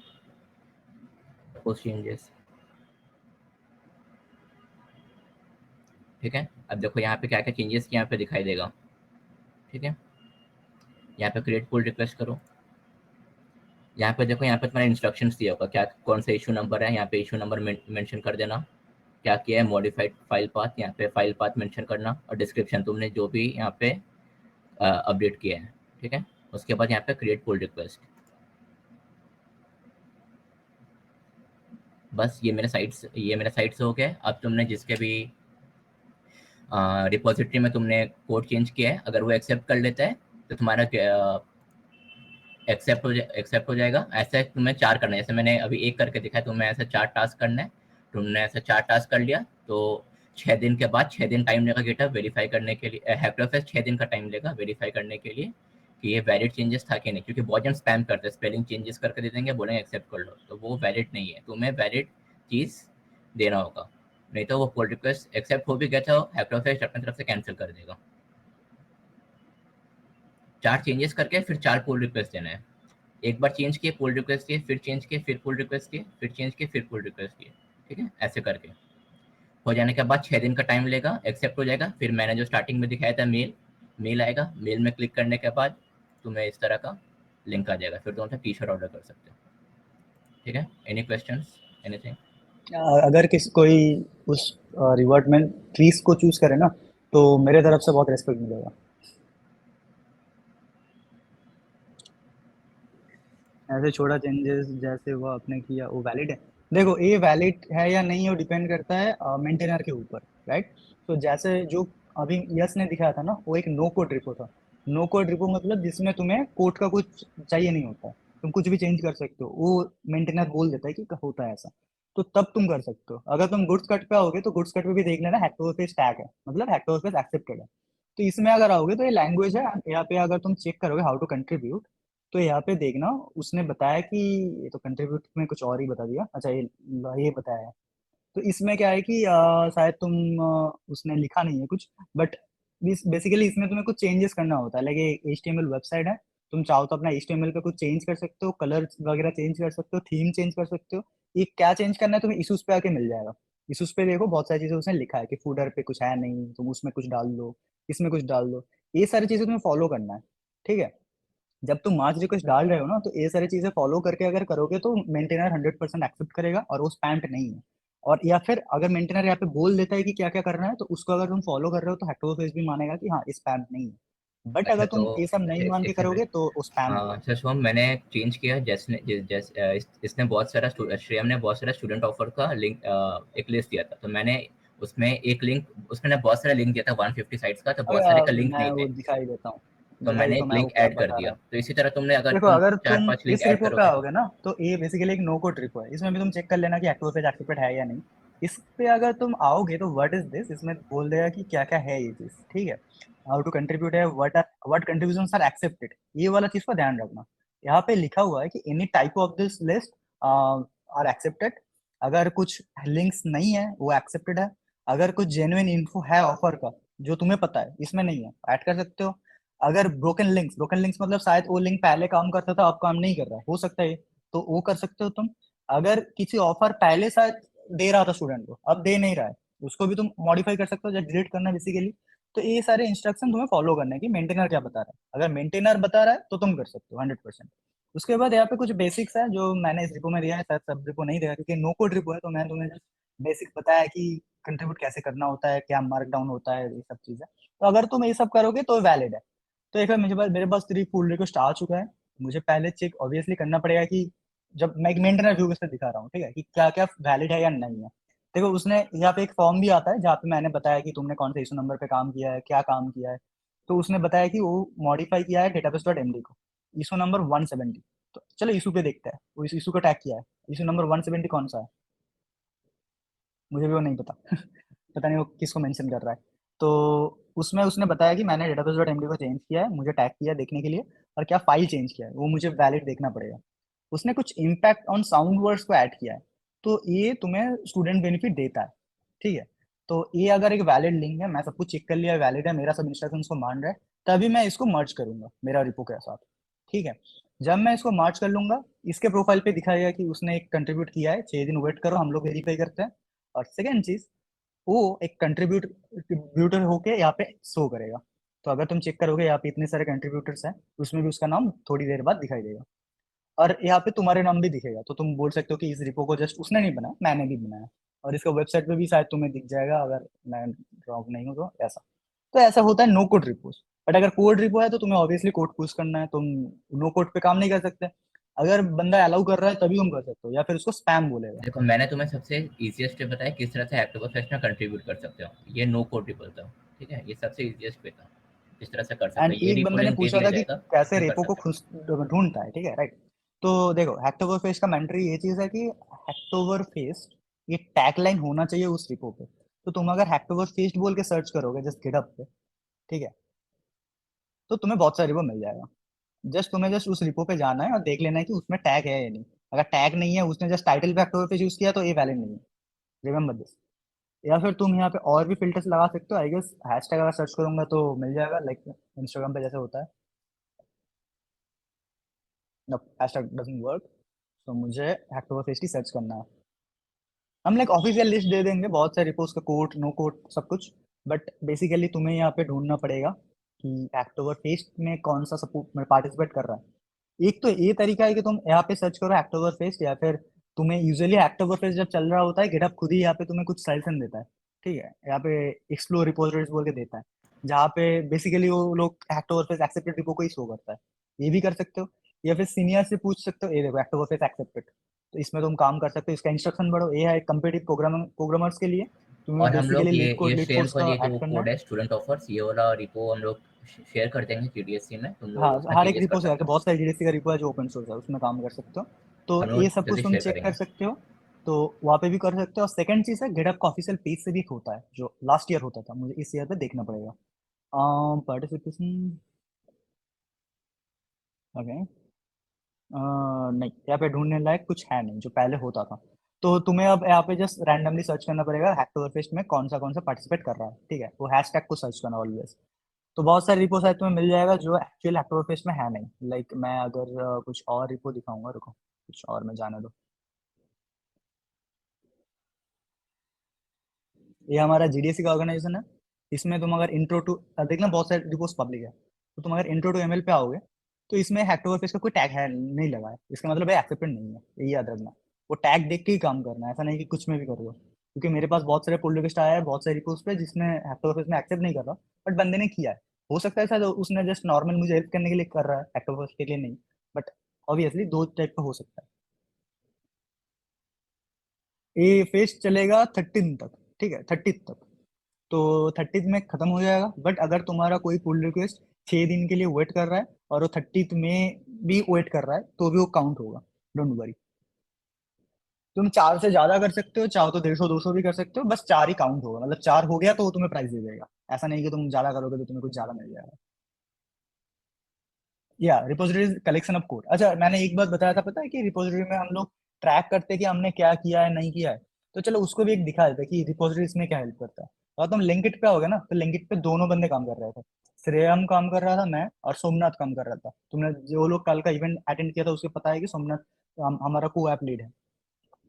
suppose changes. ठीक है, अब देखो यहाँ पे क्या क्या चेंजेस यहाँ पे दिखाई देगा। ठीक है, यहाँ पे क्रिएट पुल रिक्वेस्ट करो, यहाँ पे देखो, यहाँ पे तुम्हारा इंस्ट्रक्शंस दिया होगा, क्या कौन सा इशू नंबर है, यहाँ पे इशू नंबर मेंशन कर देना। क्या किया है, मॉडिफाइड फाइल पाथ, यहाँ पे फाइल पाथ मेंशन करना, और डिस्क्रिप्शन तुमने जो भी यहाँ पे अपडेट किया है। ठीक है, उसके बाद यहाँ पे क्रिएट पुल रिक्वेस्ट। बस ये मेरे साइट्स हो गए। अब तुमने जिसके भी रिपोजिटरी में तुमने कोड चेंज किया है, अगर वो एक्सेप्ट कर लेता है तो तुम्हारा एक्सेप्ट हो जाएगा। ऐसा तुम्हें 4 करना है, जैसे मैंने अभी 1 करके दिखाया, तुम्हें ऐसा 4 टास्क करना है। तुमने ऐसा 4 टास्क कर लिया तो 6 दिन के बाद, 6 दिन टाइम लेगा गिटहब वेरीफाई करने के लिए, हैक्टोफेस्ट 6 दिन का टाइम लेगा वेरीफाई करने के लिए कि ये वैलिड चेंजेस था कि नहीं, क्योंकि बहुत जन स्पैम करते हैं, स्पेलिंग चेंजेस करके दे देंगे, बोलेंगे एक्सेप्ट कर लो, तो वो वैलिड नहीं है, तुम्हें वैलिड चीज़ देना होगा, नहीं तो वो पुल रिक्वेस्ट एक्सेप्ट हो भी गया तो हैक्टोफेस्ट अपनी तरफ से कैंसिल कर देगा। 4 चेंजेस करके फिर 4 पुल रिक्वेस्ट देना है। एक बार चेंज किए, पुल रिक्वेस्ट किए, फिर चेंज किए, फिर पुल रिक्वेस्ट किए, फिर चेंज किए, फिर पुल रिक्वेस्ट किए। ठीक है, ऐसे करके हो जाने के बाद 6 दिन का टाइम लेगा, एक्सेप्ट हो जाएगा। फिर मैंने जो स्टार्टिंग में दिखाया था मेल आएगा, मेल में क्लिक करने के बाद तुम्हें इस तरह का लिंक आ जाएगा, फिर तुम टी-शर्ट ऑर्डर कर सकते हो। ठीक है, एनी क्वेश्चंस, एनीथिंग? अगर कोई उस रिवॉर्ड में ट्रीज को चूज करे ना, तो मेरे तरफ से बहुत रेस्पेक्ट मिलेगा। ऐसे छोटा चेंजेस जैसे वो आपने किया वो वैलिड है। देखो ये वैलिड है या नहीं, वो डिपेंड करता है मेंटेनर के ऊपर, राइट। तो जैसे जो अभी यस ने दिखाया था ना, वो एक नो कोड रिपो था। नो कोड रिपो मतलब जिसमें तुम्हें कोड का कुछ चाहिए नहीं होता, तुम कुछ भी चेंज कर सकते हो, वो मेंटेनर बोल देता है कि होता है ऐसा, तो तब तुम कर सकते हो। अगर तुम गुड्स कट पे आओगे तो गुड्स कट पे भी देख लेना हैक्टोफेस टैग है, मतलब हैक्टोफेस एक्सेप्टेड है। तो इसमें अगर आओगे तो ये लैंग्वेज है, यहाँ पे अगर तुम चेक करोगे हाउ टू कंट्रीब्यूट, तो यहाँ पे देखना उसने बताया कि ये तो कंट्रीब्यूट में कुछ और ही बता दिया। अच्छा ये बताया है। तो इसमें क्या है कि शायद तुम उसने लिखा नहीं है कुछ, बट बेसिकली इसमें तुम्हें कुछ चेंजेस करना होता है। लाइक ये HTML वेबसाइट है, तुम चाहो तो अपना HTML पे कुछ चेंज कर सकते हो, कलर वगैरह चेंज कर सकते हो, थीम चेंज कर सकते हो। ये क्या चेंज करना है तुम्हें इशूज पे आके मिल जाएगा। इशूज पे देखो बहुत सारी चीजें उसने लिखा है कि फूडर पे कुछ है नहीं, तुम उसमें कुछ डाल दो, इसमें कुछ डाल दो। ये सारी चीजें तुम्हें फॉलो करना है, ठीक है। जब तुम मार्च रिक्वेस्ट डाल रहे हो ना, तो ये सारी चीजें फॉलो करके अगर करोगे तो मेंटेनर 100% एक्सेप्ट करेगा और वो स्पैम्ड नहीं है। और या फिर अगर मेंटेनर यहाँ पे बोल देता है कि क्या क्या करना है, तो उसको अगर तुम फॉलो कर रहे हो तो हैक्टोफेस भी मानेगा कि हाँ स्पैम नहीं है। बट अच्छा, अगर तो तुम ये सब नहीं मान के एक सेकंड। करोगे तो वो स्पैम होगा। अच्छा शुभम, मैंने चेंज किया, इसने बहुत सारा श्रेयम ने बहुत सारा स्टूडेंट ऑफर का लिंक एक लिस्ट दिया था, तो मैंने उसमें एक लिंक, उसमें बहुत सारा लिंक दिया था 150 साइट्स का, तो बहुत सारे का लिंक मैं नहीं वो थे। दिखाई देता हूँ। तो भाई मैंने देखो एक मैं वो लिंक क्या ऐड कर बता दिया। रहा है, तो इसी तरह तुमने अगर देखो तुम अगर तुम 4-5 लिंक इस ऐड रिपो पे करोगे आओगे ना तो ये बेसिकली एक नो कोड रिपो है, इसमें भी तुम चेक कर लेना कि एक्टिव पेज एक्टिवेट है या नहीं। इस पे अगर तुम आओगे तो व्हाट इज दिस, इसमें बोल देगा कि क्या क्या है ये चीज, ठीक है। हाउ टू कंट्रीब्यूट है, व्हाट कंट्रीब्यूशंस आर एक्सेप्टेड, ये वाला चीज का ध्यान रखना। यहाँ पे लिखा हुआ है कि any type of this list are accepted, अगर कुछ लिंक्स नहीं है वो एक्सेप्टेड है, अगर कुछ जेन्युइन इन्फो है ऑफर का जो तुम्हें पता है इसमें नहीं है ऐड कर सकते हो। अगर ब्रोकन लिंक्स मतलब शायद वो लिंक पहले काम करता था अब काम नहीं कर रहा है, हो सकता है तो वो कर सकते हो तुम। अगर किसी ऑफर पहले शायद दे रहा था स्टूडेंट को अब दे नहीं रहा है, उसको भी तुम मॉडिफाई कर सकते हो, जब डिलीट करना बेसिकली। तो ये सारे इंस्ट्रक्शन तुम्हें फॉलो करने हैं कि मेंटेनर क्या बता रहा है, अगर मेंटेनर बता रहा है तो तुम कर सकते हो 100%। उसके बाद यहाँ पे कुछ बेसिक्स है जो मैंने इस रिपो में दिया है, शायद सब रिपो नहीं दिया क्योंकि नो कोड रिपो है, तो मैंने तुम्हें बेसिक बताया कि कंट्रीब्यूट कैसे करना होता है, क्या मार्क डाउन होता है, ये सब चीजें। तो अगर तुम ये सब करोगे तो वैलिड है। तो एक बार मेरे पास 3 पुल रिक्वेस्ट आ चुका है, मुझे पहले चेक ऑब्वियसली करना पड़ेगा कि जब मैं एक मेंटेनर व्यू से दिखा रहा हूँ, ठीक है, कि क्या क्या वैलिड है या नहीं है। देखो उसने यहाँ पे एक फॉर्म भी आता है जहाँ पे मैंने बताया कि तुमने कौन से इशू नंबर पे काम किया है, क्या काम किया है। तो उसने बताया कि वो मॉडिफाई किया है database.md को, इशू नंबर 170। तो चलो इशू पे देखते हैं, वो इस इशू को टैग किया है। इशू नंबर 170 कौन सा है, मुझे भी वो नहीं पता पता नहीं वो किसको मेंशन कर रहा है। तो उसमें उसने बताया कि मैंने database.md को चेंज किया है, मुझे टैग किया है देखने के लिए, और क्या फाइल चेंज किया है वो मुझे वैलिड देखना पड़ेगा। उसने कुछ इम्पैक्ट ऑन साउंड वर्ड्स को ऐड किया है, तो ये तुम्हें स्टूडेंट बेनिफिट देता है, ठीक है। तो ये अगर एक वैलिड लिंक है, मैं सब कुछ चेक कर लिया वैलिड है, मेरा सब इंस्ट्रक्शन को मान रहा है, तभी मैं इसको मर्ज करूंगा मेरा रिपो के साथ, ठीक है। जब मैं इसको मर्ज कर लूंगा, इसके प्रोफाइल पे दिखाएगा कि उसने एक कंट्रीब्यूट किया है, 6 दिन वेट करो, हम लोग वेरीफाई करते हैं। और सेकेंड चीज, वो एक कंट्रीब्यूटर होके यहाँ पे शो करेगा। तो अगर तुम चेक करोगे यहाँ पे इतने सारे कंट्रीब्यूटर्स हैं, उसमें भी उसका नाम थोड़ी देर बाद दिखाई देगा, और यहाँ पे तुम्हारे नाम भी दिखेगा। तो तुम बोल सकते हो कि इस रिपो को जस्ट उसने नहीं बनाया, मैंने भी बनाया। और इसका वेबसाइट पे भी शायद तुम्हें दिख जाएगा अगर मैं रॉन्ग नहीं हूँ तो। ऐसा तो ऐसा होता है नो कोड रिपोज। बट अगर कोड रिपो है तो तुम्हें ऑब्वियसली कोड पुश करना है, तुम नो कोड पे काम नहीं कर सकते। अगर बंदा अलाउ कर रहा है तभी तुम कर सकते हो, या फिर उसको स्पैम बोलेगा। देखो मैंने तुम्हें सबसे इजीएस्ट स्टेप बताया किस तरह से अक्टूबर फेस्ट में कंट्रीब्यूट कर सकते हो, ये नो कोड रिपो था, ठीक है, ये सबसे इजीएस्ट वे था जिस तरह से कर सकते एंड हो। ये एक रिपो बंदे ने लिंक दे पूछा दिया था कि जाएगा, कैसे उसमें कर रेपो को सकते हो। खुश ढूंढता है, ठीक है, राइट। तो देखो हैक्टोबर फेस्ट का मेंटरी ये चीज है कि हैक्टोबर फेस्ट ये टैगलाइन होना चाहिए उस रिपो पे। तो तुम अगर हैक्टोबर फेस्ट बोल के सर्च करोगे जस्ट गिटहब पे, ठीक है, तो तुम्हें बहुत सारे रिपो मिल जाएगा। जस्ट उस रिपो पे जाना है और देख लेना है कि उसमें टैग है या नहीं। अगर टैग नहीं है, उसने जस्ट टाइटल पे हैक्टोबर फेस्ट यूज किया, तो ये वैलिड नहीं है, रिमेंबर दिस। या फिर तुम यहाँ पे और भी फिल्टर्स लगा सकते हो, आई गेस हैशटैग अगर सर्च करूंगा तो मिल जाएगा, लाइक इंस्टाग्राम पे जैसे होता है। हैशटैग डजंट वर्क, तो मुझे हैक्टोबर फेस्ट ही सर्च करना है। हम लाइक ऑफिशियल लिस्ट दे देंगे बहुत सारे रिपोर्ट्स का, कोट नो कोट सब कुछ। बट बेसिकली तुम्हें यहाँ पे ढूंढना पड़ेगा कि हैक्टोबर फेस्ट में कौन सा सपोर्ट पार्टिसिपेट कर रहा है। एक तो ये तरीका है कि तुम यहाँ पे सर्च करो हैक्टोबर फेस्ट, या फिर तुम्हें यूजुअली हैक्टोबर फेस्ट जब चल रहा होता है गिटहब खुद ही यहाँ पे तुम्हें कुछ सजेशन देता है, ठीक है। यहाँ पे एक्सप्लोर रिपोजिटरीज बोल के देता है, जहाँ पे बेसिकली वो लोग हैक्टोबर फेस्ट एक्सेप्टेड रिपो को ही शो करता है। ये भी कर सकते हो, या फिर सीनियर से पूछ सकते हो, ये देखो हैक्टोबर फेस्ट एक्सेप्टेड, तो इसमें तुम काम कर सकते हो। इसका इंस्ट्रक्शन बढ़ो, ये है कंपेटिटिव प्रोग्रामर्स के लिए, तुम्हें और हम लोग बेसिकली ये लीड शेयर कोड्स का वाली ऐड जो करना है। कोड है स्टूडेंट ऑफर्स, ये वाला रिपो हम लोग शेयर कर देंगे जीडीएससी में, तुम हाँ, लोग उसमें हर एक चेंजेस कर रिपो से सकते आके हो। बहुत सारे जीडीसी का रिपो है जो ओपन सोर्स है, उसमें काम कर सकते हो। तो हम लोग ये सब कुछ जल्दी तुम शेयर चेक कर करेंगे। सकते हो, तो वहाँ पे भी कर सकते हो। और सेकंड चीज है गिटहब का ऑफिशियल पेज से भी एक होता है जो लास्ट ईयर होता था, मुझे इस ईयर पे देखना पड़ेगा। पार्टिसिपेशन, ओके, नहीं यहाँ पे ढूंढने लायक कुछ है नहीं जो पहले होता था। तो तुम्हें अब यहाँ पे जस्ट रैंडमली सर्च करना पड़ेगा हैक्टोबरफेस्ट में कौन सा पार्टिसिपेट कर रहा है, ठीक है, वो हैशटैग को सर्च करना ऑलवेज। तो बहुत सारे रिपो शायद तुम्हें मिल जाएगा जो एक्चुअल हैक्टोबरफेस्ट में है नहीं। लाइक मैं अगर कुछ और रिपो दिखाऊंगा, रुको कुछ और में जाने दो। ये हमारा जीडीएससी का ऑर्गेनाइजेशन है, इसमें तुम अगर इंट्रो टू देखना, बहुत सारे रिपोर्ट्स पब्लिक है, तो तुम अगर इंट्रो टू एमएल पे आओगे तो इसमें हैक्टोबरफेस्ट का कोई टैग है नहीं लगा है, इसका मतलब है एक्सेप्टेड नहीं है, ये याद रखना। वो टैग देख के ही काम करना है, ऐसा नहीं कि कुछ में भी कर दो। क्योंकि मेरे पास बहुत सारे पुल रिक्वेस्ट आया है बहुत सारे रिपोर्ट्स पे जिसमें हैक्टोबरफेस्ट में एक्सेप्ट नहीं कर रहा, बट बंदे ने किया है। हो सकता है शायद उसने जस्ट नॉर्मल मुझे हेल्प करने के लिए कर रहा है, हैक्टोबरफेस्ट के लिए नहीं। बट ऑब्वियसली दो टाइप का हो सकता है। ये फेस्ट चलेगा 13 तक, ठीक है, 30 तक। तो 30 में खत्म हो जाएगा। बट अगर तुम्हारा कोई पुल रिक्वेस्ट 6 दिन के लिए वेट कर रहा है और वो 30th में भी वेट कर रहा है तो भी वो काउंट होगा, डोंट वरी। तुम 4 से ज्यादा कर सकते हो, चाहो तो 150 200 भी कर सकते हो, बस 4 ही काउंट होगा, मतलब 4 हो गया तो वो तुम्हें प्राइस दे देगा। ऐसा नहीं कि तुम ज्यादा करोगे तो तुम्हें कुछ ज्यादा मिल जाएगा। या रिपोजिटरी कलेक्शन ऑफ कोड। अच्छा मैंने एक बात बताया था, पता है कि रिपोजिटरी में हम लोग ट्रैक करते हैं कि हमने क्या किया है नहीं किया है, तो चलो उसको भी एक दिखा देते हैं कि रिपोजिटरी इसमें क्या हेल्प करता है। और तुम लिंकिट पे आओगे ना, तो लिंकिट पे दोनों बंदे काम कर रहे थे, श्रेयम काम कर रहा था, मैं और सोमनाथ काम कर रहा था। तुमने जो लोग कल का इवेंट अटेंड किया था उसको पता है कि सोमनाथ हमारा को ऐप लीड है।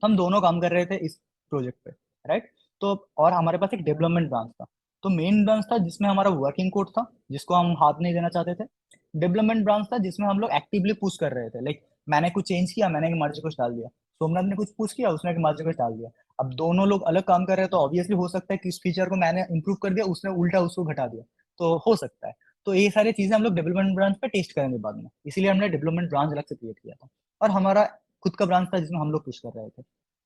हम दोनों काम कर रहे थे इस प्रोजेक्ट पे, राइट। तो और हमारे पास एक डेवलपमेंट ब्रांच था। तो मेन ब्रांच था जिसमें हमारा वर्किंग कोड था, जिसको हम हाथ नहीं देना चाहते थे। डेवलपमेंट ब्रांच था जिसमें हम लोग एक्टिवली पुश कर रहे थे, लाइक मैंने कुछ चेंज किया, मैंने एक मर्ज रिक्वेस्ट डाल दिया, सोमनाथ ने कुछ पुश किया, उसने एक मर्ज रिक्वेस्ट डाल दिया। अब दोनों लोग अलग काम कर रहे हैं तो ऑब्वियसली हो सकता है कि इस फीचर को मैंने इंप्रूव कर दिया, उसने उल्टा उसको घटा दिया, तो हो सकता है। तो ये सारी चीजें हम लोग डेवलपमेंट ब्रांच पे टेस्ट करेंगे बाद में, इसीलिए हमने डेवलपमेंट ब्रांच अलग से क्रिएट किया था। और हमारा खुद का ब्रांच था जिसमें हम लोग पुश कर रहे थे,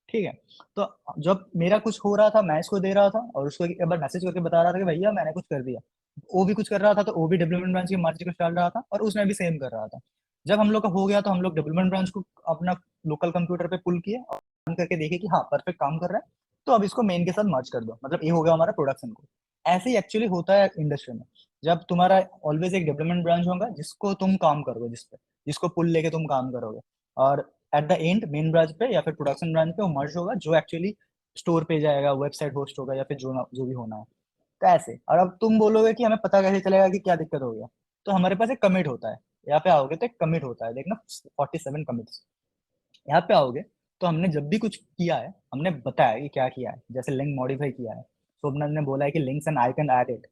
ठीक है। तो जब मेरा कुछ हो रहा था मैं इसको दे रहा था और उसको एक बार मैसेज करके बता रहा था कि भैया मैंने कुछ कर दिया। वो भी कुछ कर रहा था तो वो भी डेवलपमेंट ब्रांच की मर्जी कुछ डाल रहा था और उसने भी सेम कर रहा था। जब हम लोग का हो गया तो हम लोग डेवलपमेंट ब्रांच को अपना लोकल कंप्यूटर पे पुल किए और run करके देखे कि हाँ परफेक्ट काम कर रहा है, तो अब इसको मेन के साथ मर्ज कर दो, मतलब ये हो गया हमारा प्रोडक्शन को। ऐसे ही एक्चुअली होता है इंडस्ट्री में, जब तुम्हारा ऑलवेज एक डेवलपमेंट ब्रांच होगा जिसको तुम काम करोगे, जिसको पुल लेके तुम काम करोगे, और at the end main branch पे या फिर प्रोडक्शन ब्रांच पे वो मर्ज होगा, जो एक्चुअली स्टोर पे जाएगा, वेबसाइट होस्ट होगा या फिर जो भी होना है। तो ऐसे, और अब तुम बोलोगे कि हमें पता कैसे चलेगा कि क्या दिक्कत हो गया, तो हमारे पास एक कमिट होता है। यहाँ पे आओगे तो एक कमिट होता है, देखना 47 कमिट्स। यहाँ पे आओगे तो हमने जब भी कुछ किया है हमने बताया कि क्या किया है, जैसे लिंक मॉडिफाई किया है, शोभना ने बोला है कि लिंक्स एंड आइकन एडेड,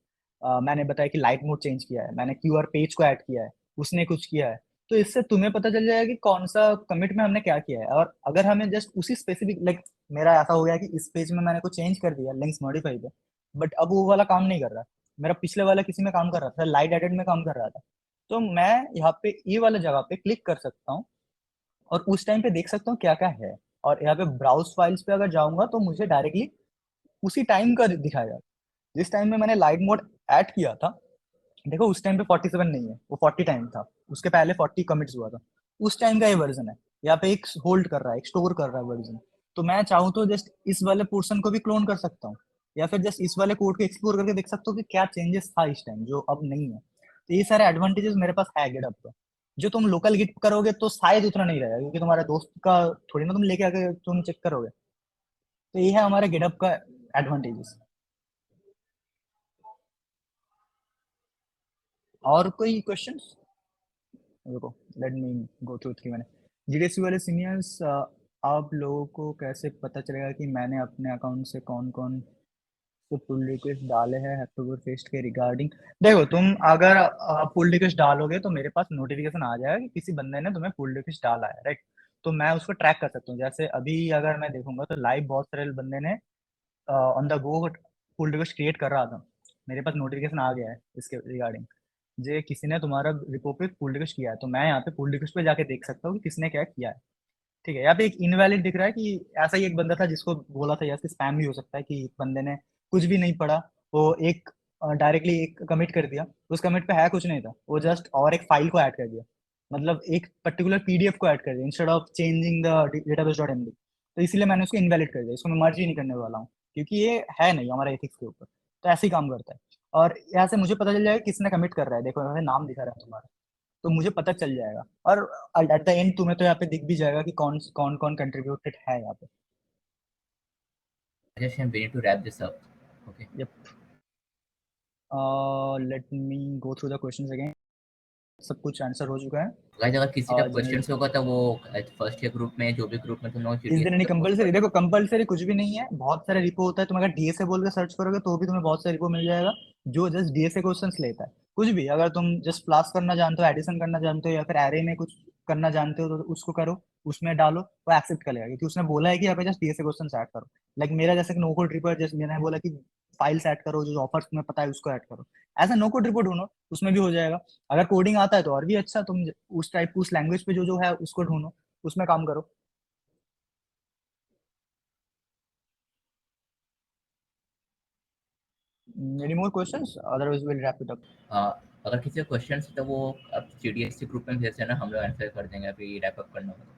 मैंने बताया कि लाइट मोड चेंज किया है, मैंने क्यूआर पेज को ऐड किया है, उसने कुछ किया है। तो इससे तुम्हें पता चल जाएगा कि कौन सा कमिट में हमने क्या किया है। और अगर हमें जस्ट उसी स्पेसिफिक, लाइक मेरा ऐसा हो गया कि इस पेज में मैंने कुछ चेंज कर दिया लिंक्स मॉडिफाई पे, बट अब वो वाला काम नहीं कर रहा, मेरा पिछले वाला किसी में काम कर रहा था, लाइट एडेड में काम कर रहा था, तो मैं यहाँ पे ये वाला जगह पे क्लिक कर सकता हूँ और उस टाइम पे देख सकता हूँ क्या क्या है। और यहाँ पे ब्राउज फाइल्स पे अगर जाऊंगा तो मुझे डायरेक्टली उसी टाइम का दिखाएगा, जिस टाइम में मैंने लाइट मोड ऐड किया था। देखो उस टाइम पे 47 नहीं है, वो 40 टाइम था, उसके पहले 40 कमिट्स हुआ था, उस टाइम का ये वर्जन है। यहाँ पे एक होल्ड कर रहा है, एक स्टोर कर रहा है वर्जन। तो मैं चाहूँ तो जस्ट इस वाले पोर्शन को भी क्लोन कर सकता हूँ, या फिर जस्ट इस वाले कोड को एक्सप्लोर करके देख सकता हूँ कि क्या चेंजेस था इस टाइम जो अब नहीं है। तो ये सारे एडवांटेजेस मेरे पास है गिटहब पे। जो तुम लोकल गिट करोगे तो शायद उतना नहीं रहेगा, क्योंकि तुम्हारे दोस्त का थोड़ी ना तुम लेके आके तुम चेक करोगे। तो ये है हमारे गिटहब का एडवांटेजेस। और कोई क्वेश्चंस? रुको, let me go through 3 minute. GDSC वाले सीनियर्स, आप लोगों को कैसे पता चलेगा कि मैंने अपने अकाउंट से कौन कौन से पुल रिक्वेस्ट डाले हैं हैप्पीबर्थ फेस्ट के रिगार्डिंग? देखो तुम अगर पुल रिक्वेस्ट डालोगे तो मेरे पास नोटिफिकेशन आ जाएगा कि किसी बंदे ने तुम्हें पुल रिक्वेस्ट डाला है, राइट। तो मैं उसको ट्रैक कर सकता हूँ। जैसे अभी अगर मैं देखूंगा तो लाइव बहुत सारे बंदे ने on the go pull request create कर रहा था, मेरे पास नोटिफिकेशन आ गया है इसके रिगार्डिंग, जे किसी ने तुम्हारा रिपो पे पुल रिक्वेस्ट किया है, तो मैं यहाँ पे पुल रिक्वेस्ट पे जाके देख सकता हूँ कि किसने क्या किया है। ठीक है, यहाँ पे एक इनवैलिड दिख रहा है कि ऐसा ही एक बंदा था जिसको बोला था, या स्पैम भी हो सकता है कि बंदे ने कुछ भी नहीं पढ़ा, वो एक डायरेक्टली एक कमिट कर दिया, उस कमिट पे है कुछ नहीं था, वो जस्ट और एक फाइल को ऐड कर दिया, मतलब एक पर्टिकुलर पीडीएफ को ऐड कर दिया instead of changing the database.md। तो इसीलिए मैंने उसको इनवैलिड कर दिया, इसको मैं मर्ज ही नहीं करने वाला हूँ, क्योंकि ये है नहीं हमारा एथिक्स के ऊपर। तो ऐसे ही काम करता है। और यहाँ से मुझे पता चल जाएगा किसने कमिट कर रहा है, देखो यहाँ पे नाम दिखा रहा है तुम्हारा, तो मुझे पता चल जाएगा। और एट द एंड तुम्हें तो यहाँ पे दिख भी जाएगा कि कौन कौन कौन कंट्रीब्यूटेड है यहाँ पे। Just we need to wrap this up. Okay. Yup, let me go through the questions again. सब कुछ आंसर हो चुका है। गाइस अगर किसी का जनरल क्वेश्चंस होगा तो वो फर्स्ट ईयर ग्रुप में जो भी ग्रुप में तुम लोग इज देयर एनी कंपलसरी? देखो कंपलसरी कुछ भी नहीं है, बहुत सारे रिपो होता है, तुम अगर डीएसए बोल के सर्च करोगे तो भी तुम्हें बहुत सारे रिपो मिल जाएगा जो जस्ट डीएसए क्वेश्चंस लेता है। कुछ भी अगर तुम जस्ट प्लस करना जानते हो, एडिशन करना जानते हो, या फिर एरे में कुछ करना जानते हो तो उसको करो, उसमें डालो, वो एक्सेप्ट करेगा, क्योंकि उसने बोला है कि यहाँ पे जस्ट डीएसए क्वेश्चंस ऐड करो। लाइक मेरा जैसे नो कोड रिपोर्ट, जैसे मैंने बोला कि फाइल्स ऐड करो, जो ऑफर्स तुम्हें पता है उसको ऐड करो, ऐसा नो कोड रिपोर्ट ढूंढो, उसमें भी हो जाएगा। अगर कोडिंग आता है तो और भी अच्छा, तुम उस टाइप उस लैंग्वेज पे जो है उसको ढूंढो, उसमें काम करो। Any more questions? Otherwise, we'll wrap it up. अगर किसी को क्वेश्चन है तो वो आप GDSC ग्रुप में भेज देना, हम लोग आंसर कर देंगे, अभी रैप अप करना होगा।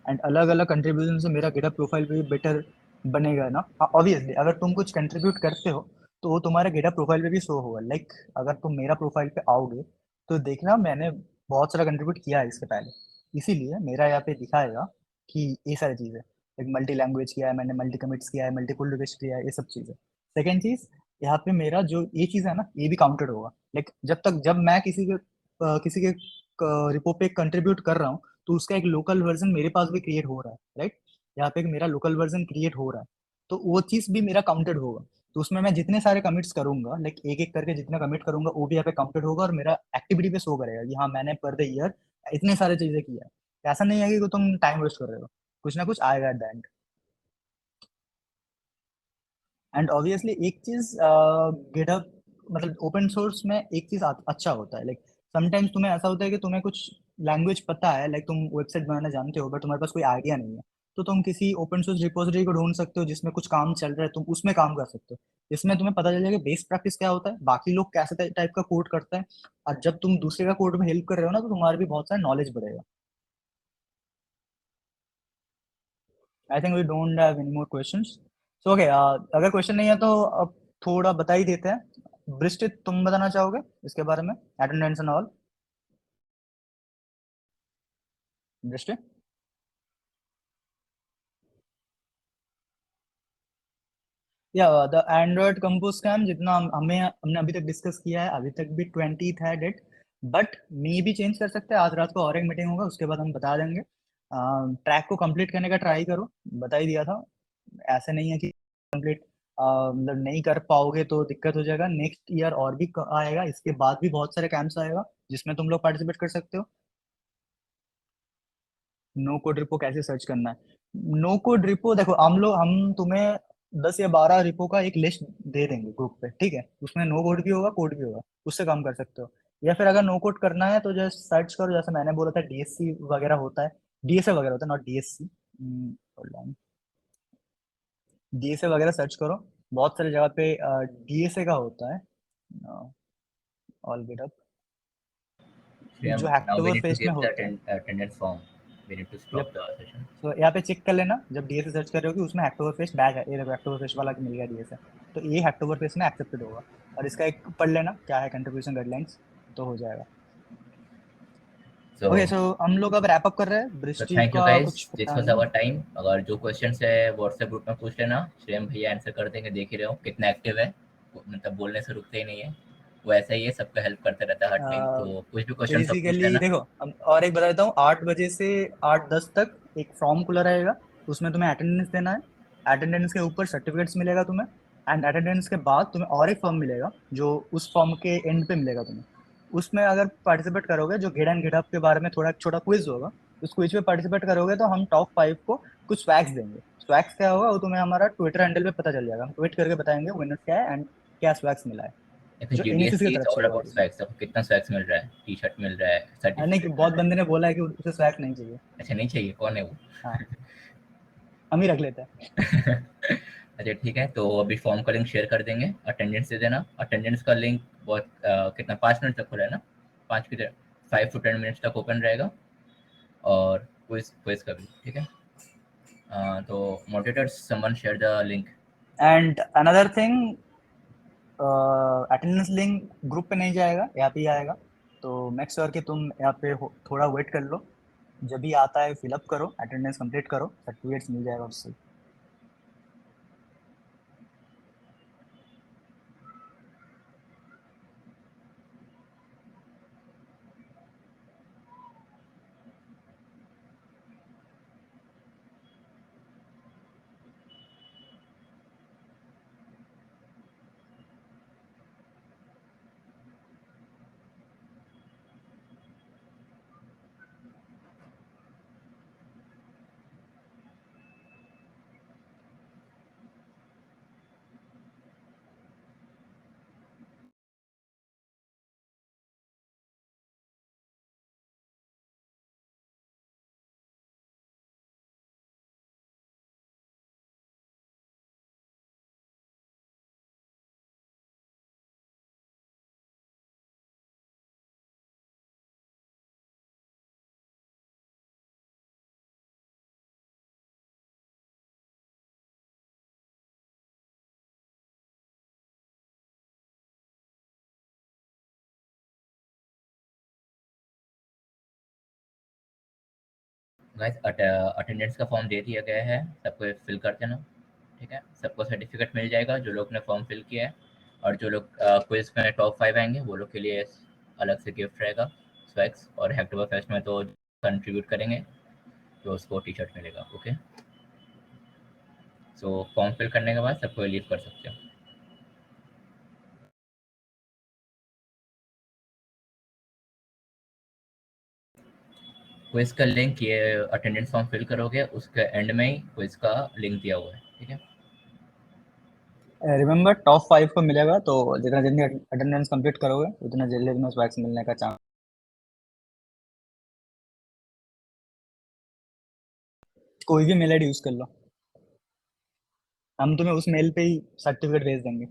एंड अलग अलग कंट्रीब्यूशन से मेरा गिटहब प्रोफाइल भी बेटर बनेगा ना। ऑब्वियसली अगर तुम कुछ कंट्रीब्यूट करते हो तो वो तुम्हारे गिटहब प्रोफाइल पे भी शो होगा। लाइक अगर तुम मेरा प्रोफाइल पे आओगे तो देखना मैंने बहुत सारा कंट्रीब्यूट किया है इसके पहले, इसीलिए मेरा यहाँ पे दिखाएगा कि ये सारी चीज़ें, लाइक मल्टी लैंग्वेज किया है मैंने, मल्टी कमिट्स किया है, मल्टीपल रिक्वेस्ट किया है, ये सब चीज़ें। सेकेंड चीज़, यहाँ पे मेरा जो ये चीज़ है ना ये भी काउंटेड होगा। लाइक जब मैं किसी के रिपो पे कंट्रीब्यूट कर रहा हूँ तो उसका एक लोकल वर्जन मेरे पास भी क्रिएट हो रहा है, राइट। यहाँ पे एक मेरा लोकल वर्जन क्रिएट हो रहा है तो वो चीज भी मेरा काउंटेड होगा। तो उसमें मैं जितने सारे कमिट्स करूंगा, लाइक एक एक करके जितना कमिट करूंगा वो भी यहाँ पे काउंटेड होगा और मेरा एक्टिविटी पे शो करेगा कि हाँ मैंने पर द ईयर इतने सारे चीजें किया है। तो ऐसा नहीं है कि तुम टाइम वेस्ट कर रहे हो, कुछ ना कुछ आएगा at the end. And obviously एक चीज गिटहब मतलब ओपन सोर्स में एक चीज अच्छा होता है, लाइक समटाइम्स तुम्हें ऐसा होता है कि तुम्हें कुछ लैंग्वेज पता है, लाइक तुम वेबसाइट बनाना जानते हो बट तुम्हारे पास कोई आइडिया नहीं है, तो तुम किसी ओपन सोर्स रिपोजिटरी को ढूंढ सकते हो जिसमें कुछ काम चल रहा है, तुम उसमें काम कर सकते हो। इसमें तुम्हें पता चल जाएगा बेस्ट प्रैक्टिस क्या होता है, बाकी लोग कैसे टाइप का कोड करते हैं, और जब तुम दूसरे का कोड में हेल्प कर रहे हो ना तो तुम्हारा भी बहुत सारा नॉलेज बढ़ेगा। I think we don't have any more questions. So okay, अगर क्वेश्चन नहीं है तो अब थोड़ा बता ही देते हैं। बृष्टि तुम बताना चाहोगे इसके बारे में, अटेंडेंस एंड ऑल? बृष्टि? या द एंड्रॉयड कंपोज स्कैम जितना हमने अभी तक डिस्कस किया है, अभी तक भी 20th है डेट, बट मे भी चेंज कर सकते हैं। आज रात को और एक मीटिंग होगा उसके बाद हम बता देंगे। ट्रैक को कंप्लीट करने का ट्राई करो, बता ही दिया था। ऐसे नहीं है कि कंप्लीट मतलब नहीं कर पाओगे तो दिक्कत हो जाएगा। नेक्स्ट ईयर और भी आएगा, इसके बाद भी बहुत सारे कैंप्स आएगा जिसमें तुम लोग पार्टिसिपेट कर सकते हो। नो कोड रिपो कैसे सर्च करना है? नो कोड रिपो देखो, हम तुम्हें 10 या 12 रिपो का एक लिस्ट दे देंगे ग्रुप पे, ठीक है। उसमें नो कोड भी होगा, कोड भी होगा, उससे काम कर सकते हो। या फिर अगर नो कोड करना है तो जस्ट सर्च करो, जैसे मैंने बोला था डीएससी वगैरह होता है, डीएसए वगैरह होता है, नॉट डीएससी। डीएसए वगैरह सर्च करो, बहुत सारी जगह पे डीएसए का होता है। ऑल गेट अप Shreyam, जो now we Hacktober need to face में give the होता है। attendance form. We need to stop जब the session. तो यहाँ पे चेक कर लेना, जब डीएसए सर्च कर रहे हो कि उसमें हैक्टोबर फेस्ट बैग है, ये देखो हैक्टोबर फेस्ट वाला मिल गया डीएसए, तो ये हैक्टोबर फेस्ट में एक्सेप्टेड होगा। और इसका एक पढ़ लेना क्या है कंट्रीब्यूशन गाइडलाइंस, तो हो जाएगा। So, ओके, सो हम लोग अब रैप अप कर रहे हैं। so दृष्टि thank you का guys. कुछ This पता was नहीं। our time. अगर जो क्वेश्चंस है व्हाट्सएप ग्रुप में पूछ लेना, श्रेयम भैया आंसर कर देंगे। देख ही रहे हो कितना एक्टिव है, मतलब बोलने से रुकते ही नहीं है। वो ऐसा ही है, सबका हेल्प करता रहता है हर टाइम, तो कुछ भी क्वेश्चन सब पूछ बेसिकली लेना। देखो, और एक बता देता हूँ, 8 बजे से 8:10 तक एक फॉर्म खुला रहेगा, उसमें तुम्हें अटेंडेंस देना है। अटेंडेंस के ऊपर सर्टिफिकेट्स मिलेगा तुम्हें, एंड अटेंडेंस के बाद तुम्हें और एक फॉर्म मिलेगा जो उस फॉर्म के एंड पे मिलेगा तुम्हें। उसमें अगर पार्टिसिपेट करोगे, जो गेट एंड गिटहब के बारे में थोड़ा छोटा क्विज होगा, उस क्विज में पार्टिसिपेट करोगे तो हम टॉप 5 को कुछ स्वैग्स देंगे। स्वैग्स क्या होगा वो तुम्हें हमारा ट्विटर हैंडल पे पता चल जाएगा, हम ट्वीट करके बताएंगे विनर क्या है एंड क्या स्वैग्स मिला है, फिर जो एनएसएस जीडीएससी की इज तरफ से ऑल होगा अबाउट obviously। स्वैग्स। आपको कितना स्वैग्स मिल रहा है? टी शर्ट मिल रहा है, नहीं कि सर्टिफिकेट मिल बहुत रहा है। बंदे ने बोला है कि उसे स्वैग नहीं चाहिए। अच्छा, नहीं चाहिए? कौन है वो? हाँ, हम ही रख लेते हैं। अच्छा ठीक है, तो अभी फॉर्म का लिंक शेयर कर देंगे, अटेंडेंस दे देना। अटेंडेंस का लिंक बहुत कितना 5 मिनट तक खुला है ना, 5 to 10 मिनट्स तक ओपन रहेगा। और क्विज क्विज का भी ठीक है। तो moderators, someone share the link. And another thing, attendance link group पे नहीं जाएगा, यहाँ पे ही आएगा। तो मेक श्योर कि तुम यहाँ पे थोड़ा वेट कर लो, जब भी आता है फिलअप करो, अटेंडेंस कंप्लीट करो, सर्टिफिकेट्स मिल जाएगा उससे। गाइस अटेंडेंस का फॉर्म दे दिया गया है, सबको फिल कर देना, ठीक है। सबको सर्टिफिकेट मिल जाएगा जो लोग ने फॉर्म फिल किया है, और जो लोग क्विज में टॉप 5 आएंगे वो लोग के लिए अलग से गिफ्ट रहेगा, स्वैग्स। और हैकटोबर फेस्ट में तो कंट्रीब्यूट करेंगे तो उसको टी शर्ट मिलेगा। ओके, सो फॉर्म फिल करने के बाद सबको लीव कर सकते हो। क्विज का लिंक, ये अटेंडेंस फॉर्म फिल करोगे उसके एंड में ही क्विज का लिंक दिया हुआ है, ठीक है। रिमेम्बर टॉप 5 को मिलेगा, तो जितना जल्दी अटेंडेंस कंप्लीट करोगे उतना जल्दी तुम्हें स्वैग्स मिलने का चांस। कोई भी मेल आईडी यूज कर लो, हम तुम्हें उस मेल पे ही सर्टिफिकेट भेज देंगे।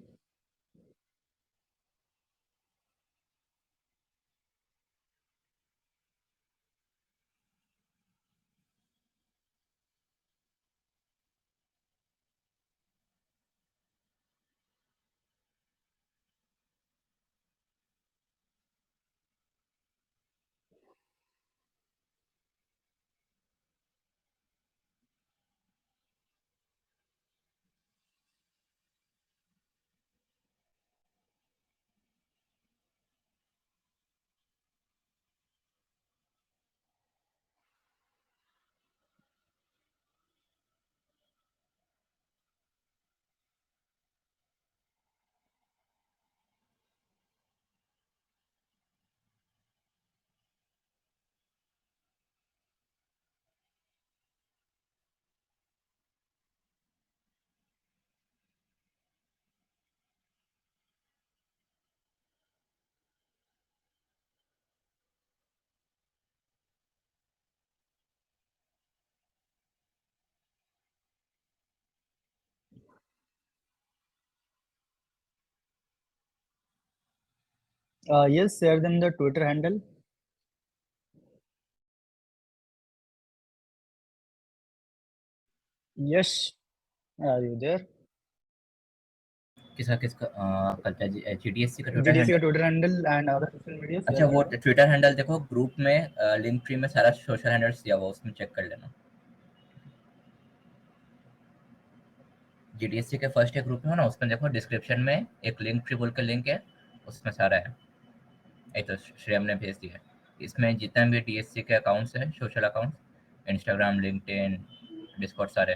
Yes, share them the Twitter handle. Yes, are you there? किसका किसका कल जीडीएससी का ट्विटर GDC का handle? Twitter handle and other social media share अच्छा, वो कर दो। ट्विटर हैंडल देखो ग्रुप में, लिंक ट्री में सारा सोशल हैंडल्स दिया हुआ, उसमें चेक कर लेना। जीडीएससी के फर्स्ट एक ग्रुप में हो ना, उसमें देखो डिस्क्रिप्शन में एक लिंक ट्री बोल के लिंक है, उसमें सारा है। ये तो श्रेयम ने भेज दिया है। इसमें जितने भी डीएससी के अकाउंट्स हैं, social accounts, Instagram, LinkedIn, Discord, सारे।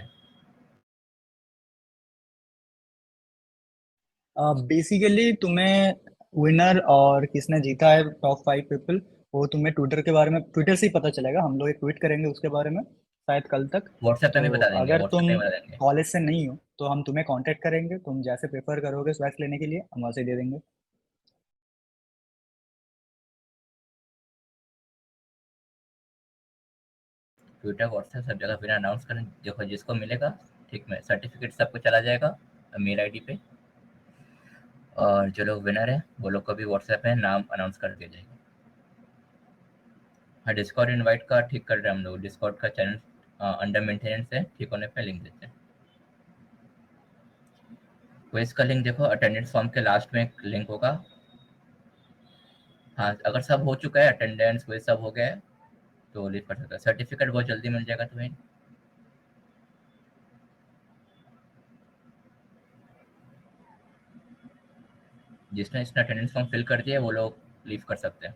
बेसिकली तुम्हें विनर और किसने जीता है टॉप 5 पीपल, वो तुम्हें ट्विटर के बारे में, ट्विटर से ही पता चलेगा। हम लोग एक ट्वीट करेंगे उसके बारे में शायद कल तक। व्हाट्सएप पे तो भी बता देंगे, अगर व्हाट्सएप तुम पे भी बता देंगे। कॉलेज से नहीं हो तो हम तुम्हें कांटेक्ट करेंगे, तुम जैसे प्रेफर करोगे स्वैग्स लेने के लिए हम वैसे दे देंगे। ट्विटर, व्हाट्सएप, सब जगह बिना अनाउंस करें, देखो जिसको मिलेगा, ठीक है, सर्टिफिकेट सबको चला जाएगा मेल आईडी पे। और जो लोग विनर है वो लोग को भी व्हाट्सएप में नाम अनाउंस कर दिया जाएगा। हाँ, डिस्कॉर्ड इनवाइट का ठीक कर रहे हैं हम लोग, डिस्कॉर्ड का चैनल अंडर मेंटेनेंस है, ठीक होने पे लिंक देते हैं। तो इसका लिंक देखो अटेंडेंस फॉर्म के लास्ट में एक लिंक होगा। हाँ, अगर सब हो चुका है, अटेंडेंस वो सब हो गया है, तो लीव कर सकता है। सर्टिफिकेट बहुत जल्दी मिल जाएगा तुम्हें। जिसने इसने अटेंडेंस फॉर्म फिल कर दिया है वो लोग लीव कर सकते हैं।